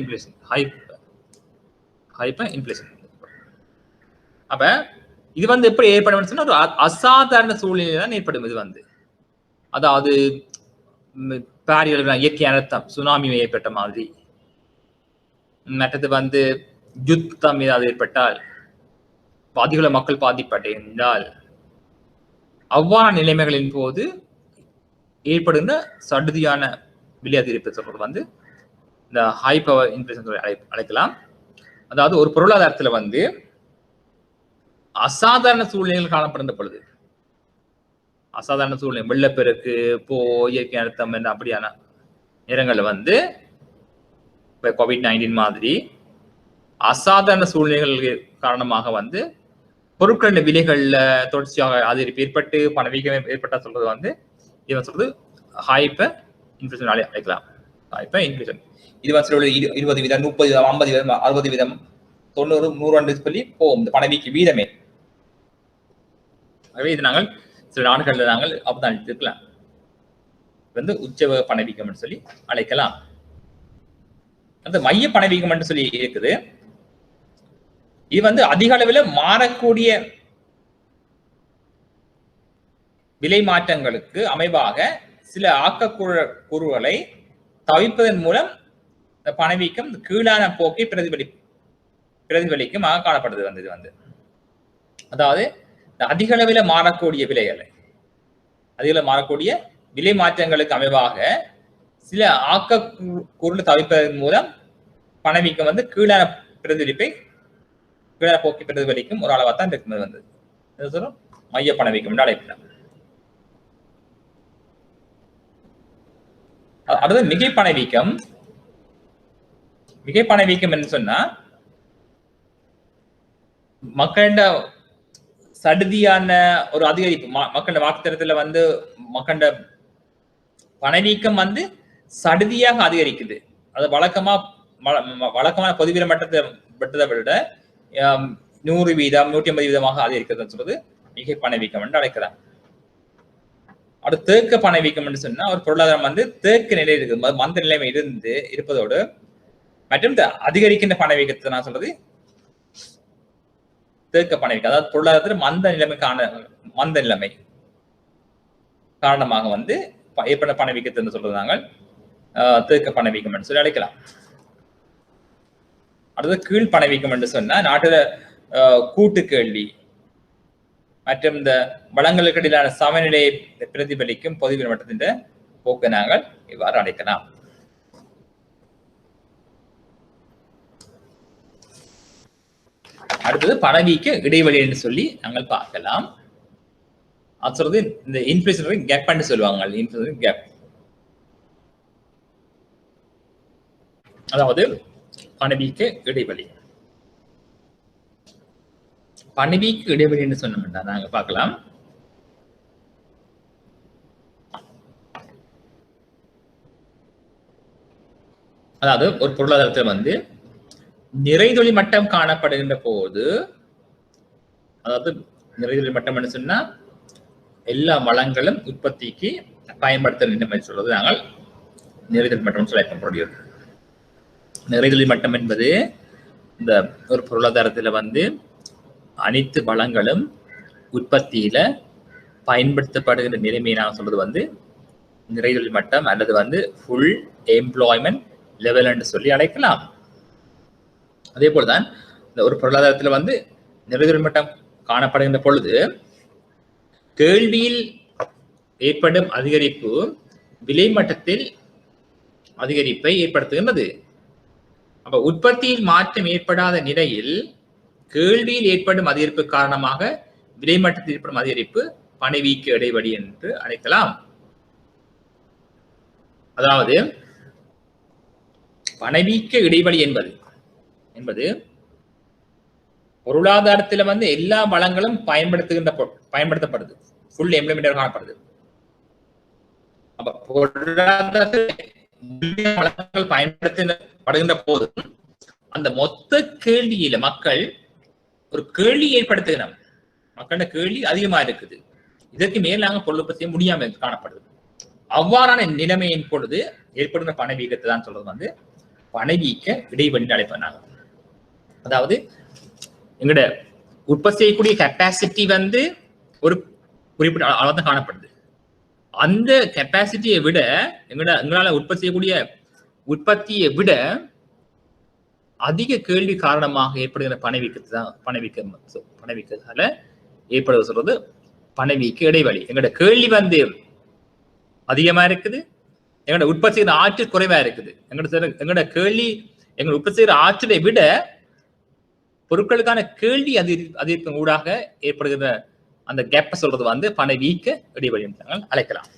inflation. அப்ப இது வந்து எப்படி ஏற்படும் சொன்னா ஒரு அசாதாரண சூழ்நிலை தான் ஏற்படும். இது வந்து அதாவது பாரியல் இயற்கை அனர்த்தம், சுனாமி ஏற்பட்ட மாதிரி, மற்றது வந்து யுத்தம் ஏதாவது ஏற்பட்டால், அதிகள மக்கள் பாதிப்படைந்தால், அவ்வாறான நிலைமைகளின் போது ஏற்படுகின்ற சடுதியான விலை அதிகரிப்பு சொல்றது வந்து இந்த ஹைப்பர் இன்ஃப்ளேஷன் அழைக்கலாம். அதாவது ஒரு பொருளாதாரத்துல வந்து அசாதாரண சூழ்நிலைகள் காணப்படுகின்ற பொழுது, அசாதாரண சூழ்நிலை வெள்ளப்பெருக்கு இயற்கை அழுத்தம் என்ன அப்படியான நேரங்கள்ல வந்து இப்ப COVID-19 மாதிரி அசாதாரண சூழ்நிலைகள் காரணமாக வந்து பொருட்களின் விலைகள்ல தொடர்ச்சியாக அதிகரிப்பு ஏற்பட்டு பணவீக்கம் ஏற்பட்டா சொல்றது வந்து இவன் சொல்றது ஹைப்பர் இன்ஃப்ளேஷன் அழைக்கலாம். ஹைப்பர் இன்ஃப்ளேஷன் இது வந்து 20 வீதம், 30 வீதம், 50 வீதம், 60 வீதம், 90, 100 சொல்லி போகும் இந்த பணவீக்க வீதமே. ஆகவே இது நாங்கள் சில நாடுகள்ல நாங்கள் அப்படிதான் இருக்கலாம் வந்து உச்சவேக பணவீக்கம் சொல்லி அழைக்கலாம். அந்த மைய பணவீக்கம் சொல்லி இருக்குது. இது வந்து அதிக அளவில் மாறக்கூடிய விலை மாற்றங்களுக்கு அமைவாக சில ஆக்கக்கூறுகளை தவிர்ப்பதன் மூலம் இந்த பணவீக்கம் கீழான போக்கை பிரதிபலிக்குமாக காணப்படுது. வந்து இது வந்து அதாவது அதிக அளவில் மாறக்கூடிய விலைகளை, அதில் மாறக்கூடிய விலை மாற்றங்களுக்கு அமைவாக சில ஆக்க கூறுகளை தவிர்ப்பதன் மூலம் பணவீக்கம் வந்து கீழான பிரதிபலிப்பை கீழான போக்கை பிரதிபலிக்கும் ஒரு அளவாக தான் இருக்கும். வந்து மைய பணவீக்கம் என்று அழைக்கலாம். அடுத்து மிகை பணவீக்கம். மிகை பணவீக்கம் என்று சொன்னா மக்களோட சடுதியான ஒரு அதிகரிப்பு. மக்களோட வாக்குத்தரத்துல வந்து மக்களோட பணவீக்கம் வந்து சடுதியாக அதிகரிக்குது. அது வழக்கமான பொதுவில மட்டத்தை விட 100%, 150% அதிகரிக்கிறது சொல்றது மிகை பணவீக்கம் என்று அழைக்கலாம். அடுத்து தேக்க பணவீக்கம் என்று சொன்னா ஒரு பொருளாதாரம் வந்து தேக்க நிலையில் இருக்குது, மந்த நிலைமை இருப்பதோடு மற்றும் அதிகரிக்கின்ற பணவீக்கத்தை நான் சொல்றது தேக்க பணவீக்கம். அதாவது பொருளாதாரத்தில் மந்த நிலைமை காரணமாக வந்து ஏற்பட்ட பணவீக்கத்தை சொல்றது நாங்கள் தேக்க பணவீக்கம் என்று சொல்லி அழைக்கலாம். அடுத்து கீழ் பணவீக்கம் என்று சொன்னா நாட்டுல கூட்டு கேள்வி மற்றும் இந்த வளங்களுக்கு இடையிலான சமநிலையை பிரதிபலிக்கும் பொதுவில மட்டத்தின் போக்கை நாங்கள் இவ்வாறு அழைக்கலாம். அடுத்தது பணவீக்க இடைவெளி என்று சொல்லி நாங்கள் பார்க்கலாம். அது சொல்றது இந்த இன்ஃபிளேஷனரி கேப் சொல்லுவாங்க. இன்ஃபிளேஷனரி கேப் அதாவது பணவீக்க இடைவெளி. பணவீக்க இடைவெளி என்று சொன்னோம்னா நாங்க பார்க்கலாம். அதாவது ஒரு பொருளாதாரத்தில் வந்து நிறைதொழி மட்டம் காணப்படுகின்ற போது, அதாவது நிறைதொழி மட்டம் என்று சொன்னா எல்லா வளங்களும் உற்பத்திக்கு பயன்படுத்த சொல்றது நாங்கள் நிறைதொழி மட்டம் சொல்லி அழைக்கப்படுகிறது. நிறைதொழி மட்டம் என்பது இந்த ஒரு பொருளாதாரத்துல வந்து அனைத்து வளங்களும் உற்பத்தியில பயன்படுத்தப்படுகின்ற நிலைமையை நான் சொல்றது வந்து நிறைதொழி மட்டம் அல்லது வந்து ஃபுல் எம்ப்ளாய்மெண்ட் லெவல் என்று சொல்லி அழைக்கலாம். அதே போலதான் இந்த ஒரு பொருளாதாரத்துல வந்து நிறைதொழி மட்டம் காணப்படுகின்ற பொழுது கேள்வியில் ஏற்படும் அதிகரிப்பு விலை மட்டத்தில் அதிகரிப்பை ஏற்படுத்துகின்றது. அப்ப உற்பத்தியில் மாற்றம் ஏற்படாத நிலையில் கேள்வியில் ஏற்படும் அதிகரிப்பு காரணமாக விலை மட்டத்தில் ஏற்படும் அதிகரிப்பு பணவீக்க இடைவெளி என்று அழைக்கலாம். அதாவது பணவீக்க இடைவெளி என்பது பொருளாதாரத்துல வந்து எல்லா வளங்களும் பயன்படுத்தப்படுது, ஃபுல் எம்ப்ளாய்மெண்ட் காணப்படுது. அப்ப பொருளாதாரத்தில் வளங்கள் பயன்படுத்தப்படுகின்ற போது அந்த மொத்த கேள்வியில மக்கள் ஒரு கேள்வி ஏற்படுத்துகிறோம். மக்களோட கேள்வி அதிகமா இருக்குது, இதற்கு மேல் நாங்கள் பொருள் உற்பத்தி செய்ய முடியாம காணப்படுது. அவ்வாறான நிலைமையின் பொழுது ஏற்படுகிற பணவீக்கத்தை தான் சொல்றது வந்து பணவீக்க இடைவெளி அழைப்பாங்க. அதாவது எங்களோட உற்பத்தி செய்யக்கூடிய கெப்பாசிட்டி வந்து ஒரு குறிப்பிட்ட அளவு தான் காணப்படுது. அந்த கெப்பாசிட்டியை விட எங்களால உற்பத்தி செய்யக்கூடிய உற்பத்தியை விட அதிக கேள்வி காரணமாக ஏற்படுகிற பணவீக்கத்தால ஏற்படுவது சொல்றது பணவீக்க இடைவெளி. எங்களோட கேள்வி வந்து அதிகமா இருக்குது, எங்களோட உற்பத்தி செய்கிற ஆற்றல் குறைவா இருக்குது. எங்களோட கேள்வி எங்களோட உற்பத்தி செய்கிற ஆற்றலை விட பொருட்களுக்கான கேள்வி அதிகரிப்பின் ஊடாக ஏற்படுகிற அந்த கேப்பை சொல்றது வந்து பணவீக்க இடைவெளி நாங்கள் அழைக்கலாம்.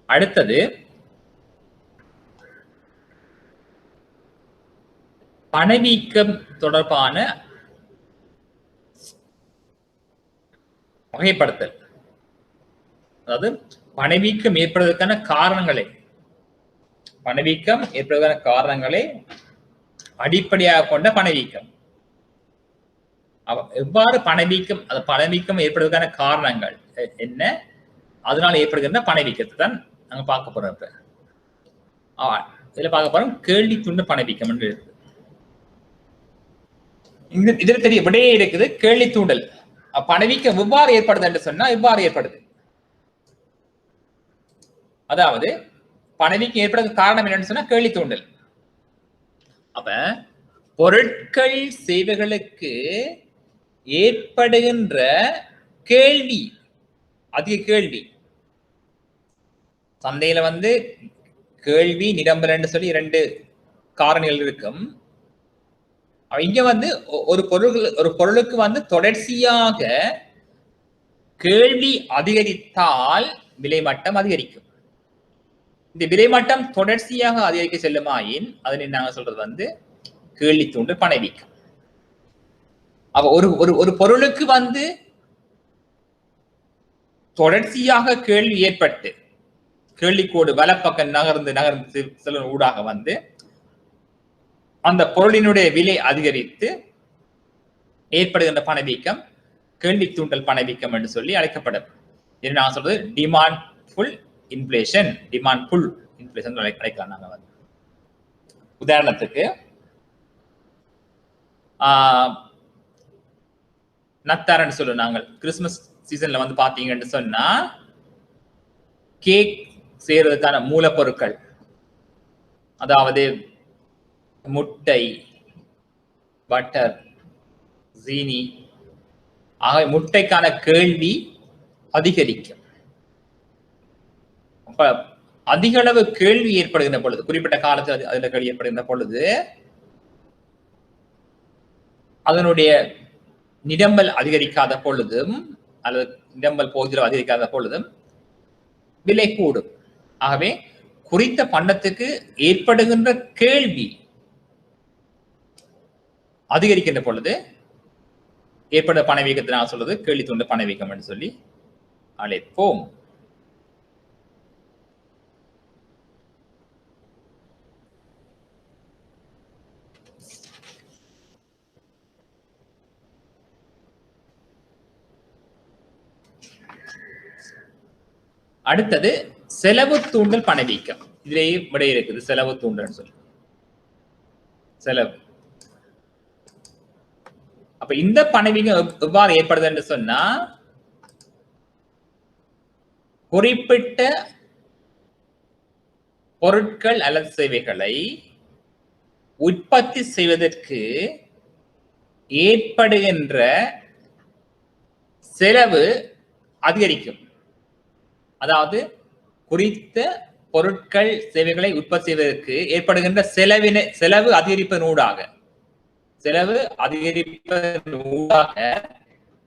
அடுத்தது பணவீக்கம் தொடர்பான வகைப்படுத்தல். அதாவது பணவீக்கம் ஏற்படுவதற்கான காரணங்களை அடிப்படையாக கொண்ட பணவீக்கம். எவ்வாறு பணவீக்கம் ஏற்படுவதற்கான காரணங்கள் என்ன, அதனால ஏற்படுகின்ற பணவீக்கத்தை தான் நாங்க பார்க்க போறோம். இப்ப இதுல பார்க்க போறோம் கேள்வி தூண்டு பணவீக்கம் என்று இருக்கு. இதுல தெரிய விடையே இருக்குது. கேள்வி தூண்டல் பணவீக்கம் எவ்வாறு ஏற்படுது என்று சொன்னா இவ்வாறு ஏற்படுது. அதாவது பணவீக்கம் ஏற்படுறதுக்கு காரணம் என்னன்னு சொன்னா கேள்வி தூண்டல். அப்ப பொருட்கள் சேவைகளுக்கு ஏற்படுகின்ற கேள்வி, அதிக கேள்வி. சந்தையில வந்து கேள்வி நிரம்பல் சொல்லி 2 காரணிகள் இருக்கும். இங்க வந்து ஒரு பொருளுக்கு வந்து தொடர்ச்சியாக கேள்வி அதிகரித்தால் விலை மட்டம் அதிகரிக்கும். இந்த விலை மட்டம் தொடர்ச்சியாக அதிகரிக்க செல்லுமாயின் அதனை நாங்க சொல்றது வந்து கேள்வி தூண்டல் பணவீக்கம். அப்ப ஒரு பொருளுக்கு வந்து தொடர்ச்சியாக கேள்வி ஏற்பட்டு கேள்விக்கோடு வலப்பக்கம் நகர்ந்து செல்லும் ஊடாக வந்து அந்த பொருளினுடைய விலை அதிகரித்து ஏற்படுகின்ற பணவீக்கம் கேள்வி தூண்டல் பணவீக்கம் என்று சொல்லி அழைக்கப்படும். இது நான் சொல்றது demand pull inflation, demand pull inflation அழைக்கலாம். நாங்க வந்து உதாரணத்துக்கு நத்தாரன்னு சொல்லுவோம். நாங்கள் கிறிஸ்துமஸ் சீசன்ல வந்து பாத்தீங்கன்னு சொன்னா கேக் செய்யறதுக்கான மூலப்பொருட்கள், அதாவது முட்டை, பட்டர், சீனி ஆகிய முட்டைக்கான கேள்வி அதிகரிக்கும். அப்ப அதிக அளவு கேள்வி ஏற்படுகின்ற பொழுது, குறிப்பிட்ட காலத்தில் அதுல கேள்வி ஏற்படுகின்ற பொழுது அதனுடைய நிரம்பல் அதிகரிக்காத பொழுதும் அல்லது நிரம்பல் பகுதியில் அதிகரிக்காத பொழுதும் விலை கூடும். ஆகவே குறித்த பண்டத்துக்கு ஏற்படுகின்ற கேள்வி அதிகரிக்கின்ற பொழுது ஏற்பட பணவீக்கத்தை நான் சொல்றது கேள்வி தூண்ட பணவீக்கம் என்று சொல்லி அழைப்போம். அடுத்தது செலவு தூண்டல் பணவீக்கம். இதுலேயே விடை இருக்குது, செலவு தூண்டல் சொல்லி செலவு. அப்ப இந்த பணவீக்கம் எவ்வாறு ஏற்படுது என்று சொன்னா, குறிப்பிட்ட பொருட்கள் அல்லது சேவைகளை உற்பத்தி செய்வதற்கு ஏற்படுகின்ற செலவு அதிகரிக்கும். அதாவது குறித்த பொருட்கள் சேவைகளை உற்பத்தி செய்வதற்கு ஏற்படுகின்ற செலவு அதிகரிப்பதனூடாக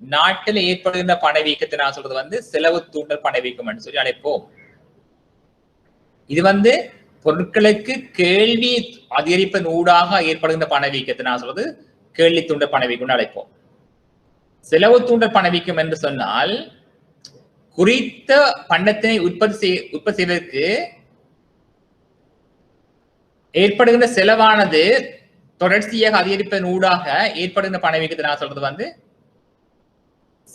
நாட்டில் ஏற்படுகின்ற பணவீக்கத்தை நான் சொல்றது வந்து செலவு தூண்டல் பணவீக்கம் என்று சொல்லி அழைப்போம். இது வந்து பொருட்களுக்கு கேள்வி அதிகரிப்பதன் ஊடாக ஏற்படுகின்ற பணவீக்கத்தை நான் சொல்றது கேள்வி தூண்டல் பணவீக்கம் அழைப்போம். செலவு தூண்டல் பணவீக்கம் என்று சொன்னால் குறித்த பண்டத்தினை உற்பத்தி செய்வதற்கு ஏற்படுகின்ற செலவானது தொடர்ச்சியாக அதிகரிப்பதன் ஊடாக ஏற்படுகின்ற பணவீக்கத்தை நான் சொல்றது வந்து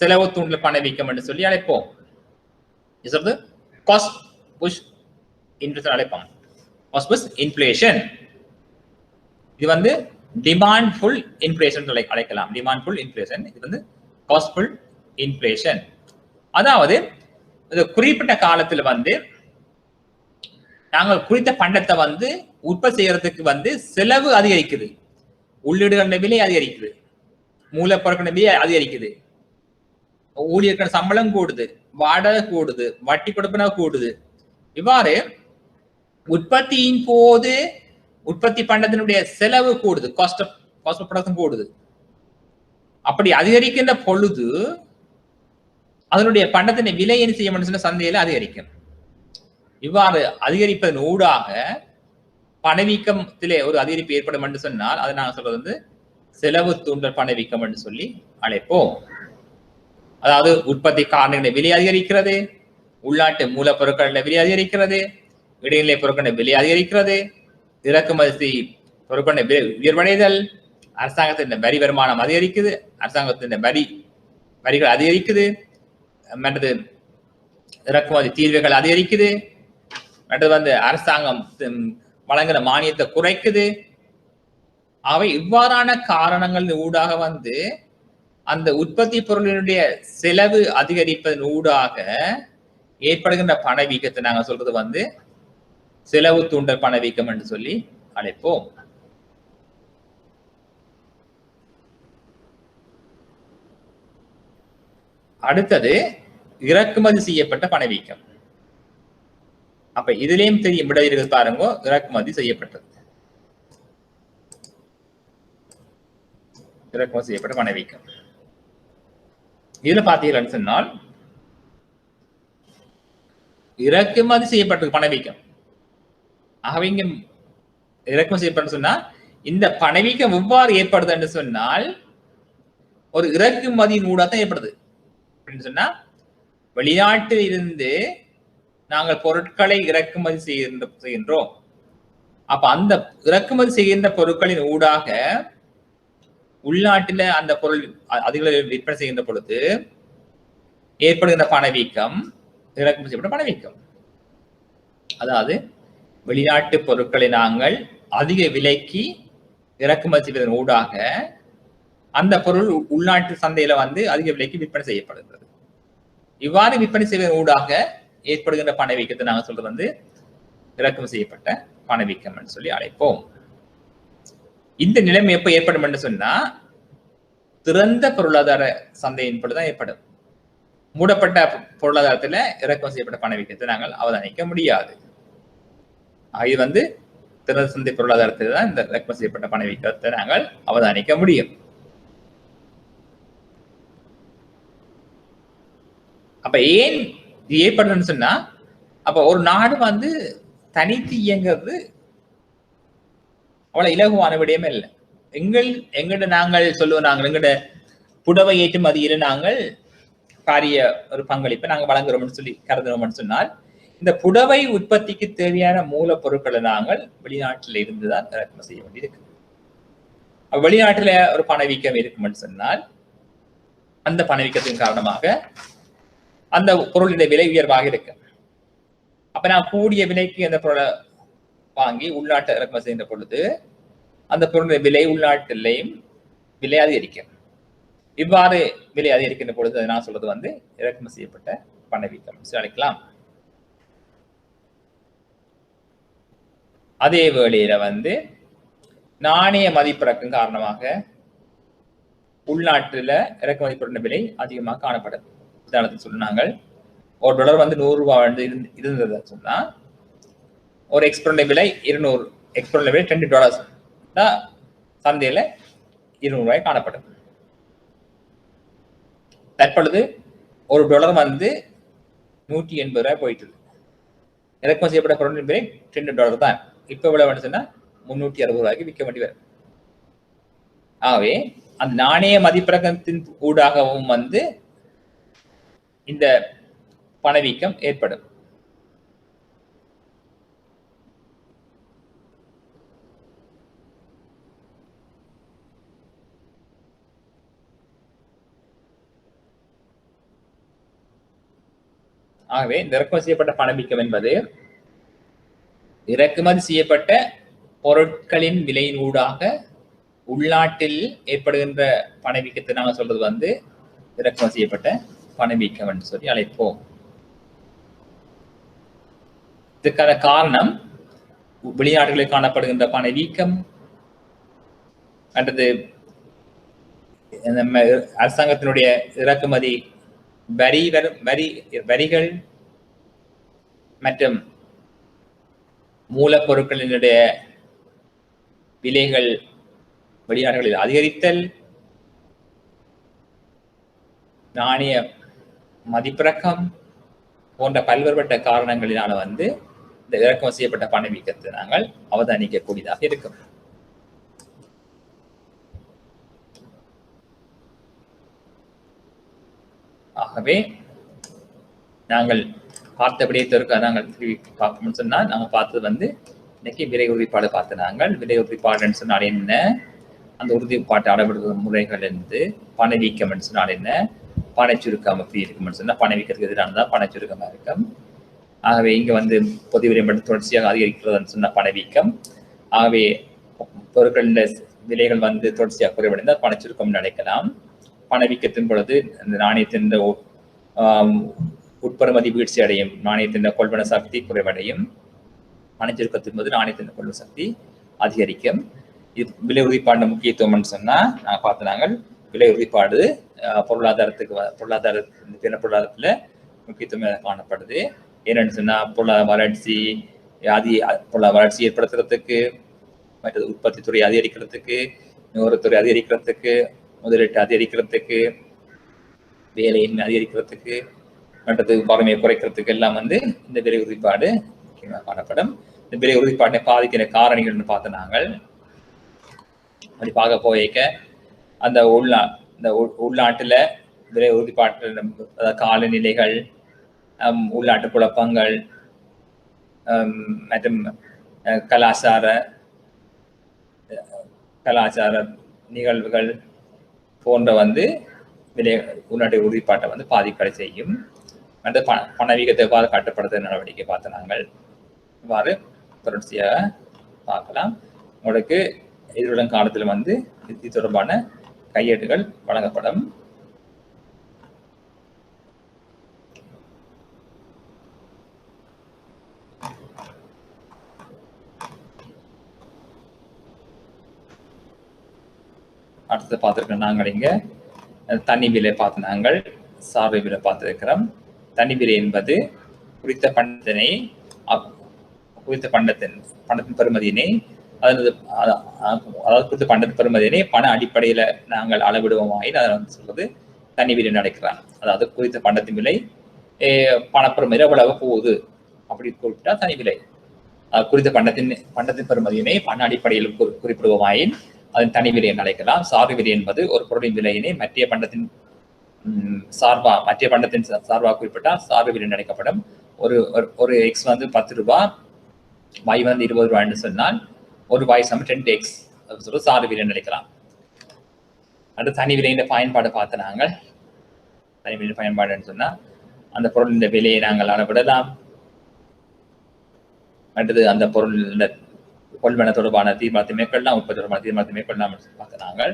செலவு தூண்டல் பணவீக்கம் என்று சொல்லி அழைப்போம். சொல்றது காஸ்ட் புஷ் இன்ஃப்ளேஷன் அழைப்போம். Cost push inflation. இது வந்து டிமாண்ட் ஃபுல் இன்ஃப்ளேஷன் அழைக்கலாம். டிமாண்ட் ஃபுல் இன்ஃப்ளேஷன், இது வந்து காஸ்ட் ஃபுல் இன்ஃப்ளேஷன். அதாவது குறிப்பிட்ட காலத்துல வந்து நாங்கள் குறித்த பண்டத்தை வந்து உற்பத்தி செய்யறதுக்கு வந்து செலவு அதிகரிக்குது, உள்ளீடுகளின் விலை அதிகரிக்குது, மூலப்பொருட்களின் விலை அதிகரிக்குது, ஊழியர்கள் சம்பளம் கூடுது, வாடகை கூடுது, வட்டி கொடுப்பன கூடுது. இவ்வாறு உற்பத்தியின் போது உற்பத்தி பண்டத்தினுடைய செலவு கூடுது, காஸ்ட் ஆஃப் ப்ரொடக்ஷன் கூடுது. அப்படி அதிகரிக்கின்ற பொழுது அதனுடைய பண்டத்தின் விலை என்ன செய்ய முடியும், சந்தையில அதிகரிக்கும். இவ்வாறு அதிகரிப்பதன் ஊடாக பணவீக்கத்திலே ஒரு அதிகரிப்பு ஏற்படும் என்று சொன்னால் அதை நாங்கள் சொல்றது வந்து செலவு தூண்டல் பணவீக்கம் என்று சொல்லி அழைப்போம். அதாவது உற்பத்தி காரணிகளின் விலை அதிகரிக்கிறது, உள்நாட்டு மூலப்பொருட்களின் விலை அதிகரிக்கிறது, இடைநிலை பொருட்களின் விலை அதிகரிக்கிறது, இறக்குமதி பொருட்களின் உயர்வடைதல், அரசாங்கத்தின் வரி வருமானம் அதிகரிக்குது, அரசாங்கத்தின் வரிகள் அதிகரிக்குது, மற்றது இறக்குமதி தீர்வுகள் அதிகரிக்குது, மற்றது வந்து அரசாங்கம் வழங்குற மானியத்தை குறைக்குது. அவை இவ்வாறான காரணங்கள் ஊடாக வந்து அந்த உற்பத்தி பொருளினுடைய செலவு அதிகரிப்பதன் ஊடாக ஏற்படுகின்ற பணவீக்கத்தை நாங்கள் சொல்றது வந்து செலவு தூண்டல் பணவீக்கம் என்று சொல்லி அழைப்போம். அடுத்தது இறக்குமதி செய்யப்பட்ட பணவீக்கம். அப்ப இதுலயும் தெரியும் விட இருக்கு பாருங்க, இறக்குமதி செய்யப்பட்டது, இறக்குமதி செய்யப்பட்ட பணவீக்கம். இதுல பாத்தீங்கன்னு சொன்னால் இறக்குமதி செய்யப்பட்ட பணவீக்கம். ஆகவே இங்க இறக்குமதி செய்யப்பட்ட சொன்னா இந்த பணவீக்கம் எவ்வாறு ஏற்படுது என்று சொன்னால் ஒரு இறக்குமதியின் ஊடாக ஏற்படுது. அப்படின்னு சொன்னா வெளிநாட்டில் இருந்து நாங்கள் பொருட்களை இறக்குமதி செய்கின்றோம். அப்ப அந்த இறக்குமதி செய்கின்ற பொருட்களின் ஊடாக உள்நாட்டில அந்த பொருள் அதிக விற்பனை செய்கின்ற பொழுது ஏற்படுகின்ற பணவீக்கம் இறக்குமதி செய்யப்பட்ட பணவீக்கம். அதாவது வெளிநாட்டு பொருட்களை நாங்கள் அதிக விலைக்கு இறக்குமதி செய்வதன் ஊடாக அந்த பொருள் உள்நாட்டு சந்தையில வந்து அதிக விலைக்கு விற்பனை செய்யப்படுகிறது. இவ்வாறு விற்பனை செய்வதன் ஊடாக ஏற்படுகின்ற பணவீக்கத்தை நாங்கள் சொல்றது வந்து இறக்குமதி செய்யப்பட்ட பணவீக்கம் சொல்லி அழைப்போம். இந்த நிலைமை எப்ப ஏற்படும் என்று சொன்னா திறந்த பொருளாதார சந்தையின் பொழுதுதான் ஏற்படும். மூடப்பட்ட பொருளாதாரத்துல இறக்குமதி செய்யப்பட்ட பணவீக்கத்தை நாங்கள் அவதானிக்க முடியாது. இது வந்து திறந்த சந்தை பொருளாதாரத்தில் தான் இந்த இறக்குமதி செய்யப்பட்ட பணவீக்கத்தை நாங்கள் அவதானிக்க முடியும். அப்ப ஏன் இது ஏற்படுதுன்னு சொன்னா அப்ப ஒரு நாடு வந்து தனித்து இயங்கிறது அவ்வளவு இலகுவான விடயமே இல்லை. எங்கட நாங்கள் சொல்லுவோம், நாங்கள் எங்கட புடவை ஏற்றுமதியில நாங்கள் பாரிய ஒரு பங்களிப்பை நாங்கள் வழங்குறோம்னு சொல்லி கருதுறோம்னு சொன்னால் இந்த புடவை உற்பத்திக்கு தேவையான மூலப்பொருட்களை நாங்கள் வெளிநாட்டில இருந்துதான் இறக்குமதி செய்ய வேண்டியிருக்கு. வெளிநாட்டுல ஒரு பணவீக்கம் இருக்கும்னு சொன்னால் அந்த பணவீக்கத்தின் காரணமாக அந்த பொருளுடைய விலை உயர்வாக இருக்கு. அப்ப நான் கூடிய விலைக்கு அந்த பொருளை வாங்கி உள்நாட்டு இறக்குமதி செய்கின்ற பொழுது அந்த பொருளுடைய விலை உள்நாட்டிலையும் விலை அதிகரிக்கும். இவ்வாறு விலை அதிகரிக்கின்ற பொழுது நான் சொல்றது வந்து இறக்குமதி செய்யப்பட்ட பணவீக்கம் அழைக்கலாம். அதே வேளையில வந்து நாணய மதிப்பிறக்கம் காரணமாக உள்நாட்டுல இறக்குமதி பொருளின் விலை அதிகமாக காணப்படுது. உதாரணத்துக்கு சொன்னாங்க ஒரு டாலர் வந்து $100 இருந்தது சொன்னா ஒரு எக்ஸ்போர்ட் விலை 200, எக்ஸ்போர்ட் விலை $20 தான் சந்தையில $200 காணப்படும். தற்பொழுது ஒரு டாலர் வந்து $180 போயிட்டு இருக்கு. இறக்குமதி செய்யப்பட்ட பொருளின் விலை $10 தான். இப்ப எவ்வளவு சொன்னா $360 விற்க வேண்டி வரும். ஆகவே அந்த நாணய மதிப்பிறக்கத்தின் ஊடாகவும் வந்து இந்த பணவீக்கம் ஏற்படும். ஆகவே இந்த இறக்குமதி செய்யப்பட்ட பணவீக்கம் என்பது இறக்குமதி செய்யப்பட்ட பொருட்களின் விலையின் ஊடாக உள்நாட்டில் ஏற்படுகின்ற பணவீக்கத்தை நாங்கள் சொல்றது வந்து இறக்குமதி செய்யப்பட்ட பணவீக்கம் என்று சொல்லி அழைப்போம். இதுக்கான காரணம் வெளிநாடுகளில் காணப்படுகின்ற பணவீக்கம் அல்லது அரசாங்கத்தினுடைய இறக்குமதி வரிகள் மற்றும் மூலப்பொருட்களினுடைய விலைகள் வெளிநாடுகளில் அதிகரித்தல், நாணய மதிப்பிறக்கம் போன்ற பல்வேறுபட்ட காரணங்களினால வந்து இந்த இறக்குமதி செய்யப்பட்ட பணவீக்கத்தை நாங்கள் அவதானிக்கக்கூடியதாக இருக்கும். ஆகவே நாங்கள் பார்த்தபடியே நாங்கள் பார்ப்போம்னு சொன்னால் நாங்கள் பார்த்தது வந்து இன்னைக்கு விலை உறுதிப்பாடு பார்த்து நாங்கள் விலை உறுதிப்பாடுன்னு சொன்னால் என்ன, அந்த உறுதிப்பாட்டு அளவிடுற முறைகள் இருந்து பணவீக்கம் சொன்னால் என்ன, பணச்சுருக்கம் எப்படி இருக்கும்னு சொன்னா பணவீக்கத்துக்கு எதிரானதான் பணச்சுருக்கமா இருக்கும். ஆகவே இங்க வந்து பொது விலை மட்டும் தொடர்ச்சியாக அதிகரிக்கிறதுன்னு சொன்ன பணவீக்கம். ஆகவே பொருட்களின் விலைகள் வந்து தொடர்ச்சியாக குறைவடைந்தால் பணச்சுருக்கம் நடக்கலாம். பணவீக்கத்தின் பொழுது இந்த நாணயத்தின் உட்பெறுமதி வீழ்ச்சி அடையும், நாணயத்தின் கொள்வன சக்தி குறைவடையும். பணச்சுருக்கத்தின் போது நாணயத்தின் கொள்வன சக்தி அதிகரிக்கும். இது விலை உறுதிப்பாடு முக்கியத்துவம்னு சொன்னா நாங்கள் பார்த்து நாங்கள் விலை உறுதிப்பாடு பொருளாதாரத்துல முக்கியத்துவம் காணப்படுது. என்னன்னு சொன்னா பொருளாதார வளர்ச்சி பொருளாதார வளர்ச்சி ஏற்படுத்துறதுக்கு, மற்றது உற்பத்தி துறை அதிகரிக்கிறதுக்கு, நுகர்வுத்துறை அதிகரிக்கிறதுக்கு, முதலீட்டு அதிகரிக்கிறதுக்கு, வேலையின்மை அதிகரிக்கிறதுக்கு, மற்றது வறுமையை குறைக்கிறதுக்கு எல்லாம் இந்த விலை உறுதிப்பாடு முக்கியமாக காணப்படும். இந்த விலை உறுதிப்பாட்டை பாதிக்கிற காரணிகள்னு பார்த்த நாங்கள் அப்படி பார்க்க போய்க்க அந்த உள்நாட்டுல விலை உறுதிப்பாட்டு காலநிலைகள், உள்நாட்டு குழப்பங்கள் மற்றும் கலாச்சார நிகழ்வுகள் போன்ற விலை உள்நாட்டு உறுதிப்பாட்டை பாதிப்படை செய்யும். அந்த பணவீக்கத்தை எவ்வாறு கட்டுப்படுத்த நடவடிக்கை பார்த்த நாங்கள் இவ்வாறு தொடர்ச்சியாக பார்க்கலாம். உங்களுக்கு எதிர்வரும் காலத்தில் இது தொடர்பான கையேடுகள் வழங்கப்படும். அடுத்து பார்த்துருக்கோம் நாங்கள் இங்க தனி விலை பார்த்து நாங்கள் சார்பு விலை பார்த்திருக்கிறோம். தனி விலை என்பது குறித்த பண்டத்தின் பெறுமதியினை அதாவது குறித்த பண்டத்தின் பெறுமதியினை பண அடிப்படையில நாங்கள் அளவிடுவோமாயின் அதை சொல்றது தனி விலை நடக்கிறாங்க. அதாவது குறித்த பண்டத்தின் விலை பணப்பெறுமதி எவ்வளவு போகுது அப்படி குறிப்பிட்டா தனி விலை. குறித்த பண்டத்தின் பெறுமதியினை பண அடிப்படையில் குறிப்பிடுவோமாயின் அதன் தனி விலை என்று அழைக்கலாம். சார்பு விலை என்பது ஒரு பொருளின் விலையினை மற்ற பண்டத்தின் சார்பா குறிப்பிட்டால் சார்பு விலை அழைக்கப்படும். ஒரு எக்ஸ் 10 ரூபாய், y 20 ரூபாய்ன்னு சொன்னால் ஒரு y சமம் 10x சொல்லி சார்பு விலை அழைக்கலாம். அடுத்து தனி விலையின் பயன்பாடு பார்த்த நாங்கள் தனி விலை பயன்பாடுன்னு சொன்னா அந்த பொருளின் விலையை நாங்கள் அளவிடலாம். அடுத்தது அந்த பொருள் கொள்வன தொடர்பான தீர்மானத்தை மேற்கொள்ளலாம், உற்பத்தி தொடர்பான தீர்மானத்தை மேற்கொள்ளலாம் பார்த்த நாங்கள்.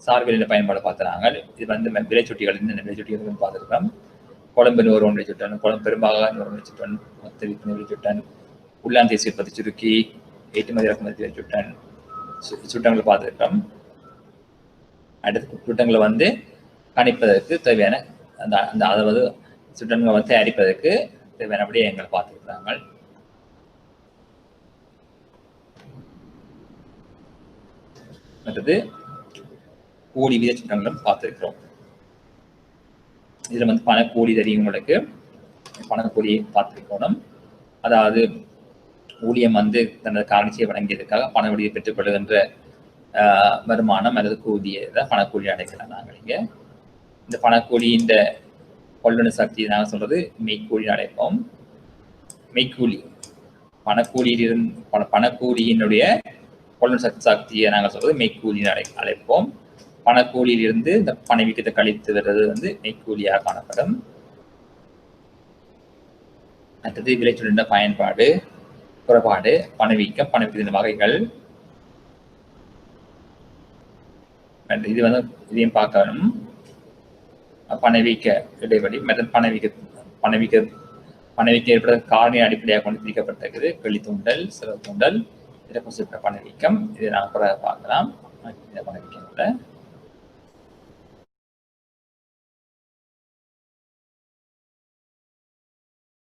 சார்பிலிருந்து பயன்பாடு பார்த்த நாங்கள். இது விலைச்சுட்டிகள் விலைச்சுட்டிகள் பார்த்துருக்கோம். கொழம்பு ஒரு விலைச்சுட்டன், கொழம்பு பெரும்பாக ஒரு விலைச்சுட்டன், மொத்த விற்பனை விலைச்சுட்டன், உள்ளாந்தேசிய உற்பத்தி சுருக்கி, ஏற்றுமதி இறக்குமதி விலைச்சுட்டன் சுட்டங்களை பார்த்துருக்கோம். அடுத்த சுட்டங்களை கணிப்பதற்கு தேவையான அந்த அதாவது சுட்டங்களை தயாரிப்பதற்கு தேவையானபடியே எங்களை பார்த்துருக்கிறாங்க. மற்றது கூலி வித சுட்டங்களும் பார்த்திருக்கிறோம். இதுல பணக்கூலி தெரியும் உங்களுக்கு. பணக்கூலியை பார்த்திருக்கணும். அதாவது ஊழியம் தனது காரணிச்சியை வழங்கியதற்காக பண வழியை பெற்றுக்கொள்கின்ற வருமானம் அல்லது கூலியை பணக்கூலி அடைக்கலாம். நாங்கள் இங்க இந்த பணக்கூலி இந்த கொள்வன சக்தியை நாங்கள் சொல்றது மெய்க்கூலி அடைப்போம். மெய்க்கூலி பணக்கூலியினுடைய கொள்வன சக்தியை நாங்கள் சொல்றது மெய்க்கூலி அழைப்போம். பணக்கூலியிலிருந்து இந்த பணவீக்கத்தை கழித்து வருவது மெய்க்கூலியாக காணப்படும். அடுத்தது விளைச்சலின் பயன்பாடு, குறைபாடு, பணவீக்கம், பணவீக்கத்தின் வகைகள். இது இதையும் பார்க்கணும். பணவீக்க இடைவெளி மற்றும் பணவீக்க ஏற்பட காரணி அடிப்படையாக கொண்டு பிரிக்கப்பட்டிருக்குது. வெளி தூண்டல், சிறப்பு தூண்டல், பணவீக்கம். இதை நாங்கள் பார்க்கலாம். பணவீக்கம்